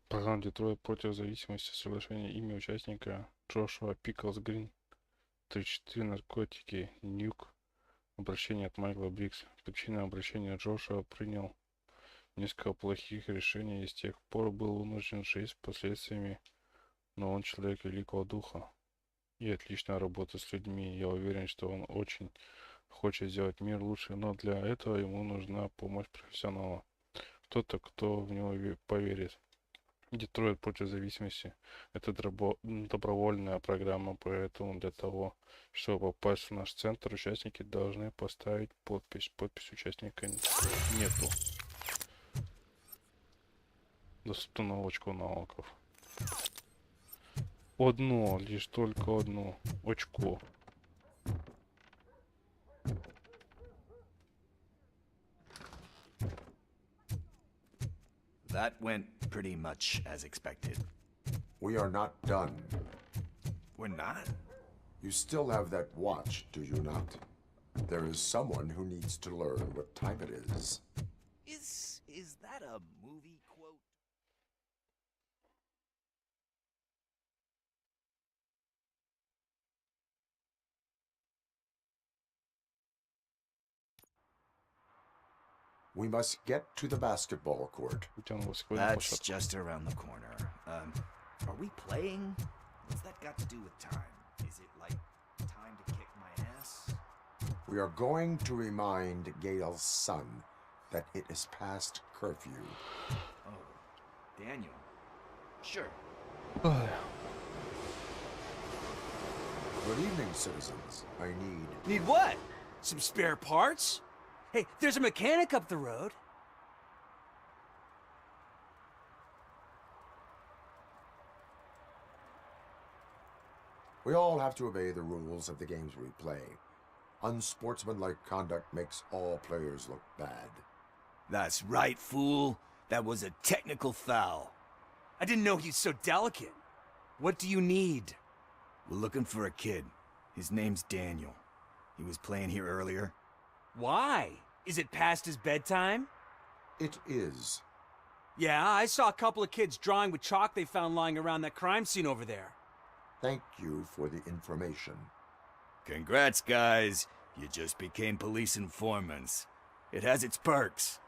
Программа Детройт против зависимости, соглашение, имя участника Джошуа Пиклз Грин, 34 наркотики, нюк, обращение от Майкла Брикс. Причиной обращения Джошуа принял несколько плохих решений и с тех пор был вынужден жить с последствиями, но он человек великого духа и отлично работает с людьми. Я уверен, что он очень хочет сделать мир лучше, но для этого ему нужна помощь профессионала. Кто-то, кто в него поверит. Детройт против зависимости – это добровольная программа, поэтому для того, чтобы попасть в наш центр, участники должны поставить подпись. Подпись участника нету. Доступно на очко навыков. Одно, лишь только одно очко. That went pretty much as expected. We are not done. We're not? You still have that watch, do you not? There is someone who needs to learn what time it is. Is that a movie quote? We must get to the basketball court. That's just around the corner. Are we playing? What's that got to do with time? Is it like time to kick my ass? We are going to remind Gail's son that it is past curfew. Oh, Daniel. Sure. Good evening, citizens. I need... Need what? Some spare parts? Hey, there's a mechanic up the road. We all have to obey the rules of the games we play. Unsportsmanlike conduct makes all players look bad. That's right, fool. That was a technical foul. I didn't know he's so delicate. What do you need? We're looking for a kid. His name's Daniel. He was playing here earlier. Why? Is it past his bedtime? It is. Yeah, I saw a couple of kids drawing with chalk they found lying around that crime scene over there. Thank you for the information. Congrats, guys. You just became police informants. It has its perks.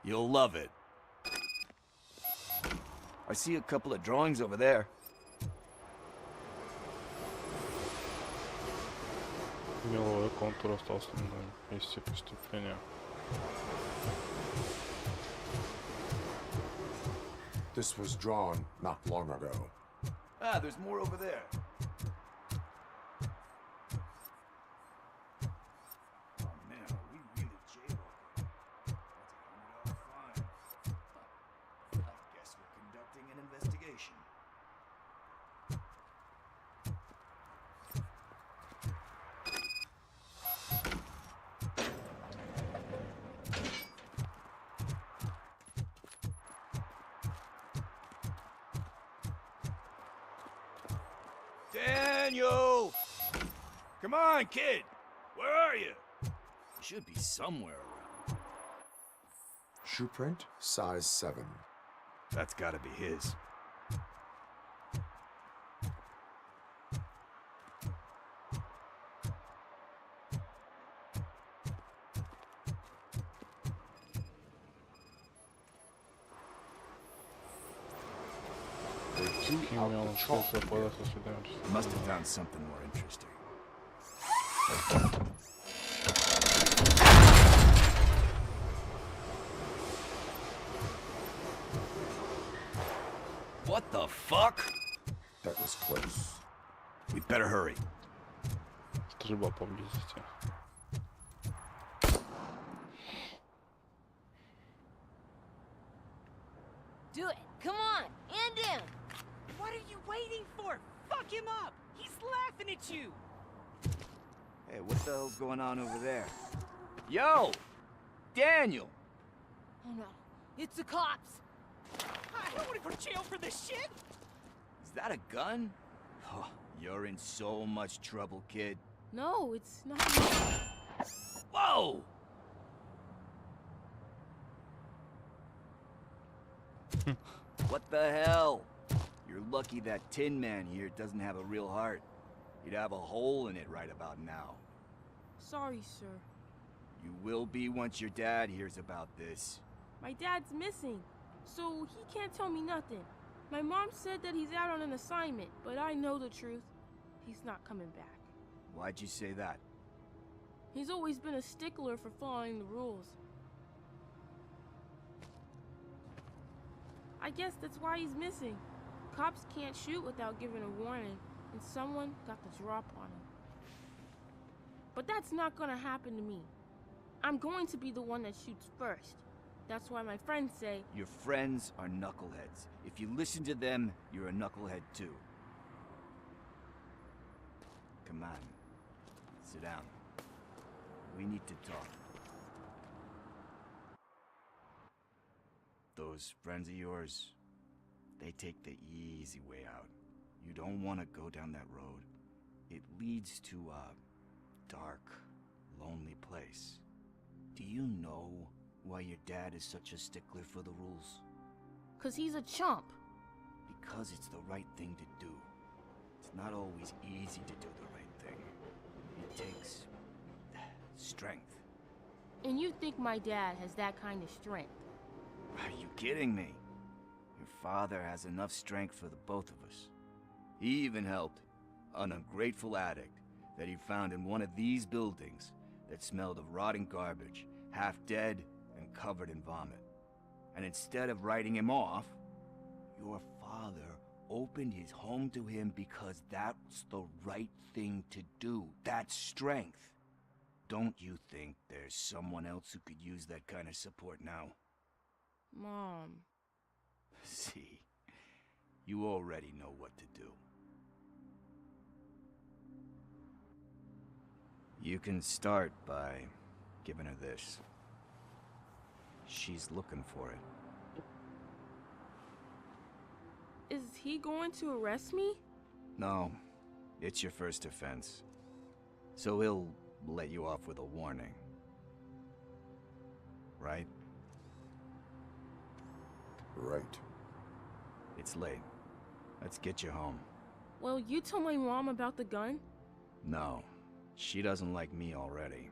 You'll love it. I see a couple of drawings over there. Меловой контур остался на месте преступления. This was drawn not long ago. Ah, there's more over there. Oh man, are we really jaywalking? That's $100 fine. I guess we're conducting an investigation. Daniel! Come on, kid! Where are you? You should be somewhere around. Shoe print, size 7. That's gotta be his. Must have found something more interesting. What the fuck? That was close. We better hurry. Стрельба поблизости. Do it. Come on. End him. What are you waiting for? Fuck him up. He's laughing at you. Hey, what the hell's going on over there? Yo! Daniel! Oh no. It's the cops. I don't want to go to jail for this shit. Is that a gun? Oh, you're in so much trouble, kid. No, it's not. Whoa! What the hell? You're lucky that Tin Man here doesn't have a real heart. He'd have a hole in it right about now. Sorry, sir. You will be once your dad hears about this. My dad's missing, so he can't tell me nothing. My mom said that he's out on an assignment, but I know the truth. He's not coming back. Why'd you say that? He's always been a stickler for following the rules. I guess that's why he's missing. Cops can't shoot without giving a warning, and someone got the drop on him. But that's not gonna happen to me. I'm going to be the one that shoots first. That's why my friends say... Your friends are knuckleheads. If you listen to them, you're a knucklehead too. Come on. Sit down. We need to talk. Those friends of yours, they take the easy way out. You don't want to go down that road. It leads to a dark, lonely place. Do you know why your dad is such a stickler for the rules? 'Cause he's a chump. Because it's the right thing to do. It's not always easy to do the right thing. It takes strength. And you think my dad has that kind of strength? Are you kidding me? Your father has enough strength for the both of us. He even helped an ungrateful addict that he found in one of these buildings that smelled of rotting garbage, half dead and covered in vomit. And instead of writing him off, your father opened his home to him because that's the right thing to do. That's strength. Don't you think there's someone else who could use that kind of support now? Mom. See, you already know what to do. You can start by giving her this. She's looking for it. Is he going to arrest me? No, it's your first offense. So he'll let you off with a warning. Right? Right. It's late. Let's get you home. Well, you told my mom about the gun? No, she doesn't like me already.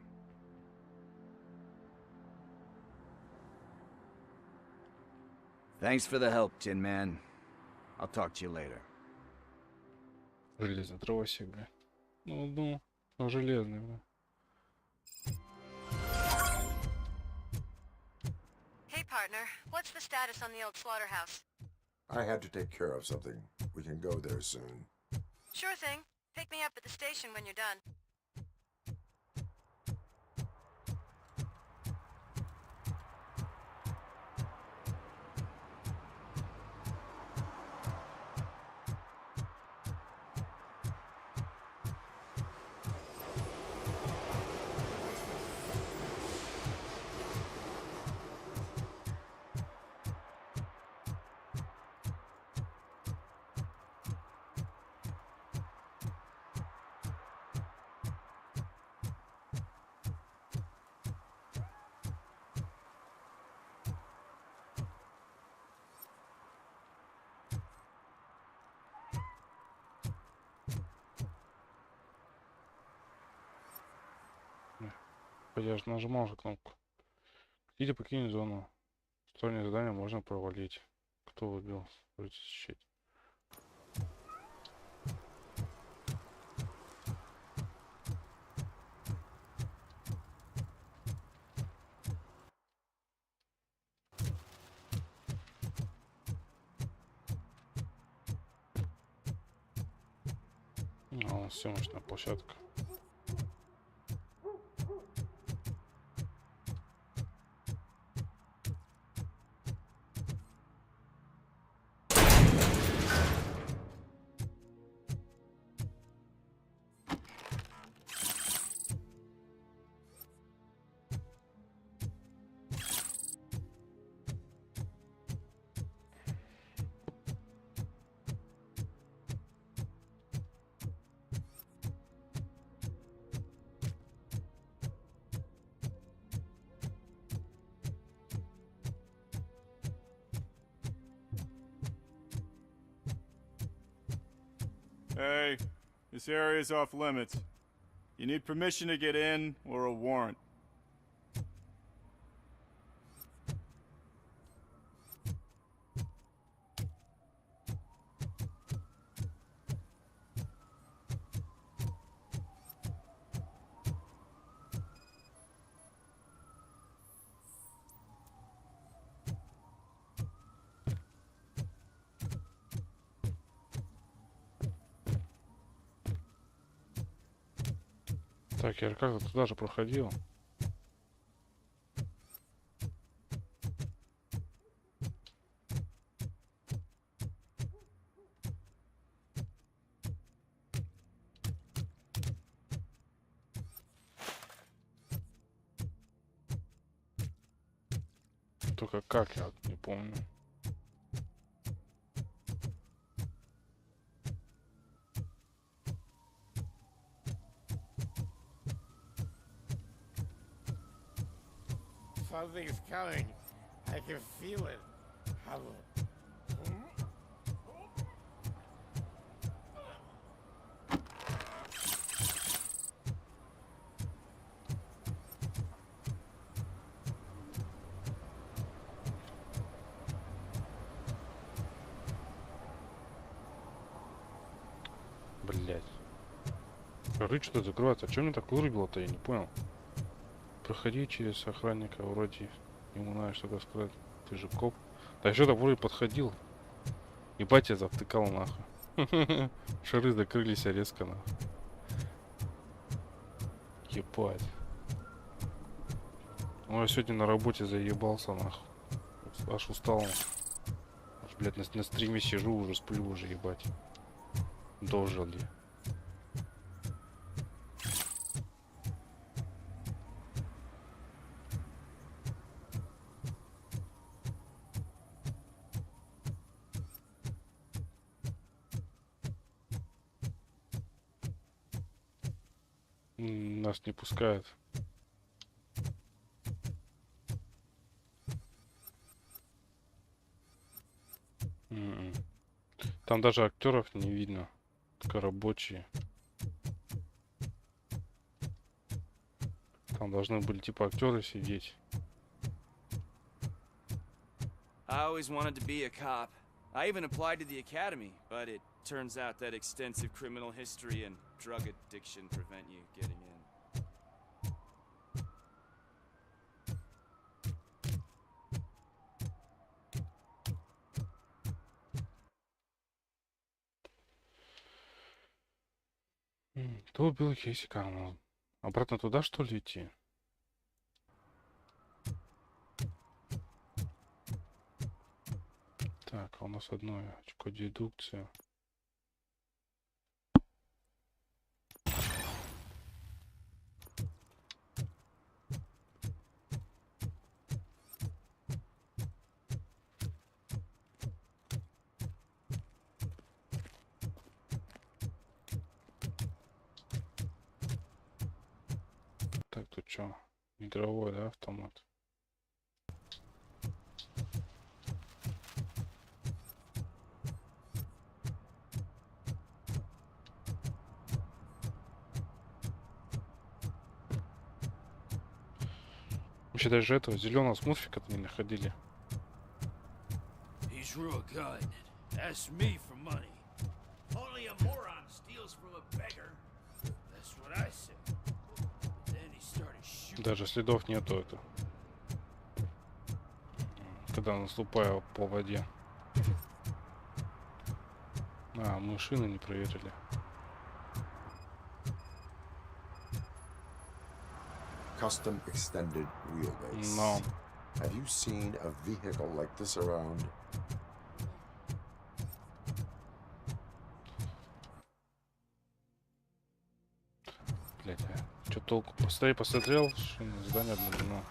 Thanks for the help, Tin Man. I'll talk to you later. Железный тросик, бля. Ну, железный, бля. Hey, partner. What's the status on the old slaughterhouse? I had to take care of something. We can go there soon. Sure thing. Pick me up at the station when you're done. Я же нажимал же кнопку. Идите покинуть зону. Стороннее задание можно провалить. Кто убил? Защищать. А, у нас съемочная площадка. Hey, this area is off limits. You need permission to get in or a warrant. Так, я как-то туда же проходил. Только как, я не помню. Something's coming. I can feel it. Блять. Рыч что-то закрывается. А чем мне так вырубило-то, я не понял. Проходи через охранника, вроде ему надо что-то сказать. Ты же коп. Да еще так вроде подходил. Ебать, я завтыкал нахуй. Шары закрылись резко нахуй. Ебать. Ну я сегодня на работе заебался нахуй. Аж устал. Аж, блядь, на стриме сижу, уже сплю уже, ебать. Дожил ли. Нас не пускают. Там даже актеров не видно, только рабочие. Там должны были типа актеры сидеть. I always wanted to be a cop. I even applied to the academy, but it turns out that extensive criminal history and drug addiction prevent you getting in. Кто убил Кейсика? Ну, обратно туда, что ли, идти? Так, а у нас одно очко дедукции. Так, тут что? Игровой, да, автомат? Вообще даже этого зеленого смурфика-то не находили. He's real good. Ask me for money. Only a moron steals from a beggar. That's what I said. Then he started shooting. Даже следов нету это. Когда наступаю по воде. А, мы шины не проверили. Custom extended wheelbase. No. Have you seen a vehicle like this around? Блять, что толку? Посмотрел, шины, здание обновлено.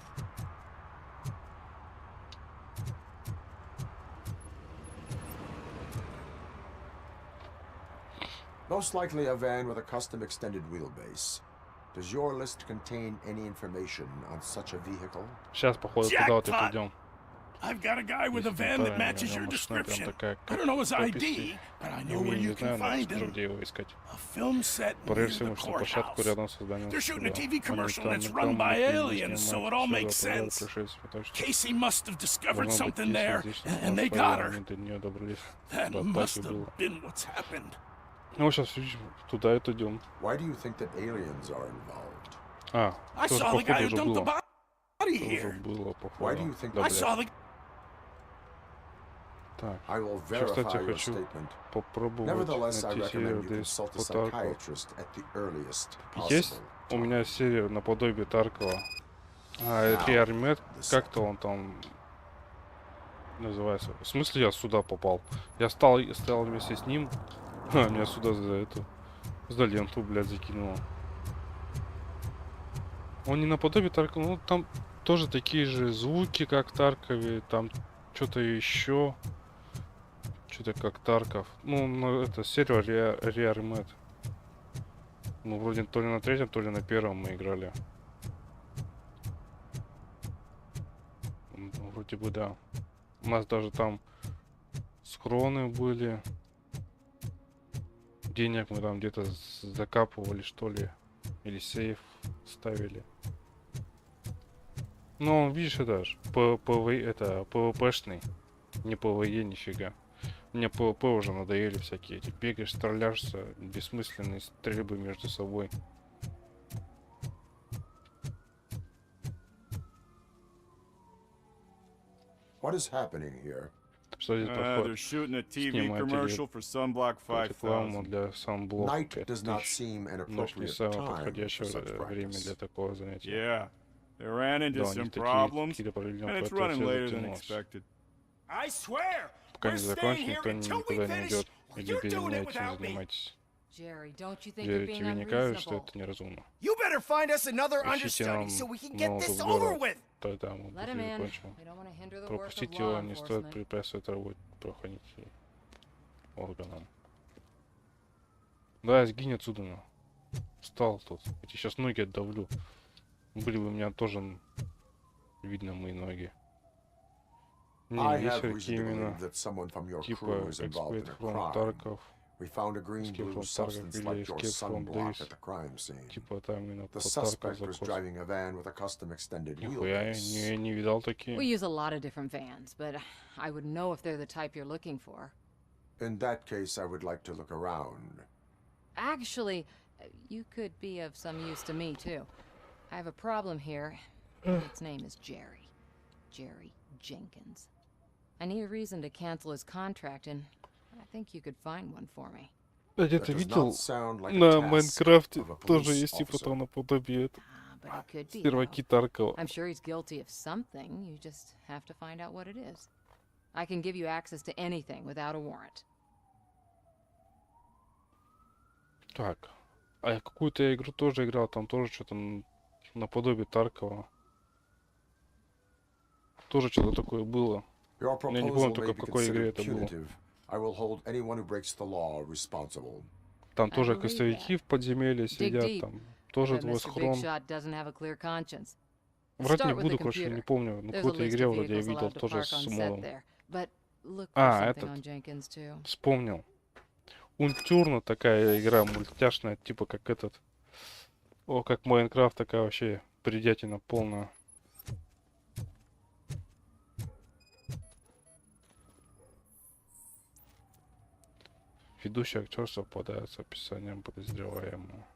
Most likely a van with a custom extended wheelbase. Does your list contain any information on such a vehicle? Сейчас, походу, туда вот и придем. I've got a guy with a van that matches your description. I don't know his ID, but I know where you can find him. A film set near the courthouse. They're shooting a TV commercial and it's run by aliens, so it all makes sense. Casey must have discovered something there, and they got her. That must have been what's happened. Ну, сейчас туда это идем. Why do you think that aliens are involved? А, I saw the guy who dumped the body here. Why do you think I saw the... Так, I will сейчас, verify кстати, your хочу statement. попробовать Nevertheless, I найти recommend серию you consult a по Таркову. psychiatrist at the earliest Есть possible. у меня серия наподобие Таркова. Реармет, как-то он там называется. В смысле я сюда попал? Я стоял вместе с ним, а меня сюда за ленту, блядь, закинуло. Он не наподобие Таркова, ну там тоже такие же звуки, как в Таркове, там что-то еще. Что-то как Тарков. Ну, это серия Реармет. Ну, вроде то ли на третьем, то ли на первом мы играли. Вроде бы да. У нас даже там схроны были. Денег мы там где-то закапывали, что ли. Или сейф ставили. Ну, видишь, это ж это ПВПшный. Не ПВЕ, нифига. Мне ПВП уже надоели всякие эти. Бегаешь, стреляешься, бессмысленные стрельбы между собой. What is happening here? Что здесь They're shooting a TV commercial for Sunblock 5000. Для Sunblock Night does not seem an Ночь не appropriate самое time for подходящее such время practice. для такого занятия. Yeah, they ran into Да, у some них problems, такие and проблемы, it's поэтому running все later than затянулось. expected. I swear, Пока we're не staying закончим, here никто until we никуда не finish. идет. Или You're без doing меня it этим without me. занимайтесь. Jerry, don't you think you're being Тебе не кажется, что unreasonable? это неразумно? You better find us another Ищите understudy нам so we can get нового this дублера. over with. Тогда мы Let him in. закончим. We don't want to hinder the work of Пропустить law его не стоит enforcement. препятствовать работе правоохранительным органам. Да, сгинь отсюда. Ну. Встал тут. Я тебе сейчас ноги отдавлю. Были бы у меня тоже видно мои ноги. Не, есть какие именно типа Escape from Tarkov, We found a green Escape blue from Tarkov substance или like your Escape from sunblock Days. at the crime scene. Типа там именно по The Tarkov suspect was закос. driving a van with a custom extended Нихуя, wheelbase. я не видал такие. We use a lot of different vans, but I would know if they're the type you're looking for. In that case, I would like to look around. Actually, you could be of some use to me, too. I have a problem here. Its name is Jerry. Jerry Jenkins. I need a reason to cancel his contract, and I think you could find one for me. Я где-то видел на Майнкрафте тоже есть типа там наподобие серваки Таркова. I'm sure he's guilty of something. You just have to find out what it is. I can give you access to anything without a warrant. Так, а я какую-то игру тоже играл, там тоже что-то наподобие Таркова. Тоже что-то такое было. Я не помню только в какой игре это было. Там тоже костовики в подземелье сидят, там тоже твой схрон. Врать не буду, короче, не помню. Ну, в какой-то игре вроде я видел тоже с модом. А, этот. Вспомнил. Унтюрна такая игра мультяшная, типа как этот. О, как Майнкрафт, такая вообще бредятина полная. Ведущий актер совпадает с описанием подозреваемого.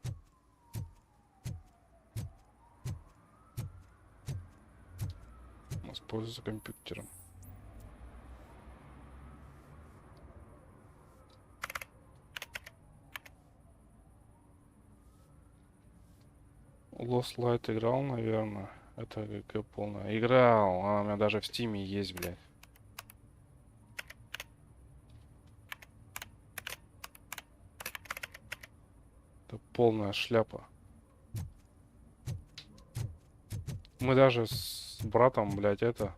Воспользуйся компьютером. Lost Light играл, наверное. Это какая полная. Играл, она у меня даже в Стиме есть, блядь. Это полная шляпа. Мы даже с братом, блядь, это...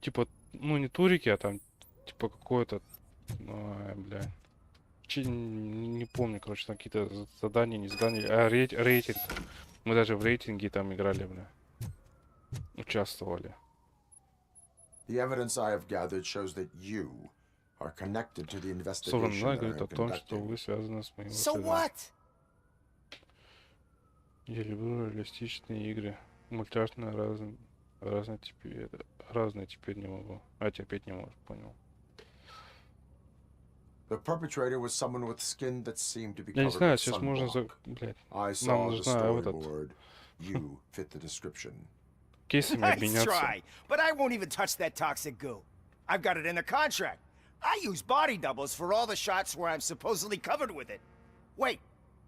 Типа, ну не турики, а там, типа какое-то... блядь. Не помню, короче, там какие-то задания, не задания, а рейтинг. Мы даже в рейтинге там играли, бля. Участвовали. Собственно, говорит о том, что вы связаны с моим расследованием. Я люблю реалистичные игры. Мультяшные разные теперь не могу. А терпеть не могу, понял. Я не знаю, сейчас можно за... Блядь. Нам нужна вот этот... Кейсами обменяться. But I won't even touch that toxic goo. I've got it in the contract. I use body doubles for all the shots where I'm supposedly covered with it. Wait,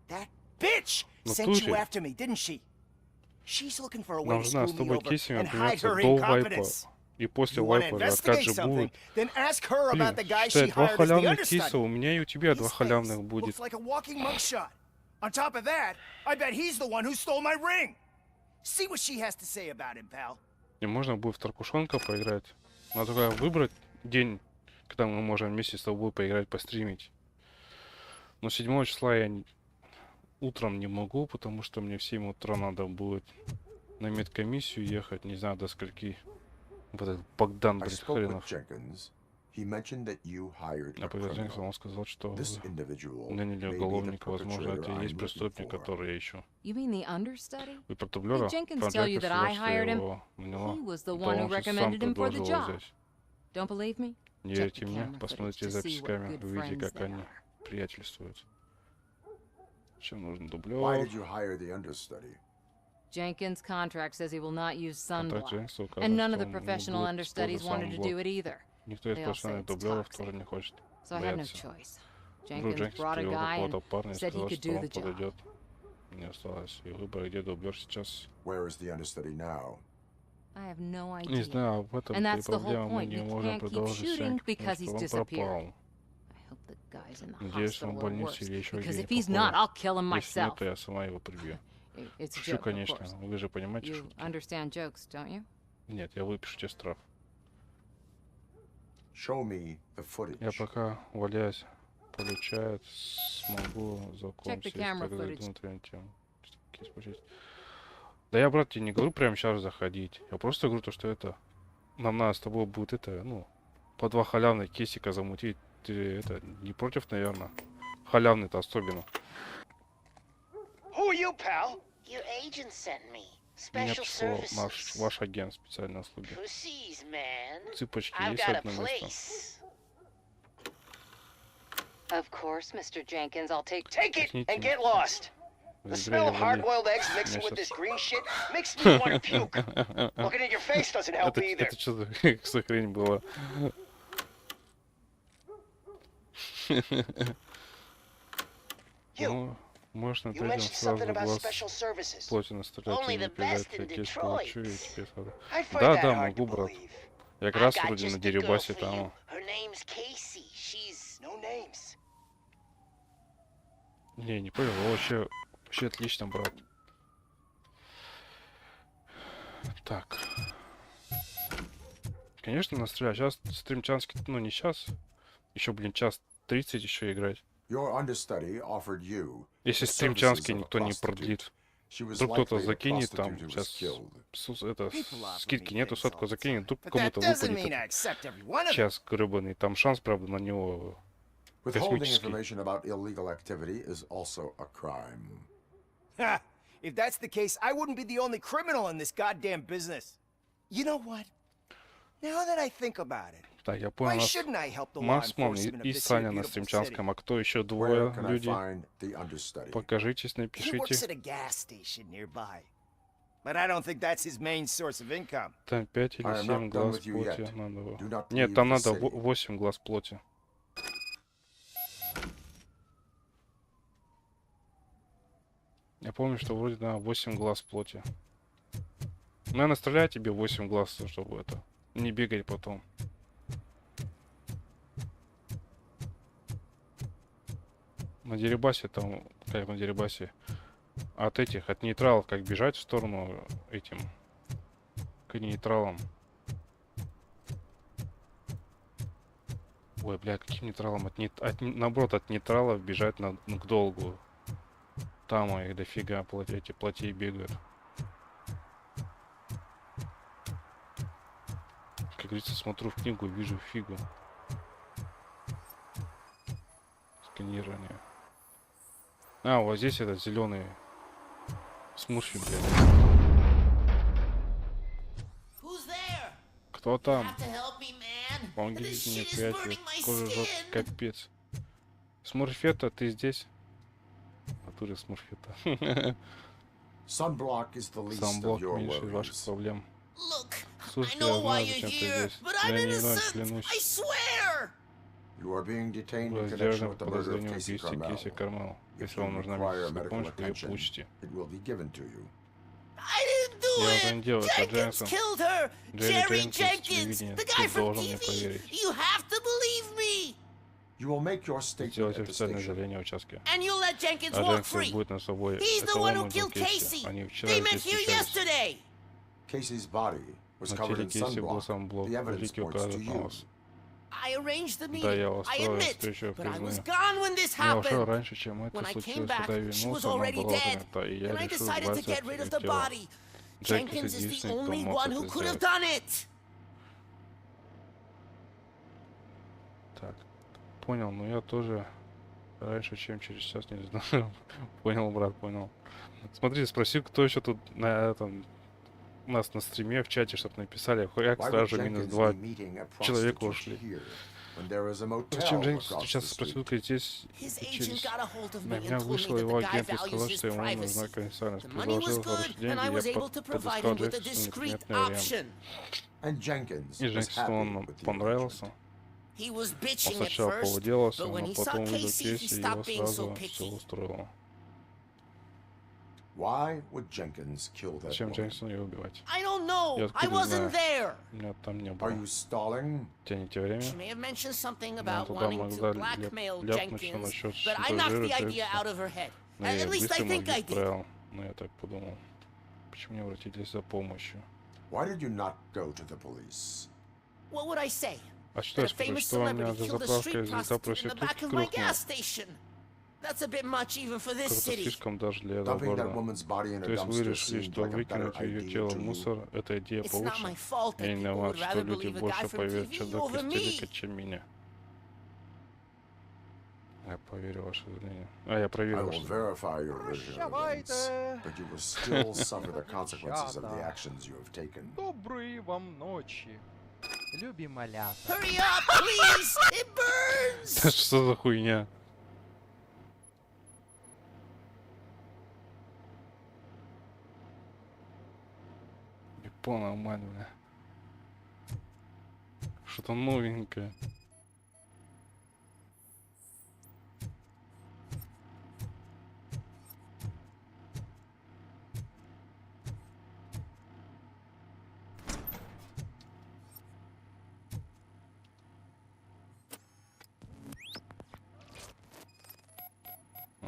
that bitch sent you after me, didn't she? She's looking for a way to screw me over and hide her incompetence. И после вайпа откат же будет. Блин, считай, два халявных кейса у меня и у тебя два халявных будет. On top of that, I bet he's the one who stole my ring. See what she has to say about him, pal. И можно будет в Таркушонка поиграть. Надо только выбрать день, когда мы можем вместе с тобой поиграть, постримить. Но 7 числа я утром не могу, потому что мне в 7 утра надо будет на медкомиссию ехать, не знаю до скольки. Вот этот Богдан, блядь, хренов. А подтверждение, он сказал, что наняли уголовника, возможно, это и есть преступник, который я ищу. Вы про дублера? Про Джека сказал, что я его наняла. Да он же сам предложил его взять. Не верьте мне, посмотрите запись камер, увидите, как они приятельствуют. Чем нужен дублер? Jenkins' contract says he will not use sunblock, and none of the professional understudies wanted to do it either. Никто из профессиональных дублеров тоже не хочет So I had no choice. Jenkins brought a guy and said he could do the job. Не осталось и выбора, где дублер сейчас. I have no idea. Не знаю, в этом And that's the whole проблема, мы point. не We можем can't keep продолжить shooting съемки, because he's потому что он пропал. disappeared. I hope the guy's in the Надеюсь, он в hospital or больнице worse, или еще because где-нибудь if he's not, I'll kill him Если нет, myself. то я сама его прибью. It's a Шучу, joke, of конечно. course. Вы же понимаете You шутки. understand jokes, don't you? Нет, я выпишу тебе штраф. Я пока валяюсь, получает, смогу закончить, внутреннюю тему. Да я, брат, тебе не говорю прямо сейчас заходить. Я просто говорю то, что это... Нам надо с тобой будет это, ну, по 2 халявных кейсика замутить. Ты это не против, наверное? Халявный-то особенно. Who are you, pal? Your agent sent me. Меня прислал ваш агент специальной услуги. Цыпочки есть одно место? Of course, Mr. Jenkins, I'll take it and get lost. The smell of hard-boiled eggs mixing with this green shit makes me want to puke. Looking at your face doesn't help either. Это что за хрень была? Ну, можешь над этим сразу глаз плоти настрелять и не передать, я кейс получу и тебе сразу. Да, могу, брат. Я как раз вроде на дерибасе там. Не понял, вообще отлично, брат. Так. Конечно, настрелять. Сейчас стримчанский, ну не сейчас. Еще, блин, час 30 еще играть. Если стримчанский никто не продлит. Вдруг кто-то закинет там, сейчас это, скидки нету, сотку закинет, вдруг кому-то выпадет час гребаный. Там шанс, правда, на него космический. If that's the case, I wouldn't be the only criminal in this goddamn business. You know what? Now that I think about it, Так, я понял, Масман и Саня на стримчанском, а кто еще двое люди? Покажитесь, напишите. Там 5 или 7 глаз плоти надо. Нет, там надо 8 глаз плоти. Я помню, что вроде на 8 глаз плоти. Наверное, стреляй тебе 8 глаз, чтобы это не бегать потом. На дерибасе там, как на дерибасе, от этих, от нейтралов, как бежать в сторону этим, к нейтралам. Ой, бля, каким нейтралом? Наоборот, от нейтралов бежать к долгу. Там их дофига, эти плотей бегают. Как говорится, смотрю в книгу, вижу фигу. Сканирование. А, вот здесь этот зеленый смурфи, блядь. Кто там? Помогите мне, приятель. Кожа жёсткая, капец. Смурфета, ты здесь? Натуре смурфета. Санблок меньше из ваших проблем. Слушай, я знаю, зачем ты здесь. Я не знаю, клянусь. Вы задержаны по подозрению в убийстве Кейси Кармел. Если вам нужна медицинская помощь, вы ее получите. Я это не делаю, это Дженсон. Джерри Дженкинс, телевидение. Ты должен мне поверить. Сделайте официальное заявление в участке. А Дженкинс будет на собой. Это он убил Кейси. Они вчера здесь встречались. На теле Кейси был сам блок. Улики указывают на вас. Да, я устроил встречу, я признаю. Я ушел раньше, чем это случилось, когда я вернулся, она была занята, и я решил избавиться от ее тела. Дженкинс единственный, кто мог это сделать. Так, понял, но я тоже раньше, чем через час, не знаю. Понял, брат, понял. Смотри, спроси, кто еще тут на этом... У нас на стриме в чате что-то написали, хуяк, сразу минус 2 человека ушли. Зачем Дженкинс сейчас спросил, как здесь учились? На меня вышел его агент и сказал, что ему нужна конфиденциальность. Предложил хорошие деньги, я подыскал Дженкинсу неприметный вариант. И Дженкинсу он понравился. Он сначала повыделался, но потом увидел Кейси, и его сразу все устроило. Зачем Дженкинсу ее убивать? Я откуда знаю? Меня там не было. Тяните время? Нам туда могла ляпнуть, что насчет шантажира Дженкинса. Но я быстро ему отправил. Но я так подумал. Почему не обратились за помощью? А что я скажу, что у меня за заправкой звезда проститутки крупная? Как-то слишком даже для этого города. То есть вы решили, что выкинуть ее тело в мусор — это идея получше? Я не виноват, что люди больше поверят в чадок из телека, чем меня. Я поверю в ваше заявление. А, я проверю ваше заявление. Доброй вам ночи, любимая. Что за хуйня? Полная мать, бля. Что-то новенькое.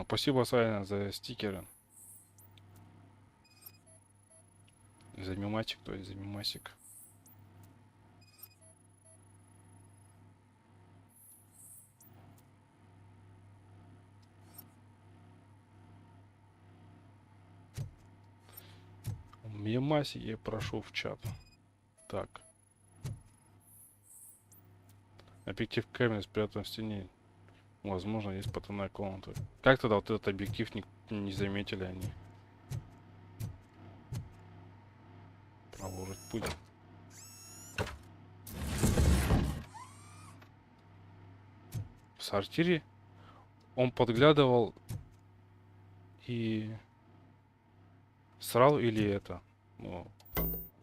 Спасибо, Сайна, за стикеры. За мемасик, то есть за мемасик. Мемасик я прошу в чат. Так. Объектив камеры спрятан в стене. Возможно, есть потайная комната. Как тогда вот этот объектив не заметили они? Продолжить путь. В сортире он подглядывал и срал или это? Ну,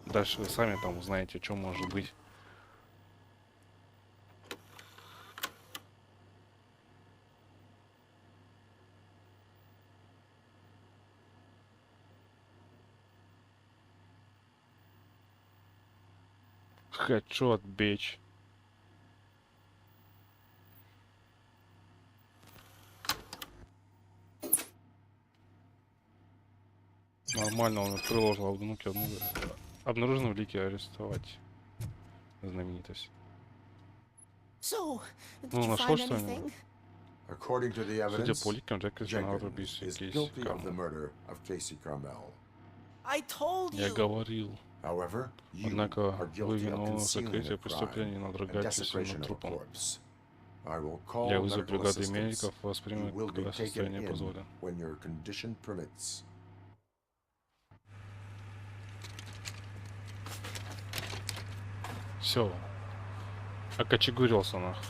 дальше вы сами там узнаете, что может быть. Headshot, bitch. Нормально, он приложил обнуки. Обнаружено в лике арестовать знаменитость. Ну, нашел что-нибудь? Судя по ликам, Джексон отрубился. Я говорил. Однако вы виновны в сокрытии преступления и надругательстве над трупом. Я вызову бригаду медиков, вас примут, когда состояние позволит. Все. Окочегурился нахуй.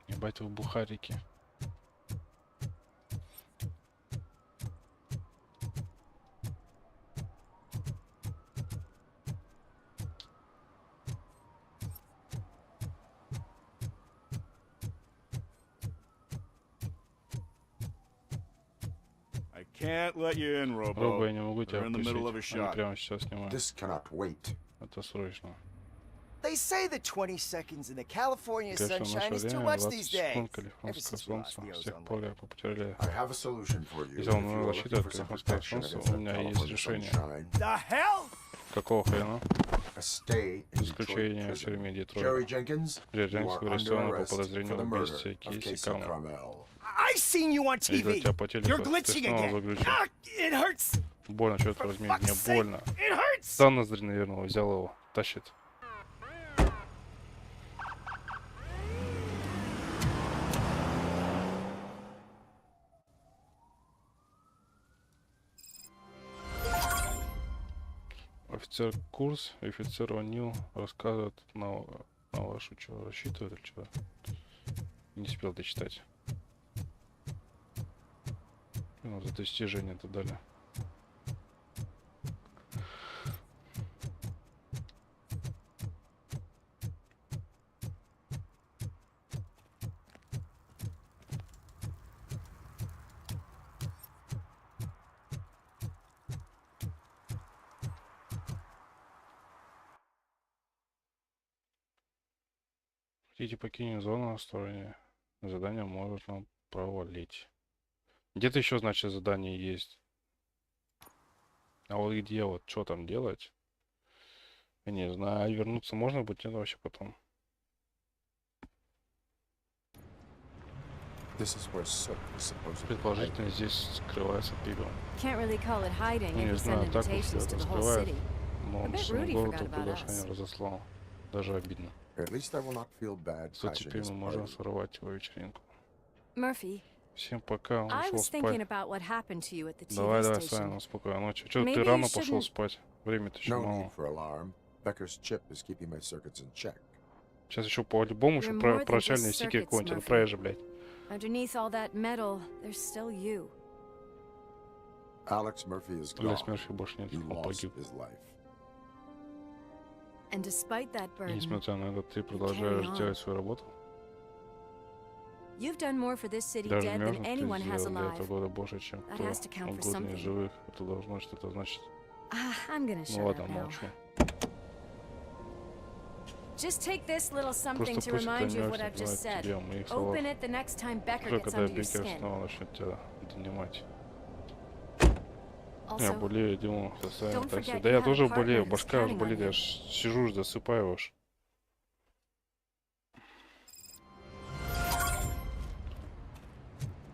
Ебать вы бухарики. I can't let you in, Robo. Робо, я не могу тебя We're in the middle of a пустить. Они shot. прямо сейчас снимают. This cannot wait. Это срочно. They say that 20 seconds in the California Конечно, в sunshine наше is too время much 20 these days. секунд Ever калифорнского since we lost солнца. the С тех ozone пор layer. я потеряли. I have a solution for you. Если If он you're защиты looking от for some калифорнского protection солнца, against у меня есть California решение. sunshine, The hell? Какого хрена? a stay in Исключение в Detroit тюрьме prison. Детройт. Jerry Jenkins, Джерри you Дженкинс are under арестован по arrest подозрению for the в murder убийстве of Кейси Casey Каммел. Carmel. I seen you on Я видел TV. тебя по телеку. You're Ты glitching снова again. заглючил. Ah, it hurts. Больно, черт возьми, мне больно. It hurts. За ноздри, наверное, взял его. Тащит. Офицер Курс, офицер О'Нил рассказывает на вашу, что рассчитывает или что? Не успел дочитать. Ну, за достижение это дали. Хотите покинуть зону на стороне? Задание может нам провалить. Где-то еще, значит, задание есть. А вот где вот, что там делать? Я не знаю, вернуться можно будет, нет вообще потом. Предположительно, здесь скрывается пивом. Не знаю, так уж все это скрывает. Но он всему городу приглашение разослал. Даже обидно. Что теперь мы можем сорвать его вечеринку. Murphy, Всем пока, он I ушел was thinking спать. about what happened to you at the TV Давай, station. Сайон, спокойной ночи. Че, Maybe ты you рано пошел shouldn't- спать? Время-то еще No мало. need for alarm. Becker's chip is keeping my circuits in check. Сейчас еще по-любому еще You're more про than прощальные just стики circuits, какой-нибудь. Murphy. Проезжай, блядь. Underneath all that metal, there's still you. Alex Murphy is gone. He lost his life. And despite that И burden, несмотря на это, ты продолжаешь делать свою работу. you've done more for this city Даже dead than мертвых ты anyone has сделал для этого alive. города больше, чем That кто has to count for угодно из something. живых. Это должно что-то значить. I'm gonna shut Ну ладно, up now. молчу. Just take this little something Просто to пусть remind это you не of what I've just напоминает said. тебе о моих словах. Open it the next time Becker Уже gets когда under your Беккер skin. снова начнет тебя донимать. Я Also, болею, думал, состояние don't такси. forget Да you я had a тоже partner болею, who's башка уж counting on болит, я you. ж сижу, уж засыпаю уж.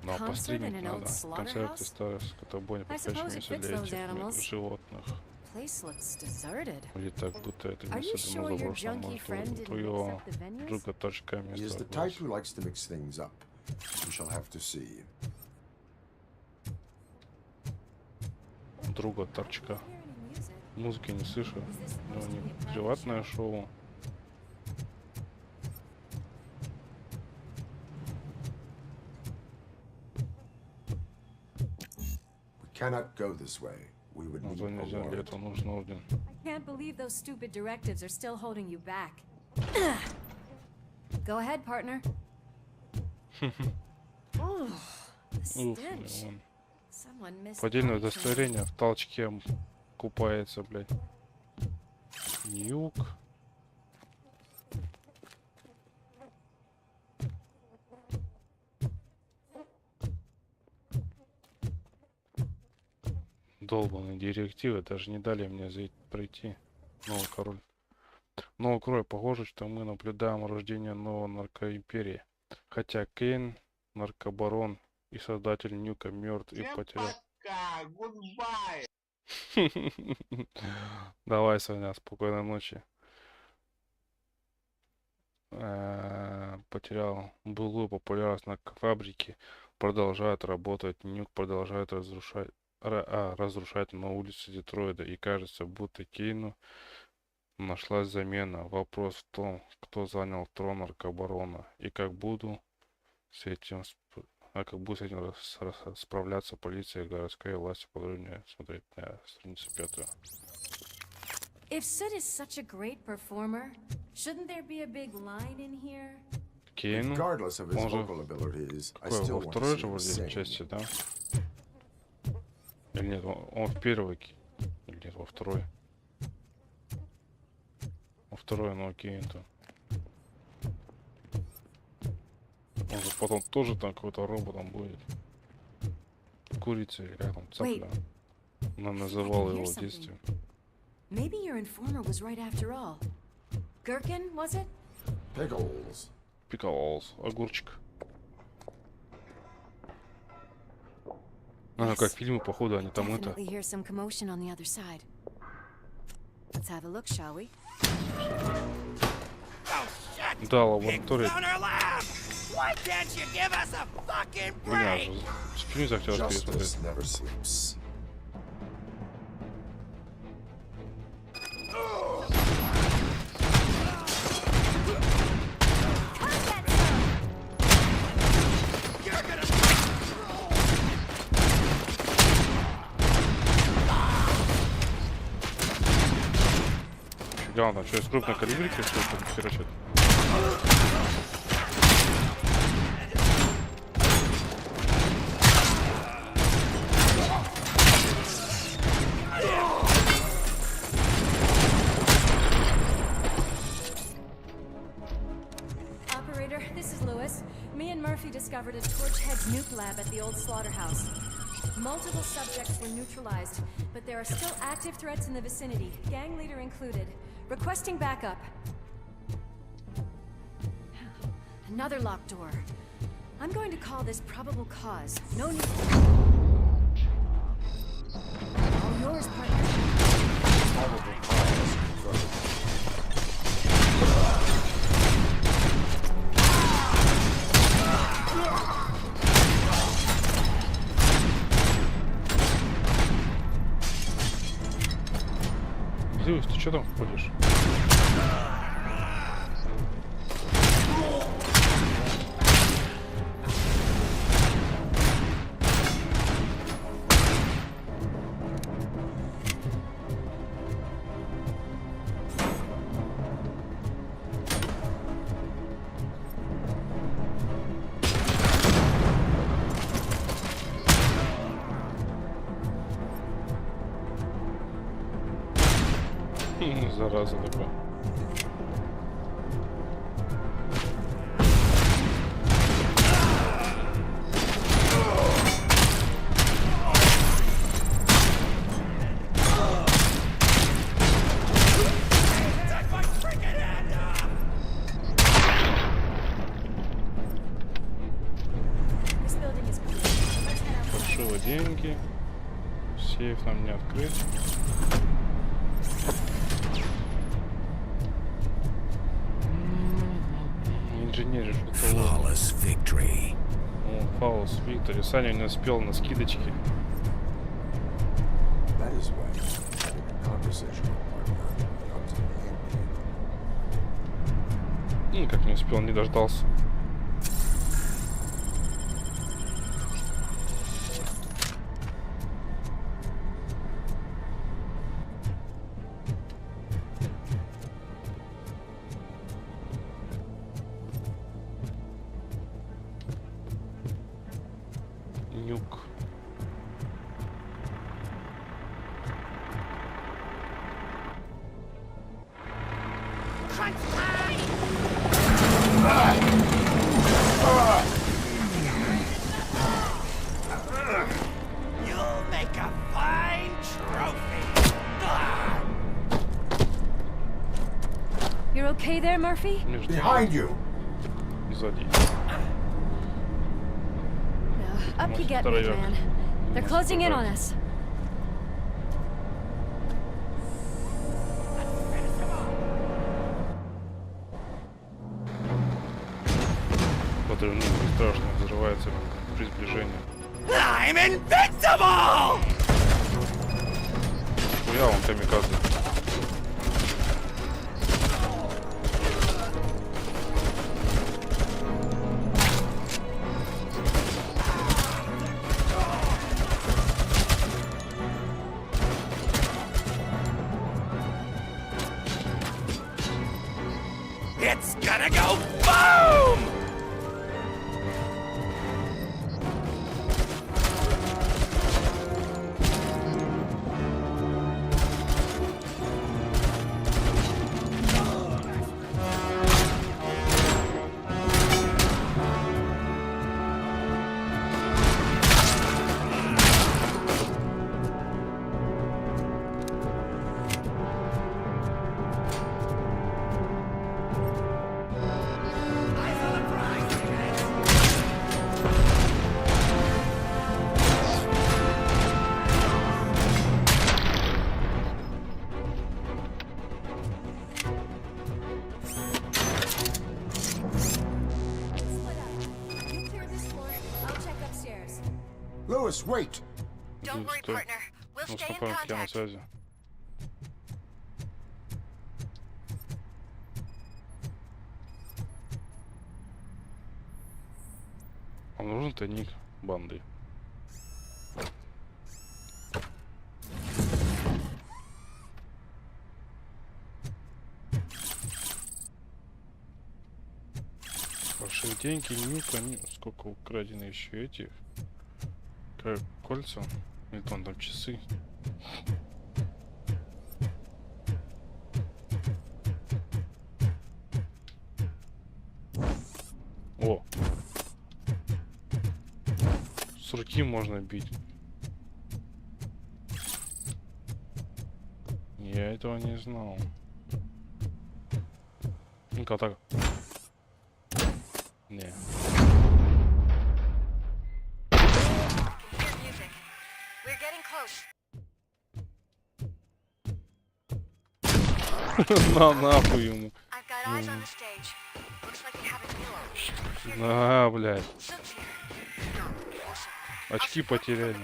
Ну, а Concert постримить in an надо. old Концерты slaughterhouse? старые скотобойни, I suppose подкачиваемся it fits для those этих animals. животных. Place looks deserted. Или так, будто это Are you место давно sure your заброшено. junkie Может, friend у didn't твоего mix up the venues? друга торчка He is место the type who likes to mix things up. We shall have to see. Друга торчка. Музыки не слышу. Ну, не приватное шоу. We cannot go this way. We would need Для a warrant. этого нужен орден. I can't believe those stupid directives are still holding you back. Go ahead, partner. Oh, the Уф, stench. вон. Someone missed Поддельное punching. удостоверение в толчке купается, блядь. Юг. Долбаные директивы даже не дали мне пройти. Новый король. Новый король, похоже, что мы наблюдаем рождение новой наркоимперии. Хотя Кейн, наркобарон и создатель Нюка мертв и потерял. Давай, Соня, спокойной ночи. Потерял былую популярность на фабрике. Продолжает работать. Нюк продолжает разрушать на улице Детройта. И кажется, будто Кейну нашлась замена. Вопрос в том, кто занял трон наркобарона. И как буду с этим справляться полиция и городская власть. Подробнее смотреть на страницу 5. If Sid is such a great performer, shouldn't there be a big line in here? Кейну? Regardless of his Он же vocal abilities, I какой, still во want to второй see же him вроде sing. части, да? Или нет, он в первой? Или нет, во второй? Во второй, ну окей, то. Он же потом тоже там какой-то роботом будет. Курица или как там, цапля. Она называла его в детстве. Maybe your informer was right after all. Gherkin, was it? Pickles. Pickles. Огурчик. Как фильмы, походу, они там это. Definitely hear some commotion on the other side. Let's have a look, shall we? Да, лаборатория. Why can't you give us a fucking Меня break? же фильм захотелось Justice пересмотреть. never sleeps. Да, там что, из крупной калибрики, что ли, там херачит? Operator, this is Lewis. Me and Murphy discovered a Torchhead's nuke lab at the old slaughterhouse. Multiple subjects were neutralized, but there are still active threats in the vicinity, gang leader included. Requesting backup. Another locked door. I'm going to call this probable cause. No need. All yours, partner. Probable cause. Льюис, ты что там ходишь? Зараза такая. Фальшивые деньги. Сейф нам не открыть. Инженер Flawless victory. О, Flawless victory. Саня не успел на скидочке. That is why having a conversational partner comes in handy. Как не успел, не дождался. Нюк. You'll make a fine trophy. You're okay there, Murphy? Behind you! Сзади. Up you get, big man. They're closing in on us. Подрывник страшно взрывается при сближении. I'm invincible! Хуя он камикадзе. It's gonna go boom! Lewis, wait! Don't worry, partner. We'll stay in contact. А нужен тайник банды. Большие деньги, нюк, они... Сколько украдены еще этих? Как кольца? Или там часы? О! С руки можно бить. Я этого не знал. Ну-ка так. Не. На нахуй ему. На, блядь. Очки потеряли.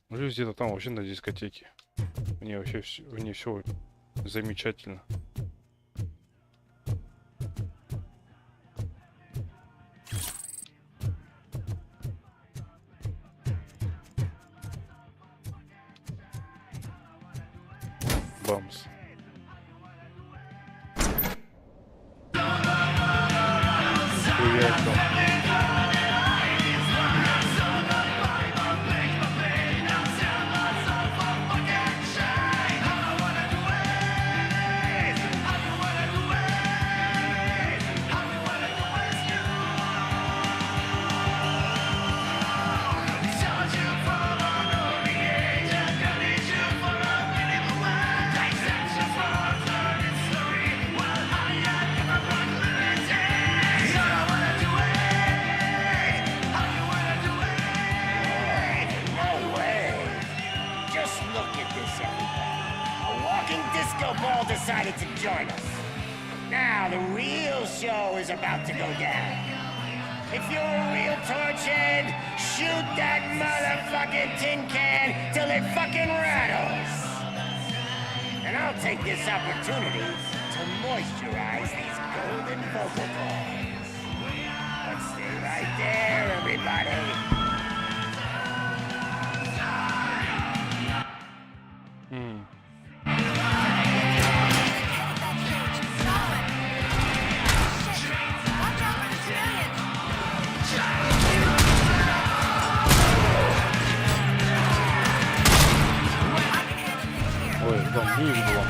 Люди где-то там вообще на дискотеке. Мне вообще все замечательно. Бамс. Хуяк там. join us. Now the real show is about to go down. If you're a real torchhead, shoot that motherfucking tin can till it fucking rattles. And I'll take this opportunity to moisturize these golden vocal cords. But stay right there, everybody. Ой, там ближе было.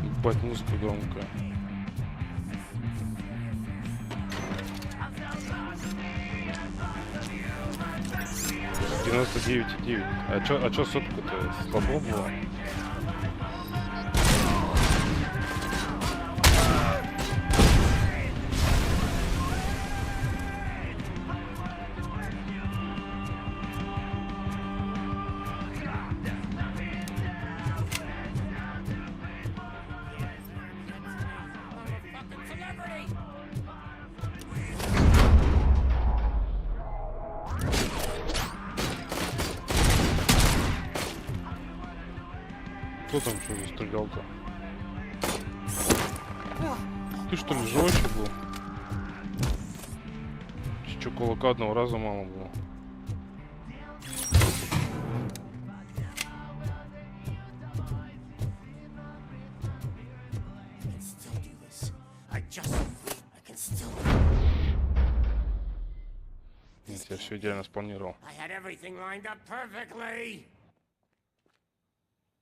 Ебать, музыка громкая. $99,9. А чё сотка-то слабо было? Кто там что застрелял-то? Ты что ли живой был? Чё, кулака одного раза мало было? Нет, я все идеально спланировал.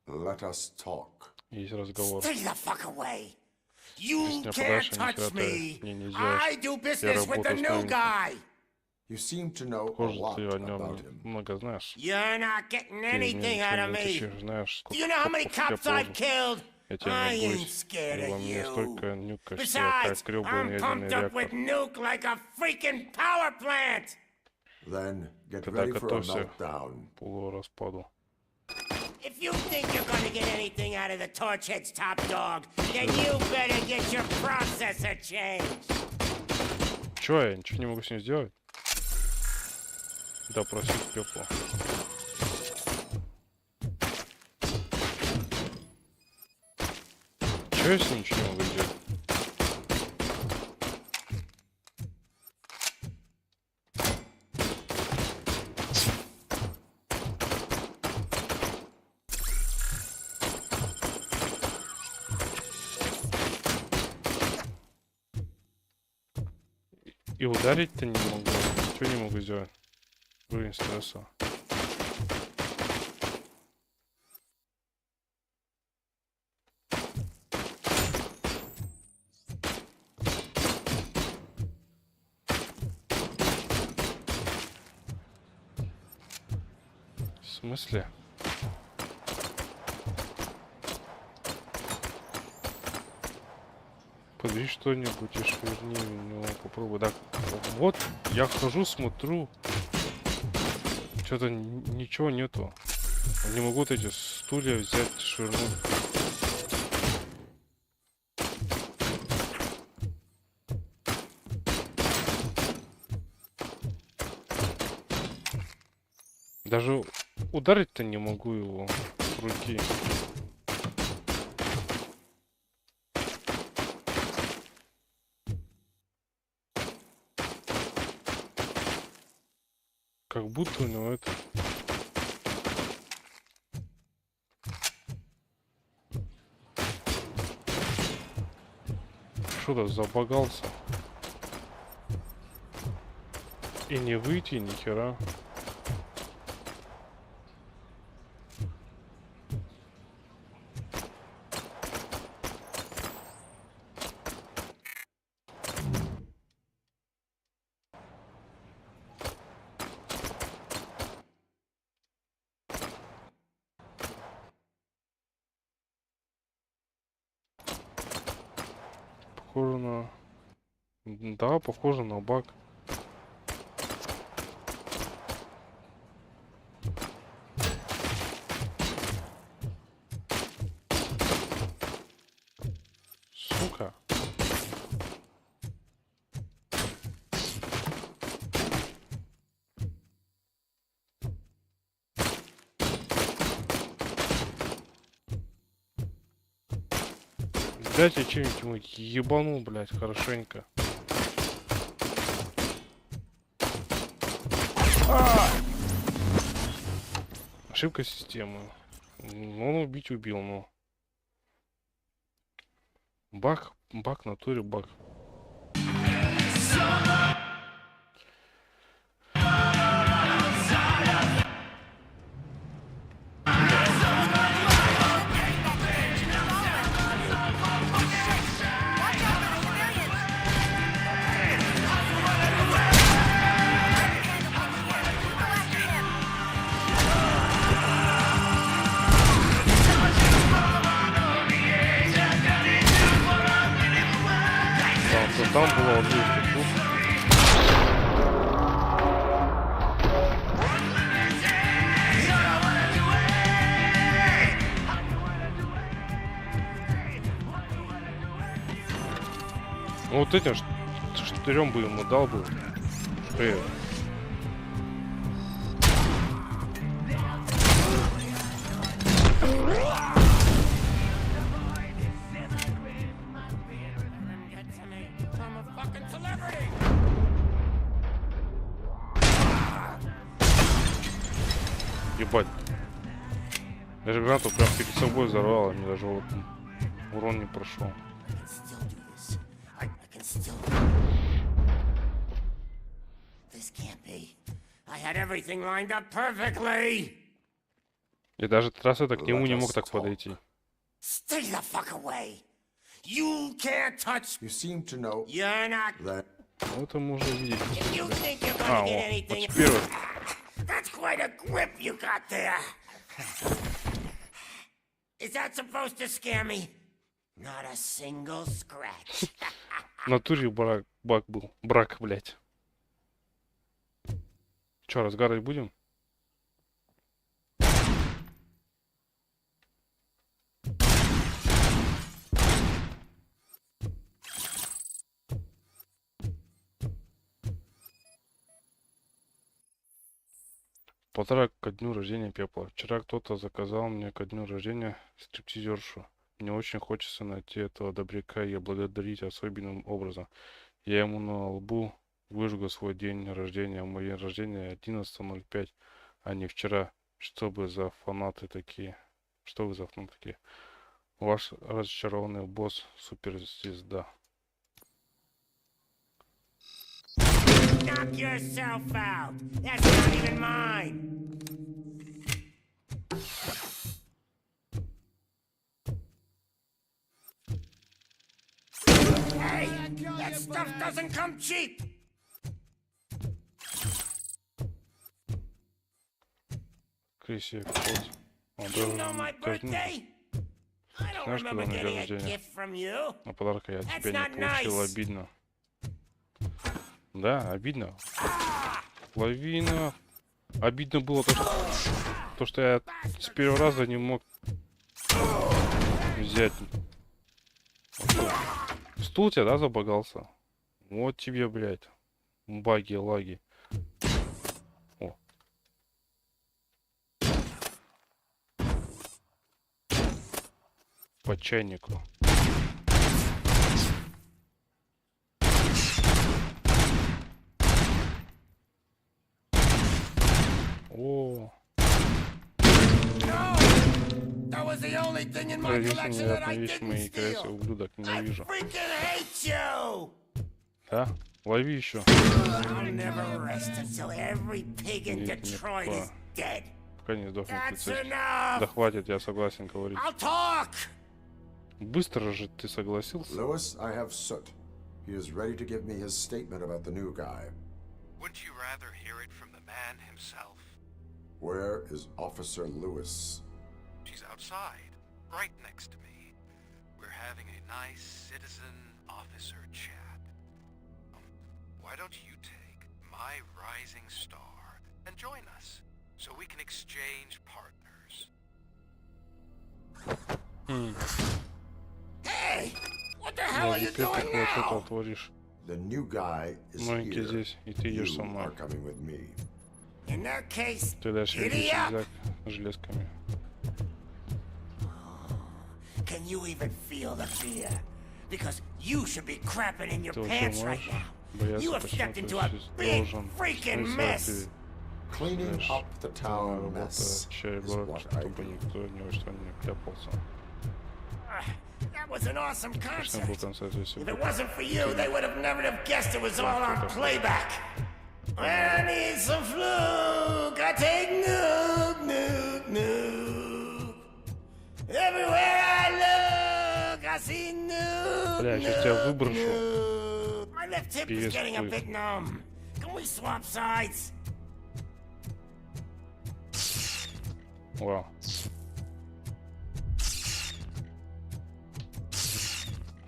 Let us talk. Есть разговор. Stay the fuck away. Здесь You не can't нападаешь, touch me. мне нельзя. I do Я business with the работаю с new новым. guy. You seem to know a Похоже, lot ты о нем about him. много знаешь. You're not getting Ты anything out of ничего не me. утащишь, знаешь, Do you know how many cops I've killed? Я тебя I не ain't боюсь. scared Во of мне you. столько нюка, что Besides, как грёбаный I'm ядерный pumped up with реактор. nuke like a freaking power plant. Then get Тогда ready for a готовься meltdown. к полураспаду. If you think you're gonna get anything out of the Torchhead's top dog, then you better get your processor changed. Чё, я ничего не могу с ним сделать? Да, просить пепла. Чё я с ним ничего не могу сделать? И ударить-то не могу. Ничего не могу сделать. Уровень стресса. В смысле? Подбери что-нибудь и швырни в него, попробуй. Так, вот, я хожу, смотрю. Что-то ничего нету. Не могу вот эти стулья взять, швырнуть. Даже ударить-то не могу его с руки. Как будто у него это... Что-то забагался. И не выйти, ни хера. Похоже на... Да, похоже на баг. Сука. Блять, я что-нибудь ебанул, блять, хорошенько. Ошибка системы. Ну, он убить убил, но... Баг, баг, в натуре баг. Там было вот здесь тут. Ну, вот этим штырем бы ему дал бы. Ебать. Я же гранату прям перед собой взорвал, а мне даже вот урон не прошел. И даже трасса так к нему не мог так подойти. Это можно видеть. А, вот теперь вот. That's quite a grip you got there. Is that supposed to scare me? Not a single scratch. В натуре баг был. Брак, блять. Че, разгадывать будем? Подарок ко дню рождения Пепла. Вчера кто-то заказал мне ко дню рождения стриптизершу. Мне очень хочется найти этого добряка и благодарить особенным образом. Я ему на лбу выжгу свой день рождения. Мой день рождения 11.05, а не вчера. Что вы за фанаты такие? Что вы за фанаты такие? Ваш разочарованный босс суперзвезда. Knock yourself out. That's not even mine. Hey, that stuff doesn't come cheap. Крыси, кот. Он даже знаешь, когда у меня день рождения? А подарка я от тебя не получил, обидно. Да, обидно. Лавина. Обидно было то, что я с первого раза не мог взять. Стул у тебя, да, забагался? Вот тебе, блядь. Баги, лаги. О. По чайнику. О. Единственная невероятная вещь, мои красивые ублюдок, ненавижу. Да? Лови еще. Пока не сдохнет полицейский. Да хватит, я согласен говорить. Быстро же ты согласился. Lewis, I have Soot. He is ready to give me his statement about the new guy. Wouldn't you rather hear it from the man himself? Where is Officer Lewis? She's outside, right next to me. We're having a nice citizen officer chat. Why don't you take my rising star and join us so we can exchange partners? Hey! What the hell are you doing now? The new guy is Маленький here. здесь, и ты идешь со You мной. are coming with me. In that case, Ты дашь мне giddy up! рюкзак с железками. Can you even feel the fear? Because you should be crapping in your Ты вообще pants right можешь now. You бояться, have почему stepped ты into a big должен freaking mess. Cleaning up the town mess чай is город, what I чтобы do. никто ни во что не вляпался. That was an awesome Конечно, был concert. концерт, если If бы it wasn't for you, they would have never have guessed it was all on playback. When I need some fluke, I take Nuke, Nuke, Nuke. Everywhere I look, I see Nuke, Бля, я сейчас тебя выброшу. Nuke. My left hip is Пиздец, getting a хуй. bit numb. Can we swap sides? Вау.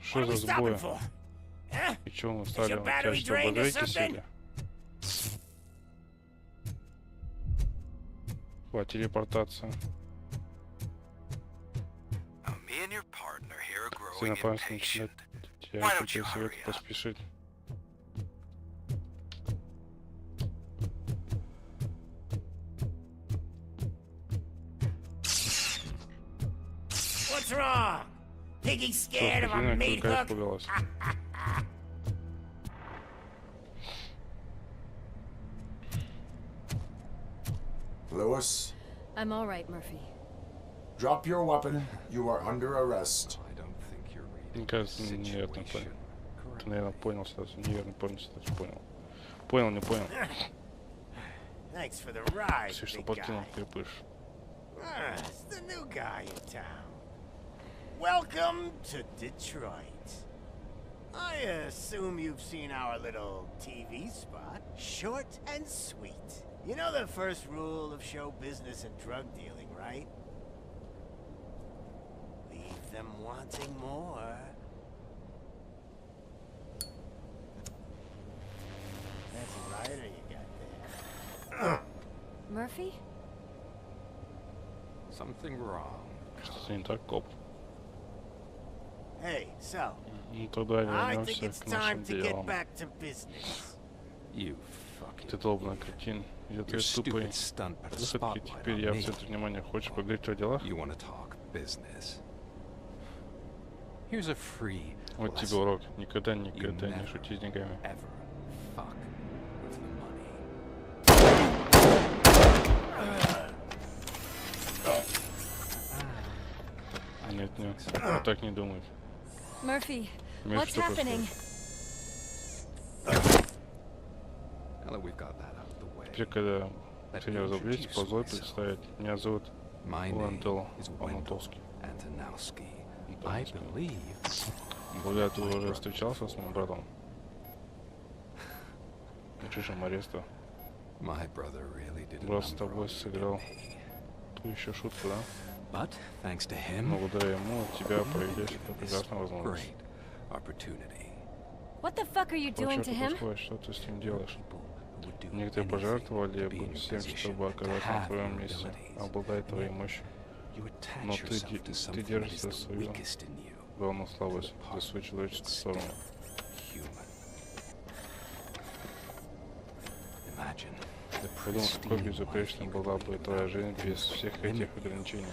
Что What are за we сбои? stopping for? Huh? И чего мы Is стали? your У тебя battery что, drained or батарейки something? сели? Хватит телепортация. Me and your partner here are Ты growing напрасно impatient. начинать. Я тебе советую поспешить. What's wrong? Piggy scared of a Что, meat какая hook? испугалась? Lewis, I'm all right, Murphy. drop your weapon. You are under arrest. Мне кажется, неверно понял. Ты, наверное, понял сразу. Неверно понял сразу. Понял. Понял, не понял. Thanks for the ride, Все, что big подкинул, guy. крепыш. It's the new guy in town. Welcome to Detroit. I assume you've seen our little TV spot. Short and sweet. You know the first rule of show business and drug dealing, right? Leave them wanting more. That's a rider you got there. Murphy? Something wrong. Что-то не так, коп. Hey, so, Ну тогда I think вернемся it's к нашим time to get делам. back to business. You fucking Ты долбанный кретин. Из-за твоей тупой выходки теперь я в центре внимания. Хочешь поговорить о делах? You want to talk business? Here's a free Вот тебе lesson. урок. Никогда не never, шути с деньгами. Ever fuck with the money. Нет, нет. Он так не думает. Murphy, Миш, what's что happening? Now that we've got that out of the way, Теперь, когда ты не разобрались, позволь представить. Меня зовут Ландел Анатолский. Antonowski. I believe Бля, ты уже встречался с моим братом? Чужим ареста. my brother really did a Брат с number тобой on you, сыграл didn't he? ту еще шутку, да? But thanks to him, Но благодаря ему у тебя появилась this прекрасная возможность. great opportunity. What the fuck are you doing to him? Что ты с ним делаешь? Некоторые пожертвовали бы всем, чтобы оказаться на твоем месте, обладать твоей мощью. Но ты держишься за свою главную слабость, за свою человеческую сторону. Подумай, какой безупречной была бы твоя жизнь без всех этих ограничений.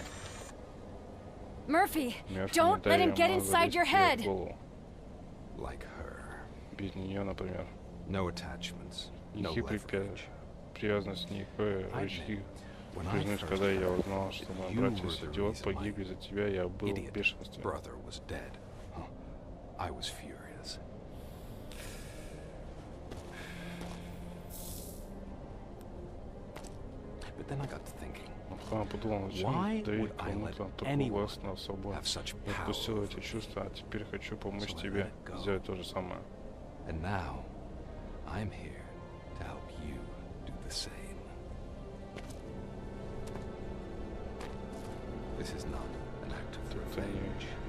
Murphy, Мёртв, don't не дай let him ему get inside залезть your тебе в head. голову. Like her. Без нее, например. No attachments, no Никаких leverage. привязанности, никакой рычаги. Признаюсь, когда я узнал, что мой братец-идиот погиб из-за тебя, я был в бешенстве. Brother was dead. I was furious. But then I got to thinking. Потом подумал, зачем Why давить would I let кому-то такую anyone власть над собой? have such Я power отпустил эти over me? чувства, а теперь хочу помочь So I тебе let it go. сделать то же самое. And now, I'm here to help you do the same. This is not an act of Это Это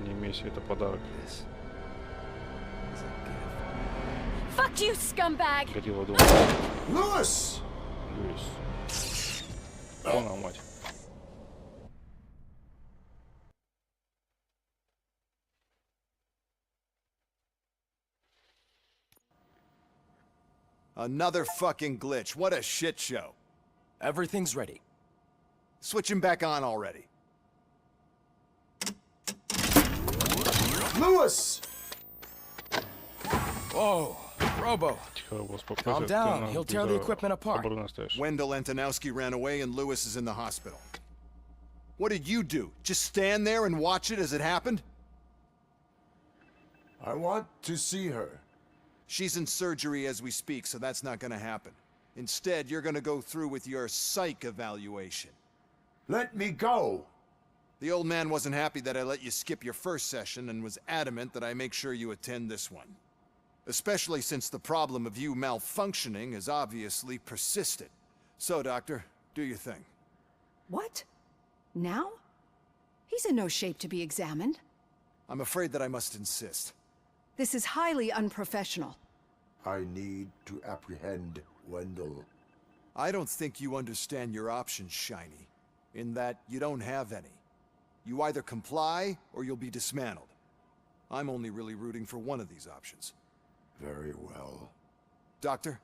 не миссия, это подарок. Fuck you, scumbag! Горилла дома. Lewis! Льюис. Она мать. Another fucking glitch. What a shit show. Everything's ready. Switch him back on already. Lewis! Whoa, Robo. Calm down. He'll tear the equipment apart. Wendell Antonowski ran away and Lewis is in the hospital. What did you do? Just stand there and watch it as it happened? I want to see her. She's in surgery as we speak, so that's not gonna happen. Instead, you're gonna go through with your psych evaluation. Let me go! The old man wasn't happy that I let you skip your first session and was adamant that I make sure you attend this one. Especially since the problem of you malfunctioning has obviously persisted. So, Doctor, do your thing. What? Now? He's in no shape to be examined. I'm afraid that I must insist. This is highly unprofessional. I need to apprehend Wendell. I don't think you understand your options, Shiny. In that you don't have any. You either comply, or you'll be dismantled. I'm only really rooting for one of these options. Very well. Doctor?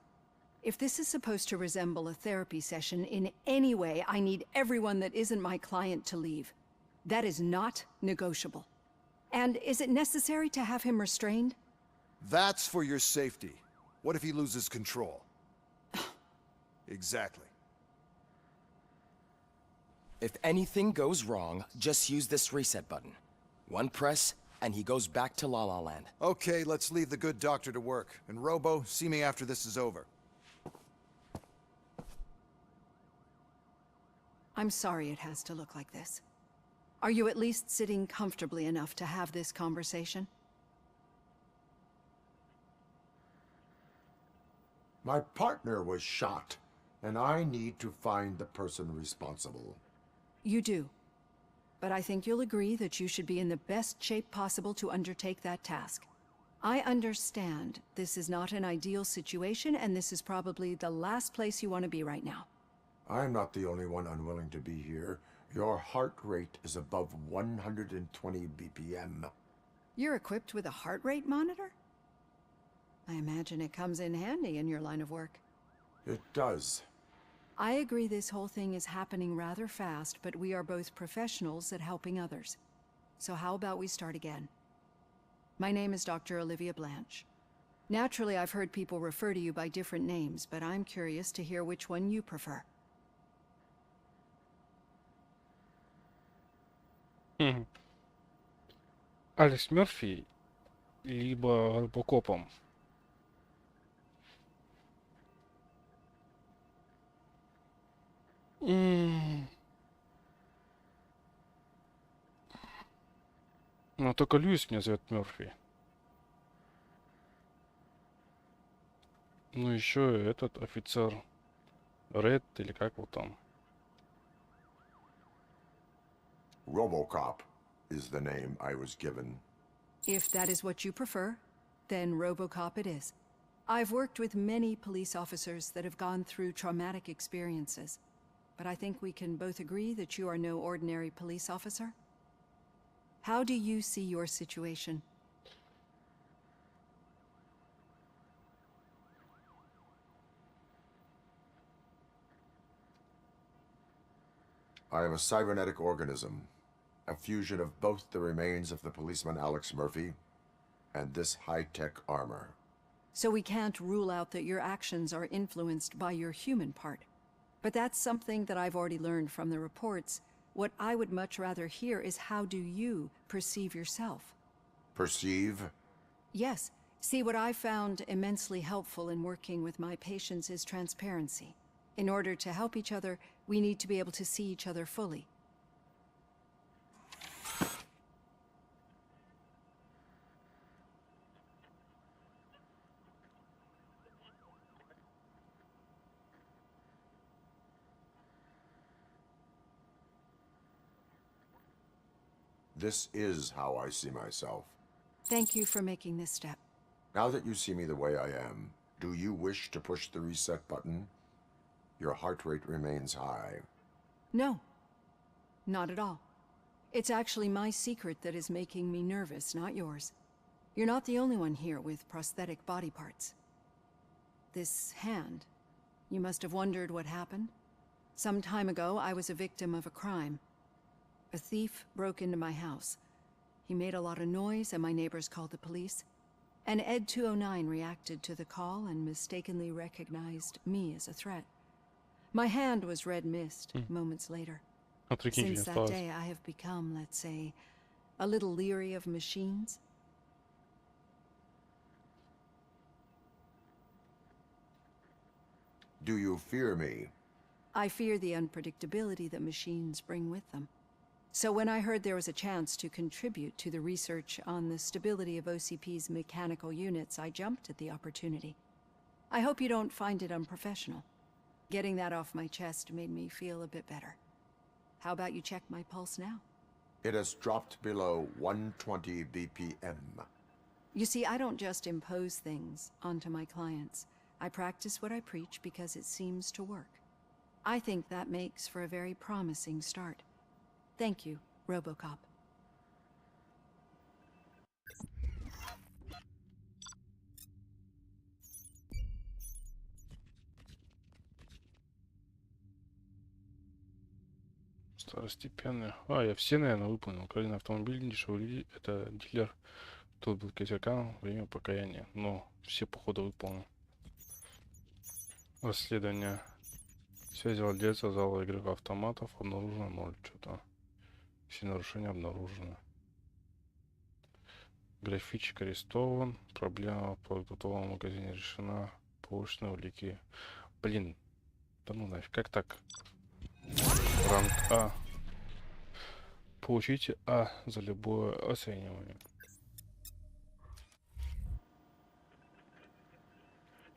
If this is supposed to resemble a therapy session in any way, I need everyone that isn't my client to leave. That is not negotiable. And is it necessary to have him restrained? That's for your safety. What if he loses control? Exactly. If anything goes wrong, just use this reset button. One press, and he goes back to La La Land. Okay, let's leave the good doctor to work. And Robo, see me after this is over. I'm sorry it has to look like this. Are you at least sitting comfortably enough to have this conversation? My partner was shot, and I need to find the person responsible. You do. But I think you'll agree that you should be in the best shape possible to undertake that task. I understand this is not an ideal situation, and this is probably the last place you want to be right now. I'm not the only one unwilling to be here. Your heart rate is above 120 BPM. You're equipped with a heart rate monitor? I imagine it comes in handy in your line of work. It does. I agree this whole thing is happening rather fast, but we are both professionals at helping others. So how about we start again? My name is Dr. Olivia Blanche. Naturally, I've heard people refer to you by different names, but I'm curious to hear which one you prefer. Алекс Мерфи, либо RoboCop'ом. Но только Льюис меня зовет Мерфи. Ну еще этот офицер Ред или как вот там. RoboCop is the name I was given. If that is what you prefer, then RoboCop it is. I've worked with many police officers that have gone through traumatic experiences, but I think we can both agree that you are no ordinary police officer. How do you see your situation? I am a cybernetic organism, a fusion of both the remains of the policeman Alex Murphy and this high-tech armor. So we can't rule out that your actions are influenced by your human part. But that's something that I've already learned from the reports. What I would much rather hear is how do you perceive yourself? Perceive? Yes. See, what I found immensely helpful in working with my patients is transparency. In order to help each other, we need to be able to see each other fully. This is how I see myself. Thank you for making this step. Now that you see me the way I am, do you wish to push the reset button? Your heart rate remains high. No, not at all. It's actually my secret that is making me nervous, not yours. You're not the only one here with prosthetic body parts. This hand, you must have wondered what happened. Some time ago, I was a victim of a crime. A thief broke into my house. He made a lot of noise and my neighbors called the police. And Ed 209 reacted to the call and mistakenly recognized me as a threat. My hand was red mist moments later. Since that day, I have become, let's say, a little leery of machines. Do you fear me? I fear the unpredictability that machines bring with them. So when I heard there was a chance to contribute to the research on the stability of OCP's mechanical units, I jumped at the opportunity. I hope you don't find it unprofessional. Getting that off my chest made me feel a bit better. How about you check my pulse now? It has dropped below 120 BPM. You see, I don't just impose things onto my clients. I practice what I preach because it seems to work. I think that makes for a very promising start. Thank you, RoboCop. Второстепенные. А, я все, наверное, выполнил. Украина автомобиль, дешевый, это дилер. Тут был косякам, время покаяния. Но все, походу, выполнил. Расследование. Связи владельца зала игровых автоматов обнаружено 0. Что-то. Все нарушения обнаружены. Графичик арестован. Проблема в продуктовом магазине решена. Повышенные улики. Блин. Да ну нафиг. Как так? Ранг А. Получите А за любое оценивание.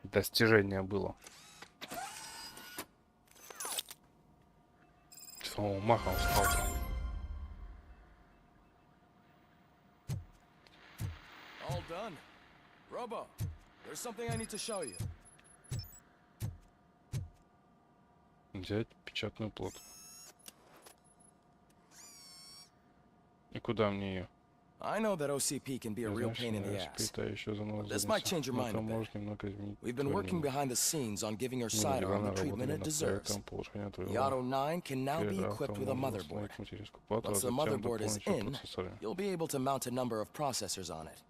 Достижение было. Самого махом встал там. All done. Robo, there's something I need to show you. Взять печатную плоту. И куда мне ее? I know that OCP can be a real pain in the ass. But this might change your mind a bit. We've been working behind the scenes on giving your sidearm the treatment it deserves. The Auto 9 can now be equipped with a motherboard. Once the motherboard is in, you'll be able to mount a number of processors on it.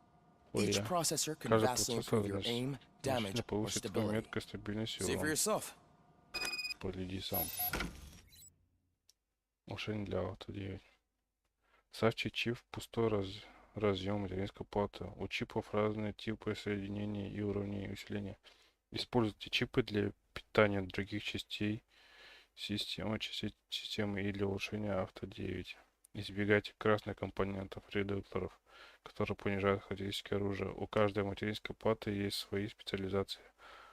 Each processor can vastly improve your aim, damage, or stability. See for yourself. Погляди сам. Улучшение для Auto 9. Ставьте чип в пустой разъем материнской платы. У чипов разные типы соединений и уровней усиления. Используйте чипы для питания других частей системы и для улучшения Auto 9. Избегайте красных компонентов, редукторов, которые понижают характеристики оружия. У каждой материнской платы есть свои специализации.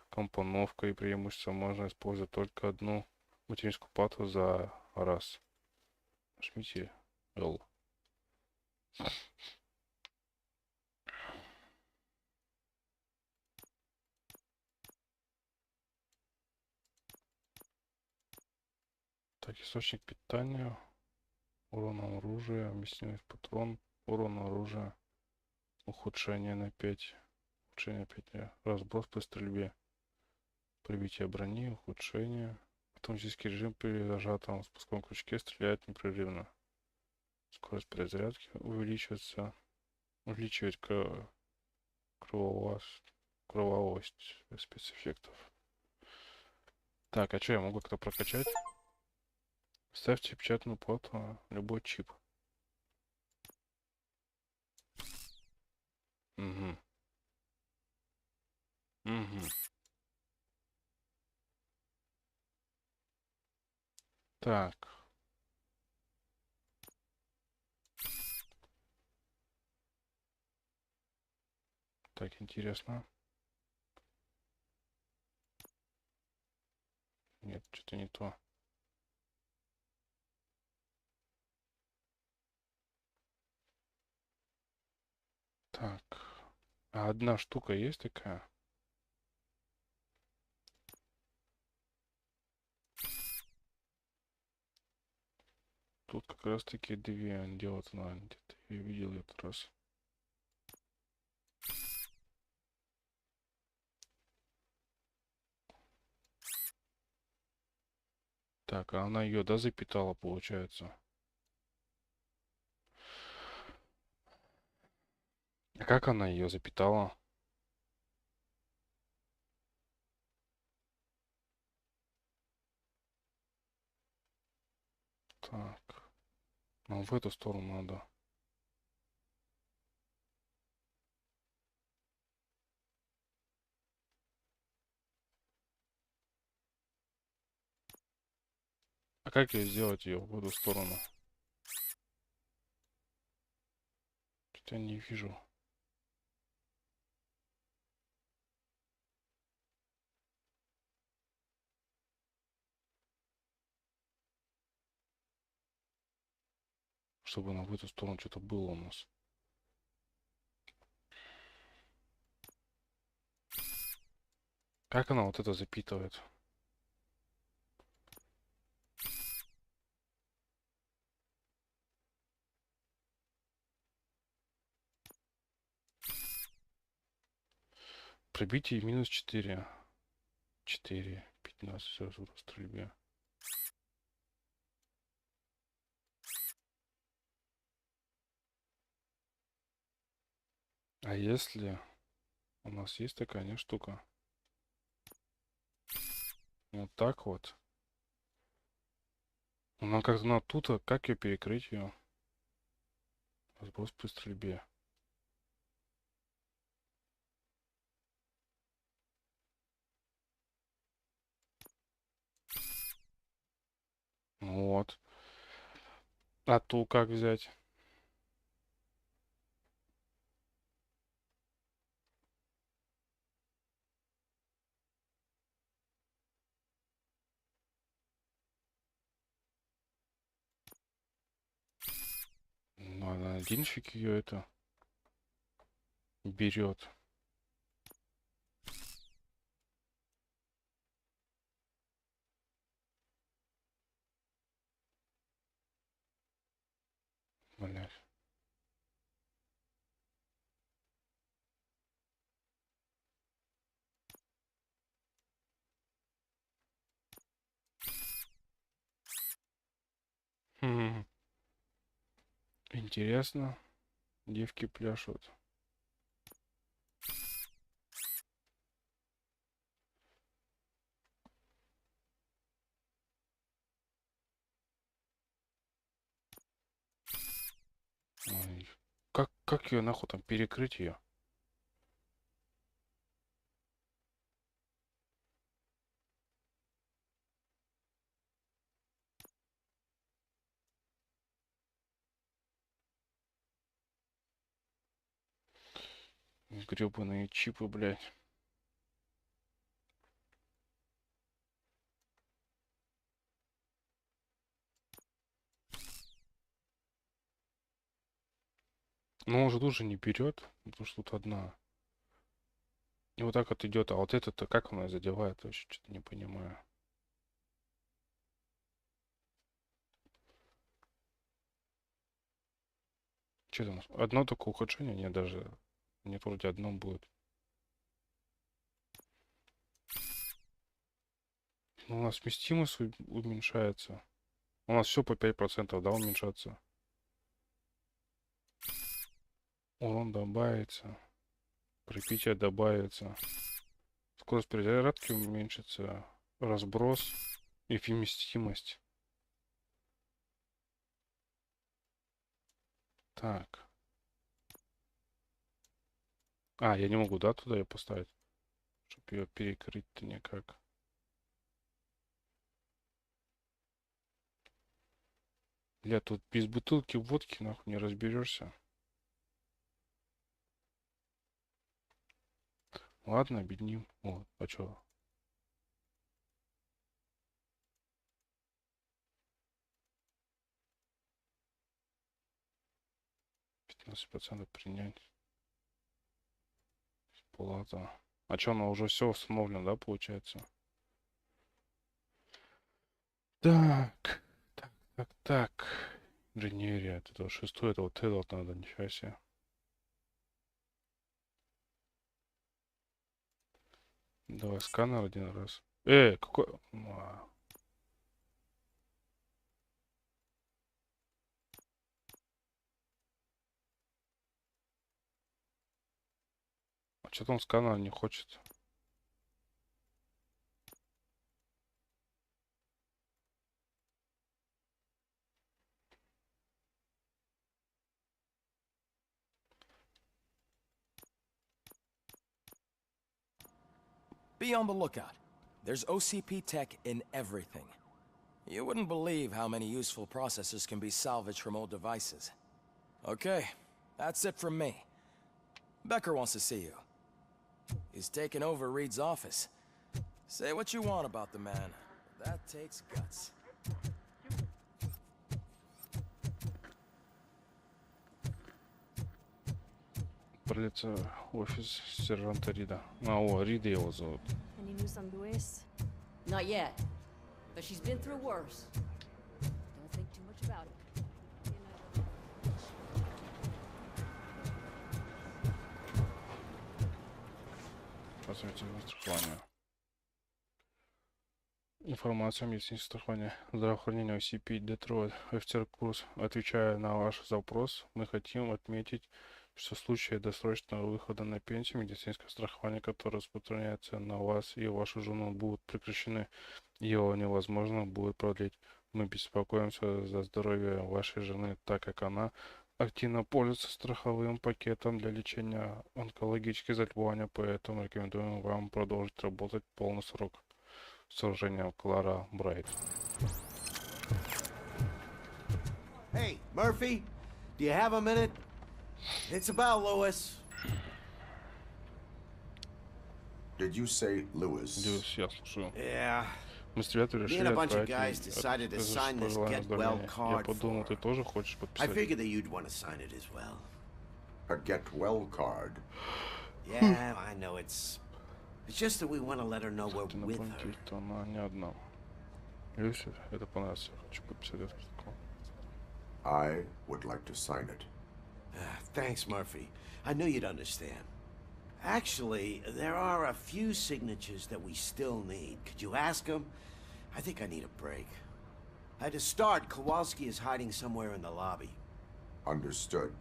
Компоновка и преимущества. Можно использовать только одну материнскую плату за раз. Нажмите L. Так, источник питания, урон оружия, вместимость патрон, урон оружия, ухудшение на 5, ухудшение 5, разброс при стрельбе, прибитие брони, ухудшение, автоматический режим при зажатом спусковом крючке стреляет непрерывно. Скорость перезарядки увеличивается, увеличивает кровавость спецэффектов. Так, а что я могу как-то прокачать? Ставьте печатную плату, любой чип. Угу. Угу. Так. Так, интересно. Нет, что-то не то. Так. А одна штука есть такая? Тут как раз таки две делать надо. Где-то я видел этот раз. Так, а она ее, да, запитала, получается? А как она ее запитала? Так. Ну, в эту сторону надо. А как ее сделать ее в эту сторону? Что-то я не вижу. Чтобы на в эту сторону что-то было у нас. Как она вот это запитывает? Пробитие минус 4. 4. 15 раз в стрельбе. А если у нас есть такая не штука? Вот так вот. Она как-то на тут, а как ее перекрыть ее? Сброс при стрельбе. Вот. А ту как взять? Ну, она один фиг ее это берет. Блять. Интересно. Девки пляшут. Ой. Как ее нахуй там перекрыть ее? Гребаные чипы, блядь. Но он же тоже не берет, потому что тут одна. И вот так вот идет, а вот это-то как она задевает, вообще что-то не понимаю. Что там? Одно только ухудшение? Нет, даже нет, вроде одно будет. Ну, у нас вместимость уменьшается. У нас все по 5%, да, уменьшаться. Урон добавится. Припитие добавится. Скорость перезарядки уменьшится. Разброс и вместимость. Так. А, я не могу, да, туда ее поставить? Чтобы ее перекрыть-то никак. Бля, тут без бутылки водки нахуй не разберешься. Ладно, объединим. Вот, а чё? %15 принять. Плата. А что, оно уже все установлено, да, получается? Так. Так. Инженерия. Это вот шестое, это вот надо, ничего себе. Давай сканер один раз. Какой... А что-то он сканер не хочет. Be on the lookout. There's OCP tech in everything. You wouldn't believe how many useful processors can be salvaged from old devices. Okay, that's it from me. Becker wants to see you. He's taken over Reed's office. Say what you want about the man. That takes guts. Придется офис сержанта Рида. Рида его зовут. Any news on Luis? Not yet, but she's been through worse. Don't think too much about it. Посмотрите страхование. Информация о медицинском страховании. Здравоохранение OCP Детройт. Офицер курс. Отвечая на ваш запрос, мы хотим отметить, что в случае досрочного выхода на пенсию медицинское страхование, которое распространяется на вас и вашу жену, будут прекращены. Его невозможно будет продлить. Мы беспокоимся за здоровье вашей жены, так как она активно пользуется страховым пакетом для лечения онкологических заболеваний, поэтому рекомендуем вам продолжить работать полный срок. С уважением, Клара Брайт. Hey, Murphy, do you have a minute? It's about Lewis. Did you say Lewis? Lewis, я слушаю. Yeah. Мы с ребятами решили Me and a bunch of отправить guys decided to sign this пожелание get well здоровья. Я card подумал, for ты тоже хочешь I подписать? figured that you'd want to sign it as well. A get well card? Yeah, I know it's just that we want to let her know we're with her. Напомните, что она не одна. Люси, это понравится. Я хочу подписать этот протокол. I would like to sign it. Thanks, Murphy. I knew you'd understand. Actually, there are a few signatures that we still need. Could you ask him? I think I need a break. To start, Kowalski is hiding somewhere in the lobby. Understood.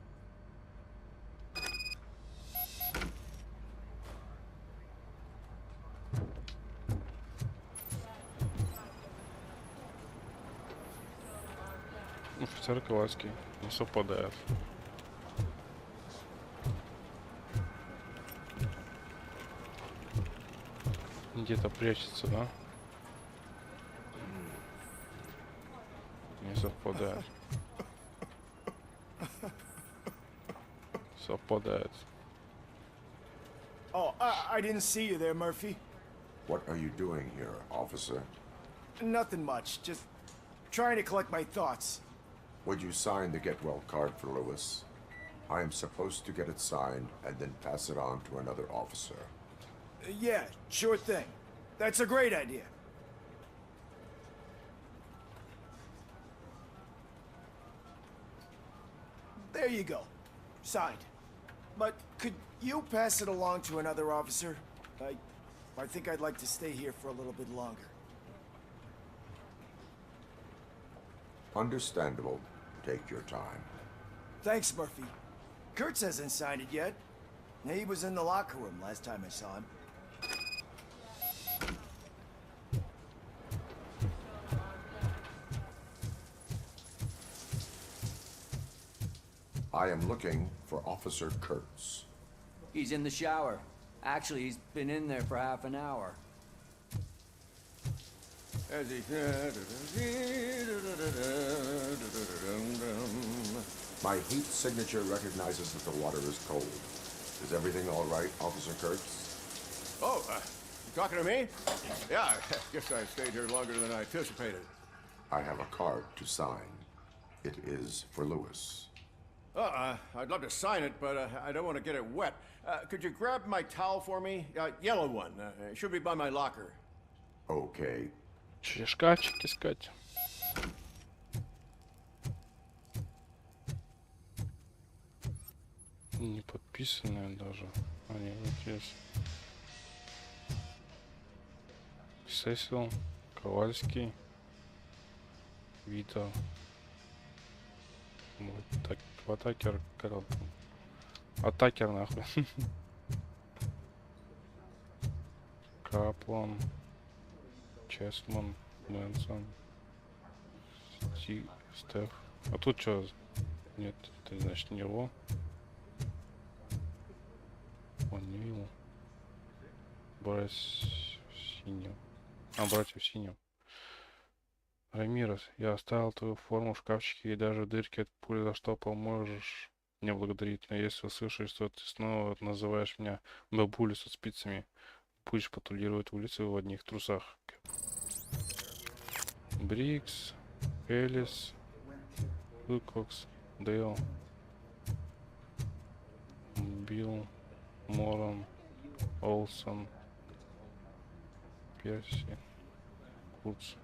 Офицер Кowalski не совпадает. Где-то прячется, да? Не совпадает. Совпадает. Oh, I didn't see you there, Murphy. What are you doing here, officer? Nothing much, just trying to collect my thoughts. Would you sign the get well card for Lewis? I am supposed to get it signed and then pass it on to another officer. Yeah, sure thing. That's a great idea. There you go. Signed. But could you pass it along to another officer? I think I'd like to stay here for a little bit longer. Understandable. Take your time. Thanks, Murphy. Kurtz hasn't signed it yet. He was in the locker room last time I saw him. I am looking for Officer Kurtz. He's in the shower. Actually, he's been in there for half an hour. My heat signature recognizes that the water is cold. Is everything all right, Officer Kurtz? Oh, you talking to me? Yeah, I guess I stayed here longer than I anticipated. I have a card to sign. It is for Lewis. I'd love to sign it, but I don't want to get it wet. Could you grab my towel for me? Yellow one. It should be by my locker. Okay. Шкафчик искать. Не подписанная даже. А, не, вот здесь. Сесил, Ковальский, Вита. Вот так, атакер, атакер нахуй. Каплан, Честман, Мэнсон, Стеф. А тут что? Нет, это значит не его. Онил. Братья в синем. А, братья в синем. Рамирес, я оставил твою форму в шкафчике и даже дырки от пули заштопал. Можешь не благодарить, но если услышишь, что ты снова называешь меня бабулей со спицами, будешь патрулировать улицы в одних трусах. Брикс, Элис, Лукокс, Дейл, Билл, Моран, Олсон, Перси, Курц.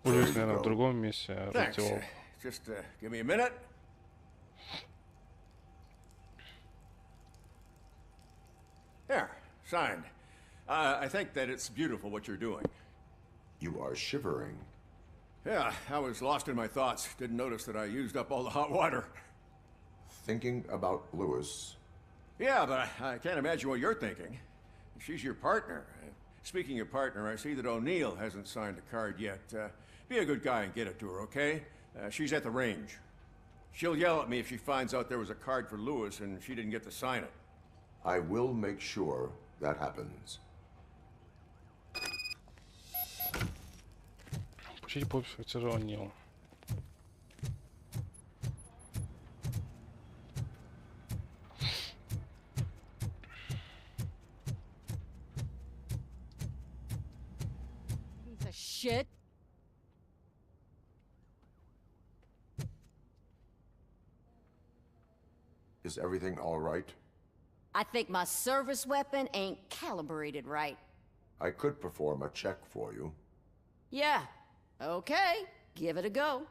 Уже, наверное, в другом месте раздевал. Just give me a minute. There, signed. I think that it's beautiful what you're doing. You are shivering. Yeah, I was lost in my thoughts. Didn't notice that I used up all the hot water. Thinking about Lewis. Yeah, but I can't imagine what you're thinking. She's your partner. Speaking of partner, I see that O'Neill hasn't signed a card yet. Be a good guy and get it to her, okay? She's at the range. She'll yell at me if she finds out there was a card for Lewis and she didn't get to sign it. I will make sure that happens. Почти офицера O'Neill. Piece of shit. Is everything all right? I think my service weapon ain't calibrated right. I could perform a check for you. Yeah. Okay. Give it a go.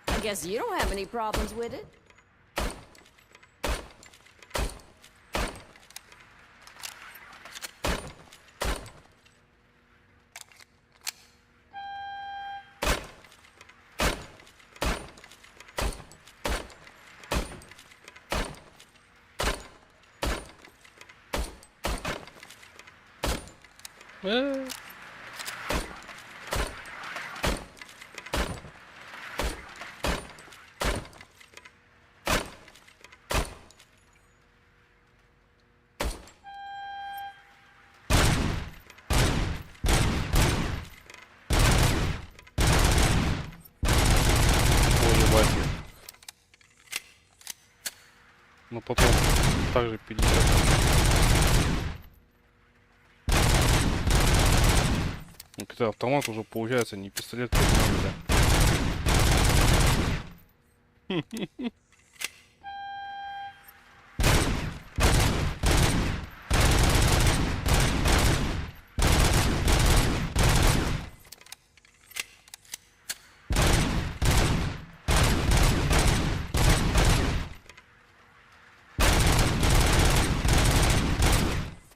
I guess you don't have any problems with it. Но потом также 50. Ну, когда автомат уже получается не пистолет, как нельзя.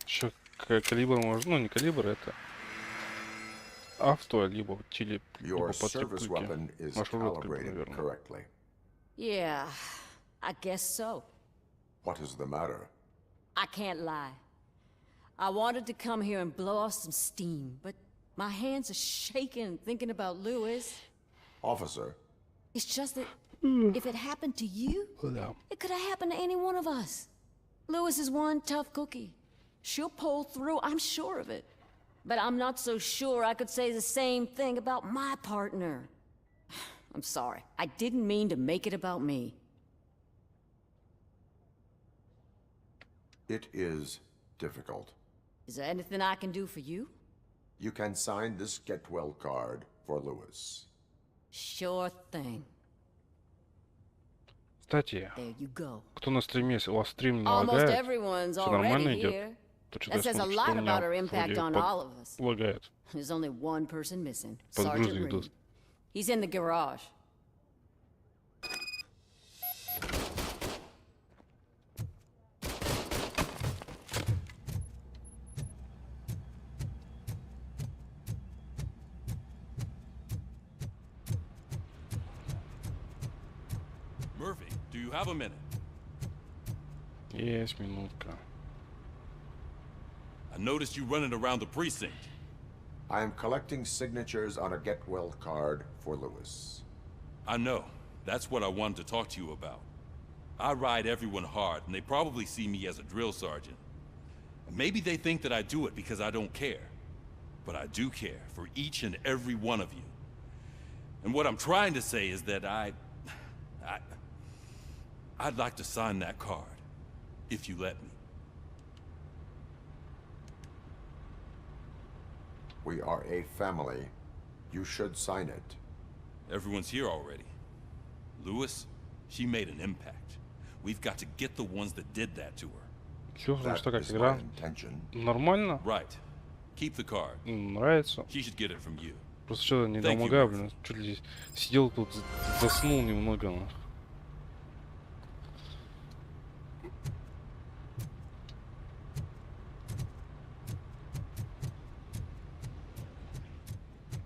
Еще калибр можно, ну не калибр, это авто, либо теле, либо потребуйте. Маршрутка, наверное. Yeah, I guess so. What is the matter? I can't lie. I wanted to come here and blow off some steam, but my hands are shaking thinking about Lewis. Officer. It's just that if it happened to you, it could have happened to any one of us. Lewis is one tough cookie. She'll pull through, I'm sure of it. But I'm not so sure I could say the same thing about my partner. I'm sorry. I didn't mean to make it about me. It is difficult. Is there anything I can do for you? You can sign this get well card for Lewis. Sure thing. Кстати, There you go. кто на стриме, у вас стрим не Almost лагает? everyone's Все нормально already идет? here. То что-то That я says a смотрю, что lot у about her меня impact вроде on all of us. лагает. There's only one person missing. Подгрузы Sergeant идут. Reed. He's in the garage. Murphy, do you have a minute? Есть минутка. I noticed you running around the precinct. I am collecting signatures on a get well card for Lewis. I know. That's what I wanted to talk to you about. I ride everyone hard, and they probably see me as a drill sergeant. And maybe they think that I do it because I don't care. But I do care for each and every one of you. And what I'm trying to say is that I'd like to sign that card, if you let me. We are a family. You should sign it. Everyone's here already. Lewis, she made an impact. We've got to get the ones that did that to her. Чё, что как игра? Нормально? Right. Keep the card. Нравится. She should get it from you. Просто что-то не домогаю, блин. Чуть ли сидел тут, заснул немного.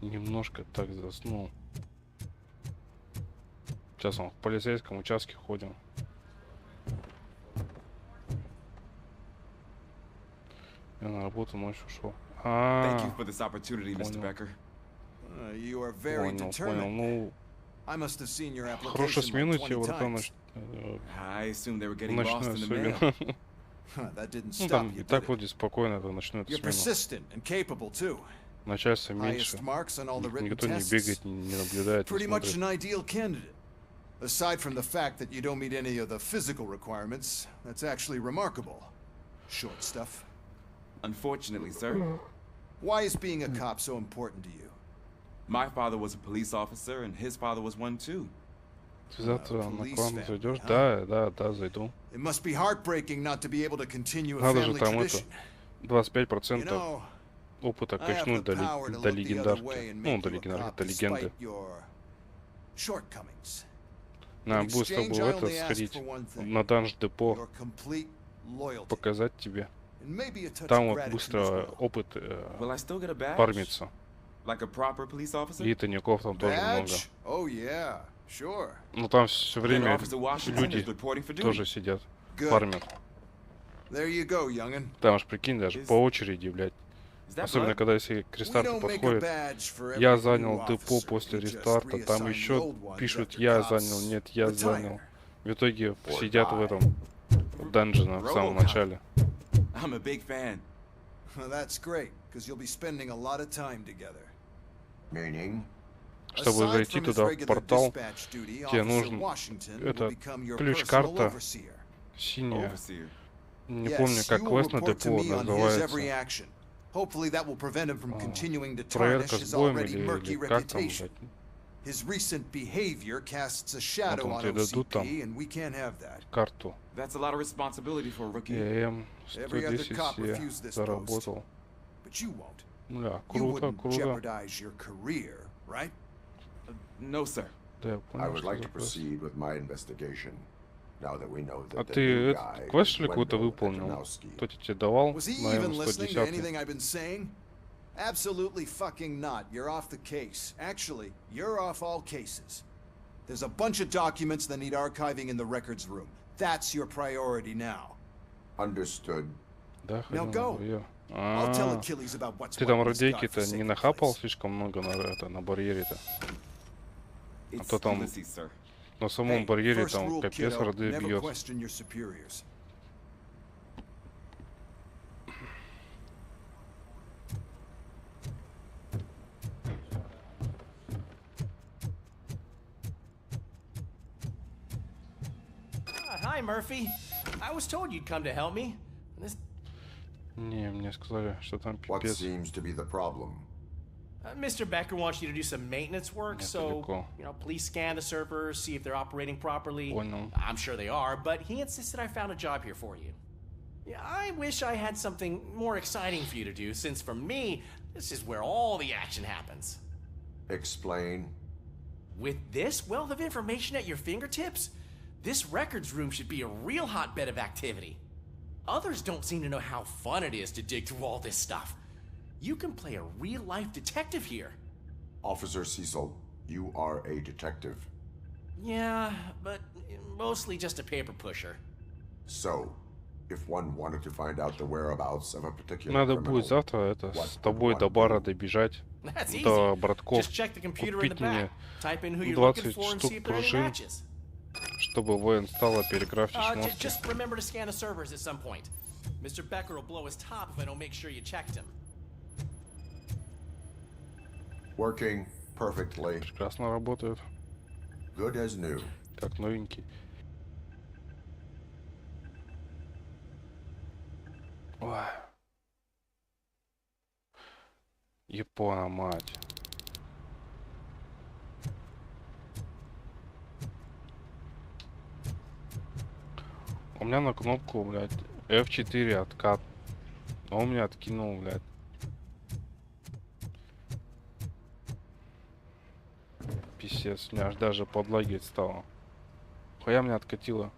Немножко так заснул. Сейчас он в полицейском участке ходим. Я на работу ночью ушел. Thank you for this opportunity, Mr. Becker. You are very determined. Ну, I must have seen your хорошая application смена like 20 тебе times. I assumed they were getting lost in the mail. That didn't Ну stop там you, и так did it? вроде спокойно это ночную эту You're смену. persistent and capable too. Начальство меньше. Highest marks on all the written Никто не tests. бегает, не наблюдает, не Pretty much an смотрит. ideal candidate. Aside from the fact that you don't meet any of the physical requirements, that's actually remarkable. Short stuff. Unfortunately, sir. Why is being a cop so important to you? My father was a police officer, and his father was one too. Ты завтра на клан зайдешь? Да, зайду. It must be heartbreaking not to be able to continue a Надо же family там это tradition. 25% опыта качнуть до легендарки. Ну, до легендарки, до легенды. Надо будет с тобой в это сходить на данж депо, показать тебе. Там вот быстро опыт фармится. И тайников там тоже много. Ну там все время люди тоже сидят, фармят. Там аж прикинь, даже по очереди, блядь. Особенно когда если к рестарту подходит. Я занял депо после рестарта, там еще пишут я занял, нет, я занял. В итоге сидят в этом данжене в самом начале. I'm a big fan. That's great, because you'll be spending a lot of time together. Meaning? Чтобы зайти туда в портал, тебе нужен это ключ-карта синяя. Не помню, как квест на депо называется. Проверка с боем или как там, блядь. His recent behavior casts a Вот shadow он on тебе дадут там OCP, and we can't have that. карту. That's a lot of responsibility for a rookie. ЕМ 110 заработал. But you won't. Бля, You круто, wouldn't круто. jeopardize your career, right? No, sir. Да, я I понял, would что like за to квест. proceed with my investigation. Now that we know А that the ты new этот guy квест, что ли, is какой-то Wendell выполнил? Adamowski. Кто тебе давал Was he на even listening to anything М110? I've been saying? Absolutely fucking not. You're off the case. Actually, you're off all cases. There's a bunch of documents that need archiving in the records room. That's your priority now. Understood. Да, Now ходил go. на барьер. I'll tell Achilles about what's Ты там what in this радейки-то не godforsaken нахапал place. слишком много на барьере-то? А It's то там Ulysses, sir. на самом барьере First там rule, капец kiddo, роды never бьет. question your superiors. Hi, Murphy. I was told you'd come to help me. This... Не, мне сказали, что там What пипец. seems to be the problem? Mr. Becker wants you to do some maintenance work, so, you know, please scan the servers, see if they're operating properly. I'm sure they are, but he insisted I found a job here for you. Yeah, I wish I had something more exciting for you to do, since for me, this is where all the action happens. Explain. With this wealth of information at your fingertips, this records room should be a real hotbed of activity. Others don't seem to know how fun it is to dig through all this stuff. You can play a real-life detective here. Officer Cecil, you are a detective. Yeah, but mostly just a paper pusher. So, if one wanted to find out the whereabouts of a particular Надо criminal, будет завтра это с тобой до бара добежать, до братков, купить мне 20 штук пружин, чтобы воин стало перекрафтить мозги. Just remember to scan the servers at some point. Mr. Becker will blow his top if I don't make sure you checked him. Working perfectly. Прекрасно работают. Good as new. Как новенький. Ой. Япона, мать. У меня на кнопку, блядь, F4 откат. А он меня откинул, блядь. Писец, у меня аж даже подлагивать стало. Хуя меня откатило.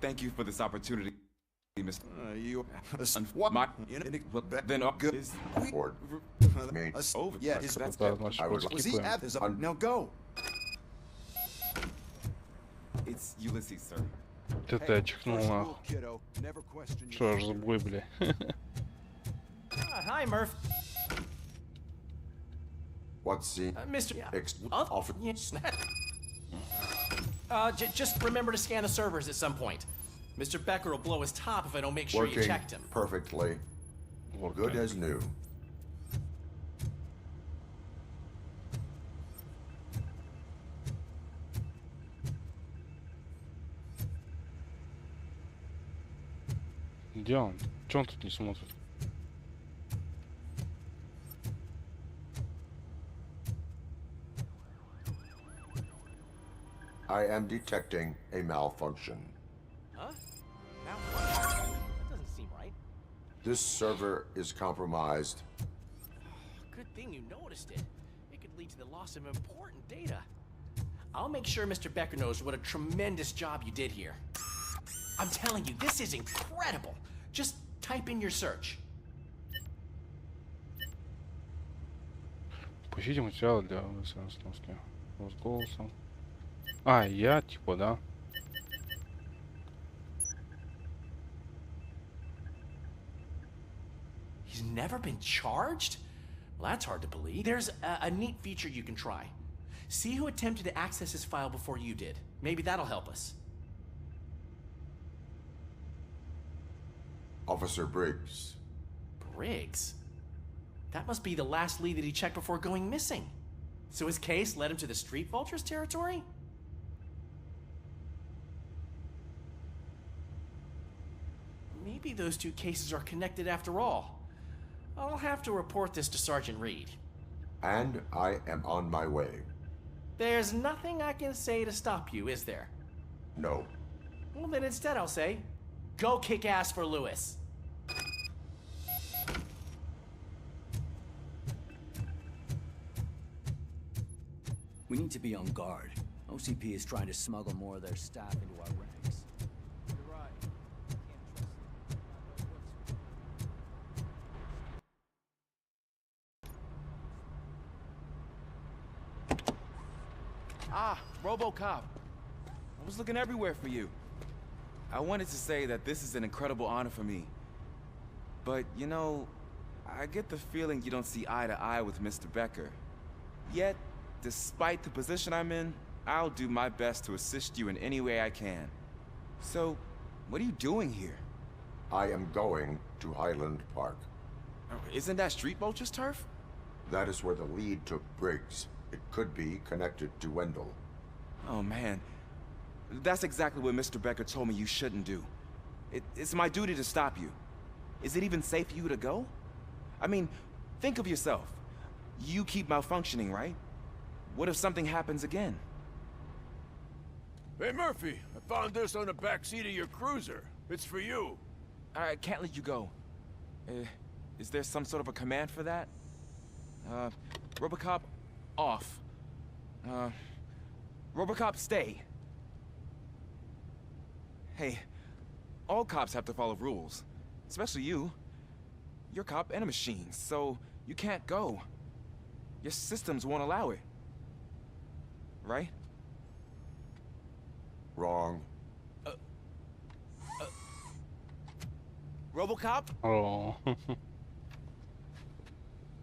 Thank you for this opportunity, Mr. Now go. It's Ulysses, sir. Это я чихнул нахуй. Что ж за бой, бля. Hi, Murph. What's the Mr. Just remember to scan the servers at some point. Mr. Becker will blow his top if I don't make sure you checked him. Perfectly. Good as new. Где он? Че он тут не смотрит? I am detecting a malfunction. Huh? Malfunction? That doesn't seem right. This server is compromised. Good thing you noticed it. It could lead to the loss of important data. I'll make sure Mr. Becker knows what a tremendous job you did here. I'm telling you, this is incredible. Just type in your search. Пустите материалы для сноски. С голосом. А, я типа, да? He's never been charged? Well, that's hard to believe. There's a neat feature you can try. See who attempted to access his file before you did. Maybe that'll help us. Officer Briggs. Briggs? That must be the last lead that he checked before going missing. So his case led him to the Street Vultures territory? Maybe those two cases are connected after all. I'll have to report this to Sergeant Reed. And I am on my way. There's nothing I can say to stop you, is there? No. Well, then instead I'll say, go kick ass for Lewis. We need to be on guard. OCP is trying to smuggle more of their staff into our ranks. You're right. Ah, RoboCop. I was looking everywhere for you. I wanted to say that this is an incredible honor for me. But, you know, I get the feeling you don't see eye to eye with Mr. Becker. Yet, despite the position I'm in, I'll do my best to assist you in any way I can. So, what are you doing here? I am going to Highland Park. Isn't that Street Vulture's turf? That is where the lead took Briggs. It could be connected to Wendell. Oh man, That's exactly what Mr. Becker told me you shouldn't do. It's my duty to stop you. Is it even safe for you to go? I mean, think of yourself. You keep malfunctioning, right? What if something happens again? Hey, Murphy, I found this on the back seat of your cruiser. It's for you. I can't let you go. Is there some sort of a command for that? RoboCop, off. RoboCop, stay. Hey, all cops have to follow rules. Especially you. You're a cop and a machine, so you can't go. Your systems won't allow it. Right? Wrong. RoboCop? О,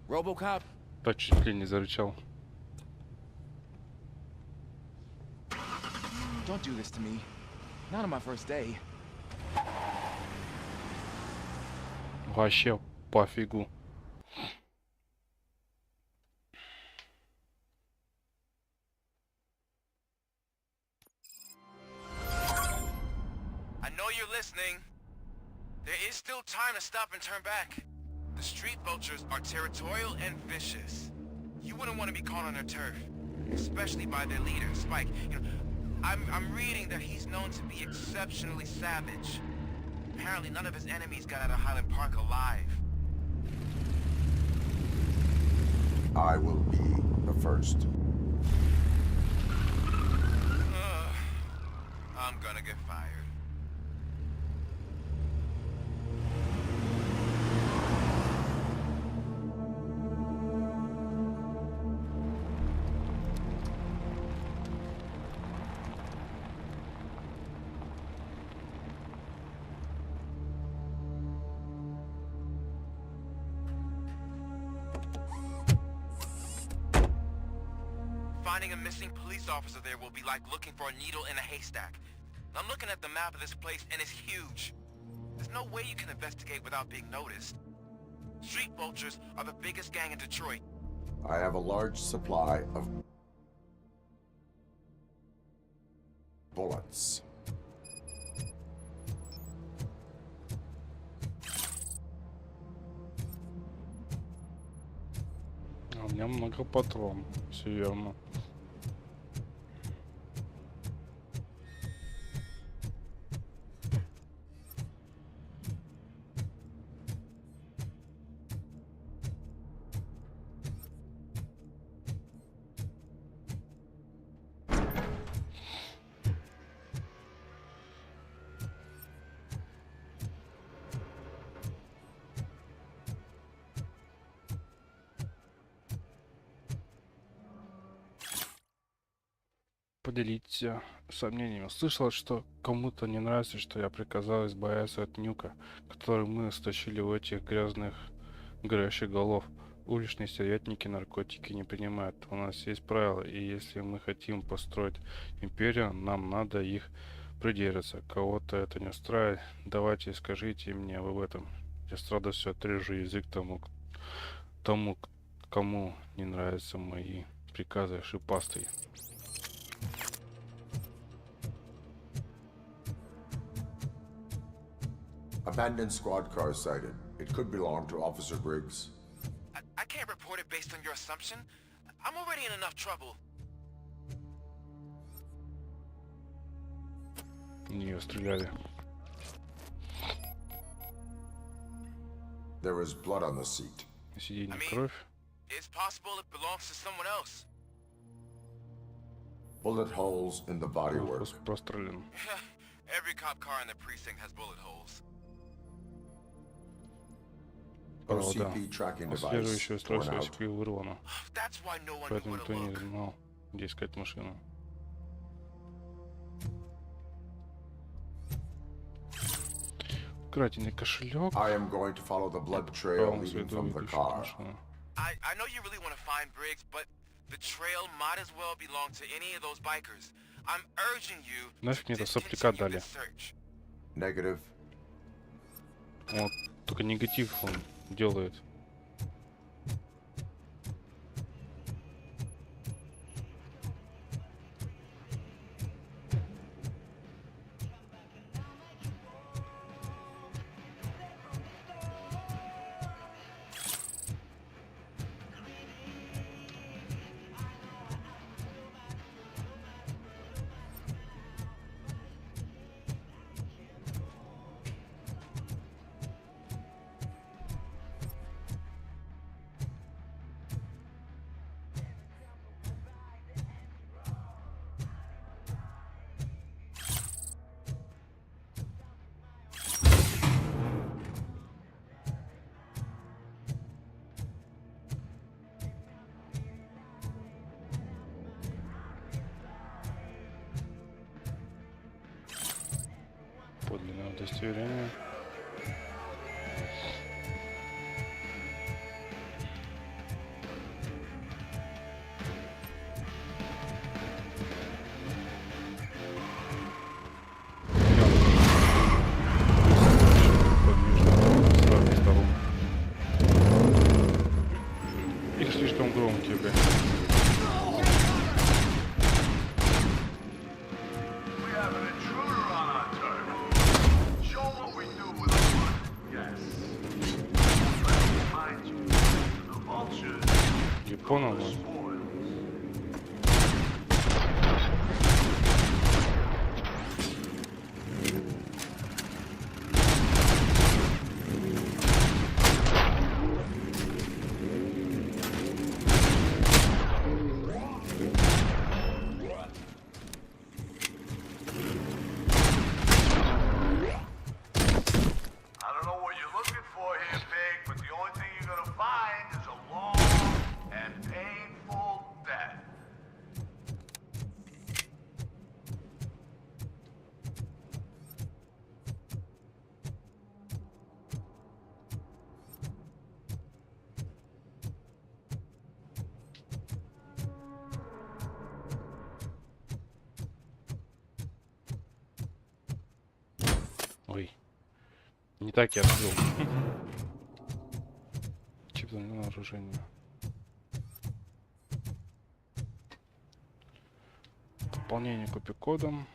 RoboCop? так чуть ли не зарычал. Don't do this to me. Not on my first day. Вообще пофигу. I know you're listening. There is still time to stop and turn back. The street vultures are territorial and vicious. You wouldn't want to be caught on their turf, especially by their leader, Spike. You know, I'm reading that he's known to be exceptionally savage. Apparently none of his enemies got out of Highland Park alive. I will be the first. I'm gonna get fired. Finding a missing police officer there will be like looking for a needle in a haystack. I'm looking at the map of this place and it's huge. There's no way you can investigate without being noticed. Street vultures are the biggest gang in Detroit. I have a large supply of bullets. У меня много патронов, все верно. Поделиться сомнениями. Слышал, что кому-то не нравится, что я приказал избавиться от нюка, который мы стащили у этих грязных горящих голов. Уличные стервятники наркотики не принимают. У нас есть правила, и если мы хотим построить империю, нам надо их придерживаться. Кого-то это не устраивает, давайте скажите мне об этом. Я с радостью отрежу язык тому, кому не нравятся мои приказы шипастые. Abandoned squad car sighted. It could belong to Officer Briggs. I can't report it based on your assumption. I'm already in enough trouble. В нее стреляли. There is blood on the seat. Сиденье кровь. It's possible it belongs to someone else. Bullet holes in the bodywork. Прострелен. Every cop car in the precinct has bullet holes. OCP tracking device. Отслеживающее устройство OCP вырвано. Поэтому никто не знал, где искать машину. Кратенный кошелек. I am going to follow the blood trail leading from the car. I know you really want to find Briggs, but the trail might as well belong to any of those bikers. I'm urging you Нафиг мне это сопляка дали. Negative. Вот, только негатив он делает. Подлинное удостоверение. Их слишком громкие, блядь. Понял, да? Ой, не так я открыл. Чип на вооружение. Пополнение копикодом.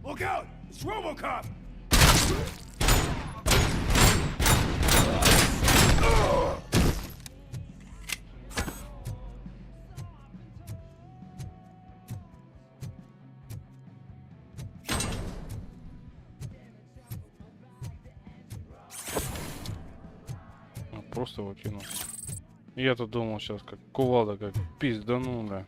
Look out! It's RoboCop! Просто выкинул. Я-то думал сейчас как кувалда, как пиздану, да.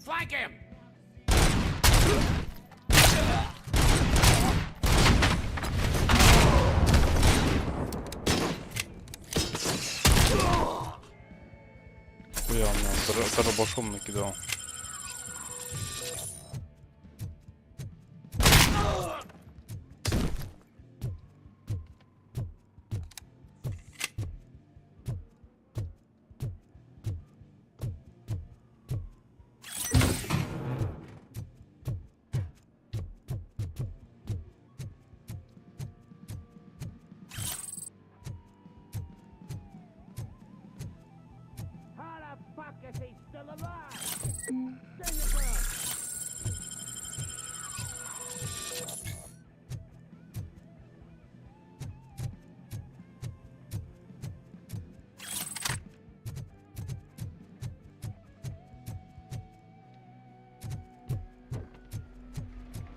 Flank him! Я меня дробашом накидал.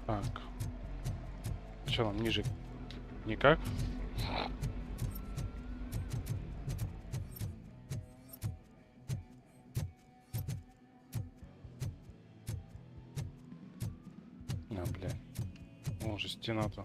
Так. Что нам ниже? Никак? А, блядь. Вон же стена-то.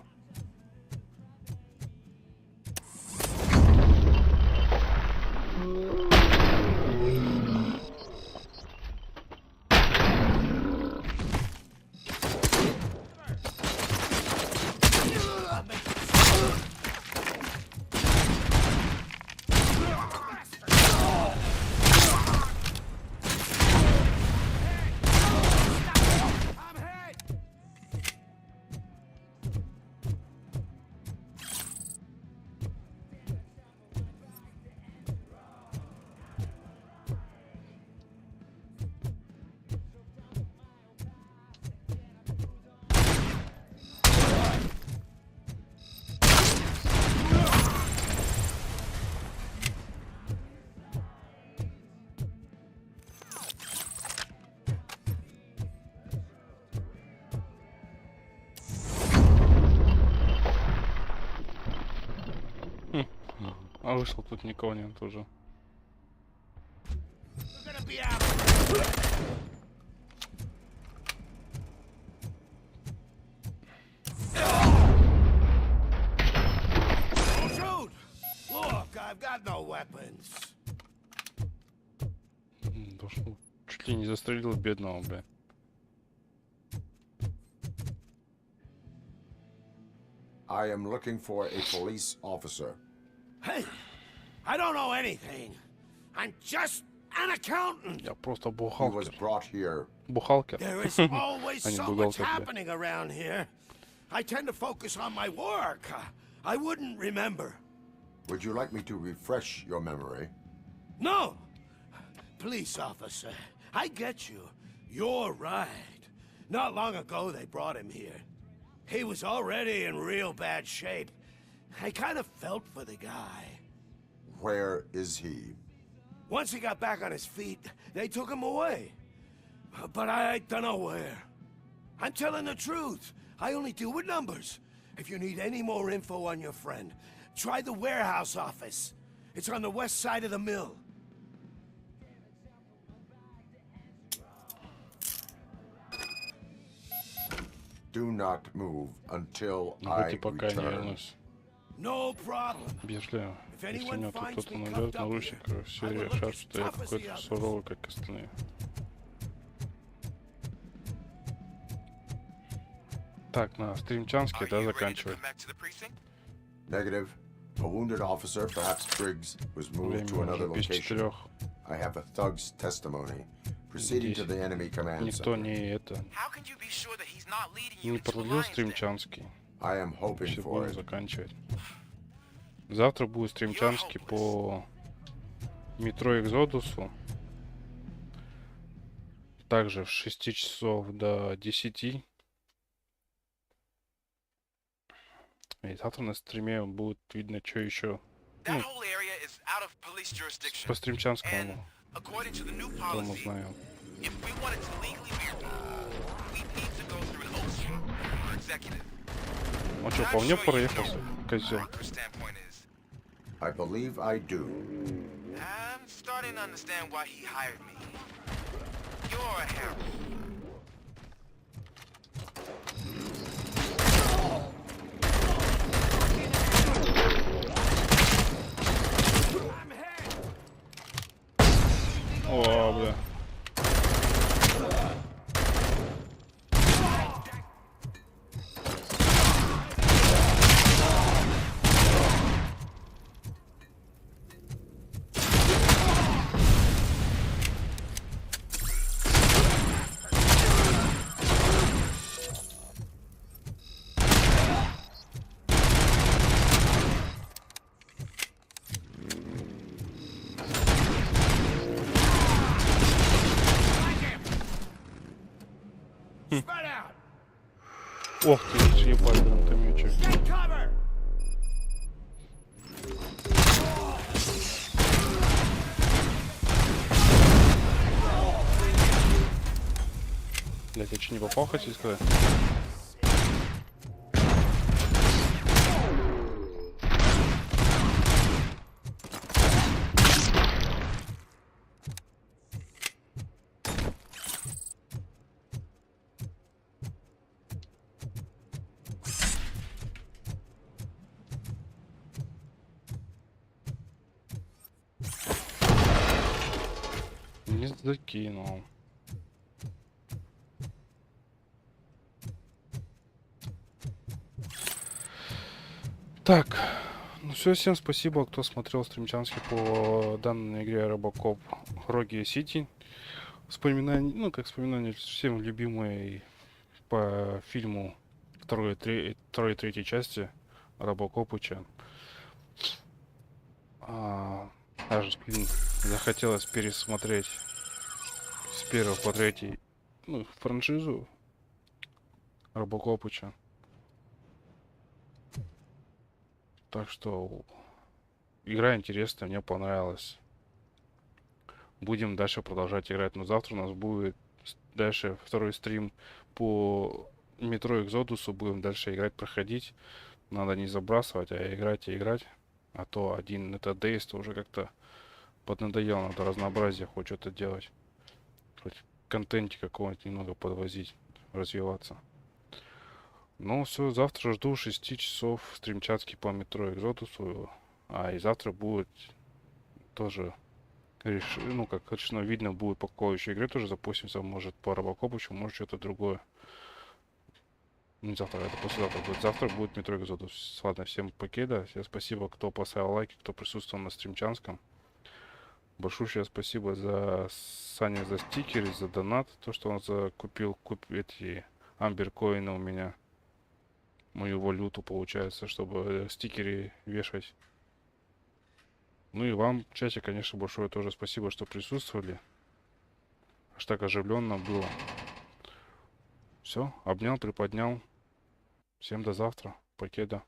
А вышел, тут никого нет уже. Чуть ли не застрелил бедного, бля. I am looking for a police officer. Hey, I don't know anything. I'm just an accountant. Я просто He was бухгалтер. brought here. Бухгалтер. There is always А не so much бухгалтер, бля. happening around here. I tend to focus on my work. I wouldn't remember. Would you like me to refresh your memory? No! Police officer, I get you. You're right. Not long ago they brought him here. He was already in real bad shape. I kind of felt for the guy. Where is he? Once he got back on his feet, they took him away. But I don't know where. I'm telling the truth. I only deal with numbers. If you need any more info on your friend, try the warehouse office. It's on the west side of the mill. Do not move until Ну, I ты пока не return. вернусь. No problem. Вежливо. Если меня тут кто-то найдет наручников, все решат, что я какой-то суровый, как остальные. Так, на стримчанске, да, заканчивать. Negative. A wounded officer, perhaps Briggs, was moved to another location. I have a thug's testimony. Proceeding to the enemy command Никто center. не это. Не продлил стримчанский. I am hoping Все, for будем it. заканчивать. Завтра будет стримчанский по метро Экзодусу. Также в 6 часов до 10. И завтра на стриме будет видно, что еще. Ну, по стримчанскому. Что мы знаем. Он что, по мне проехался, козел? I believe I do. I'm starting to understand why he hired me. You're a hero. О, бля. Ох ты, ебать, гранатометчик. Блять, я что, не попал, хотите сказать? Не закинул. Так, ну все, всем спасибо, кто смотрел стримчанский по данной игре RoboCop Rogue City. Вспоминание, ну как вспоминание, всем любимой по фильму второй и третьей части RoboCop'уча. Аж, блин, захотелось пересмотреть с первого по третий, ну, франшизу RoboCop'уча. Так что игра интересная, мне понравилась. Будем дальше продолжать играть. Но завтра у нас будет дальше второй стрим по метро Экзодусу. Будем дальше играть, проходить. Надо не забрасывать, а играть и играть. А то один это действо уже как-то поднадоело. Надо разнообразие хоть что-то делать. Хоть контенте какого-нибудь немного подвозить, развиваться. Ну все, завтра жду 6 часов стримчатский по метро Экзодусу. А и завтра будет тоже ну, как точно видно будет по какой игре тоже запустимся, может по RoboCop еще, может что-то другое. Не завтра, это послезавтра будет. Завтра будет метро Экзодус. Ладно, всем покеда. Всем спасибо, кто поставил лайки, кто присутствовал на стримчанском. Большое спасибо за Саня за стикеры, за донат. То, что он закупил эти амберкоины у меня. Мою валюту, получается, чтобы стикеры вешать. Ну и вам, в чате, конечно, большое тоже спасибо, что присутствовали. Аж так оживленно было. Все, обнял, приподнял. Всем до завтра. Покеда.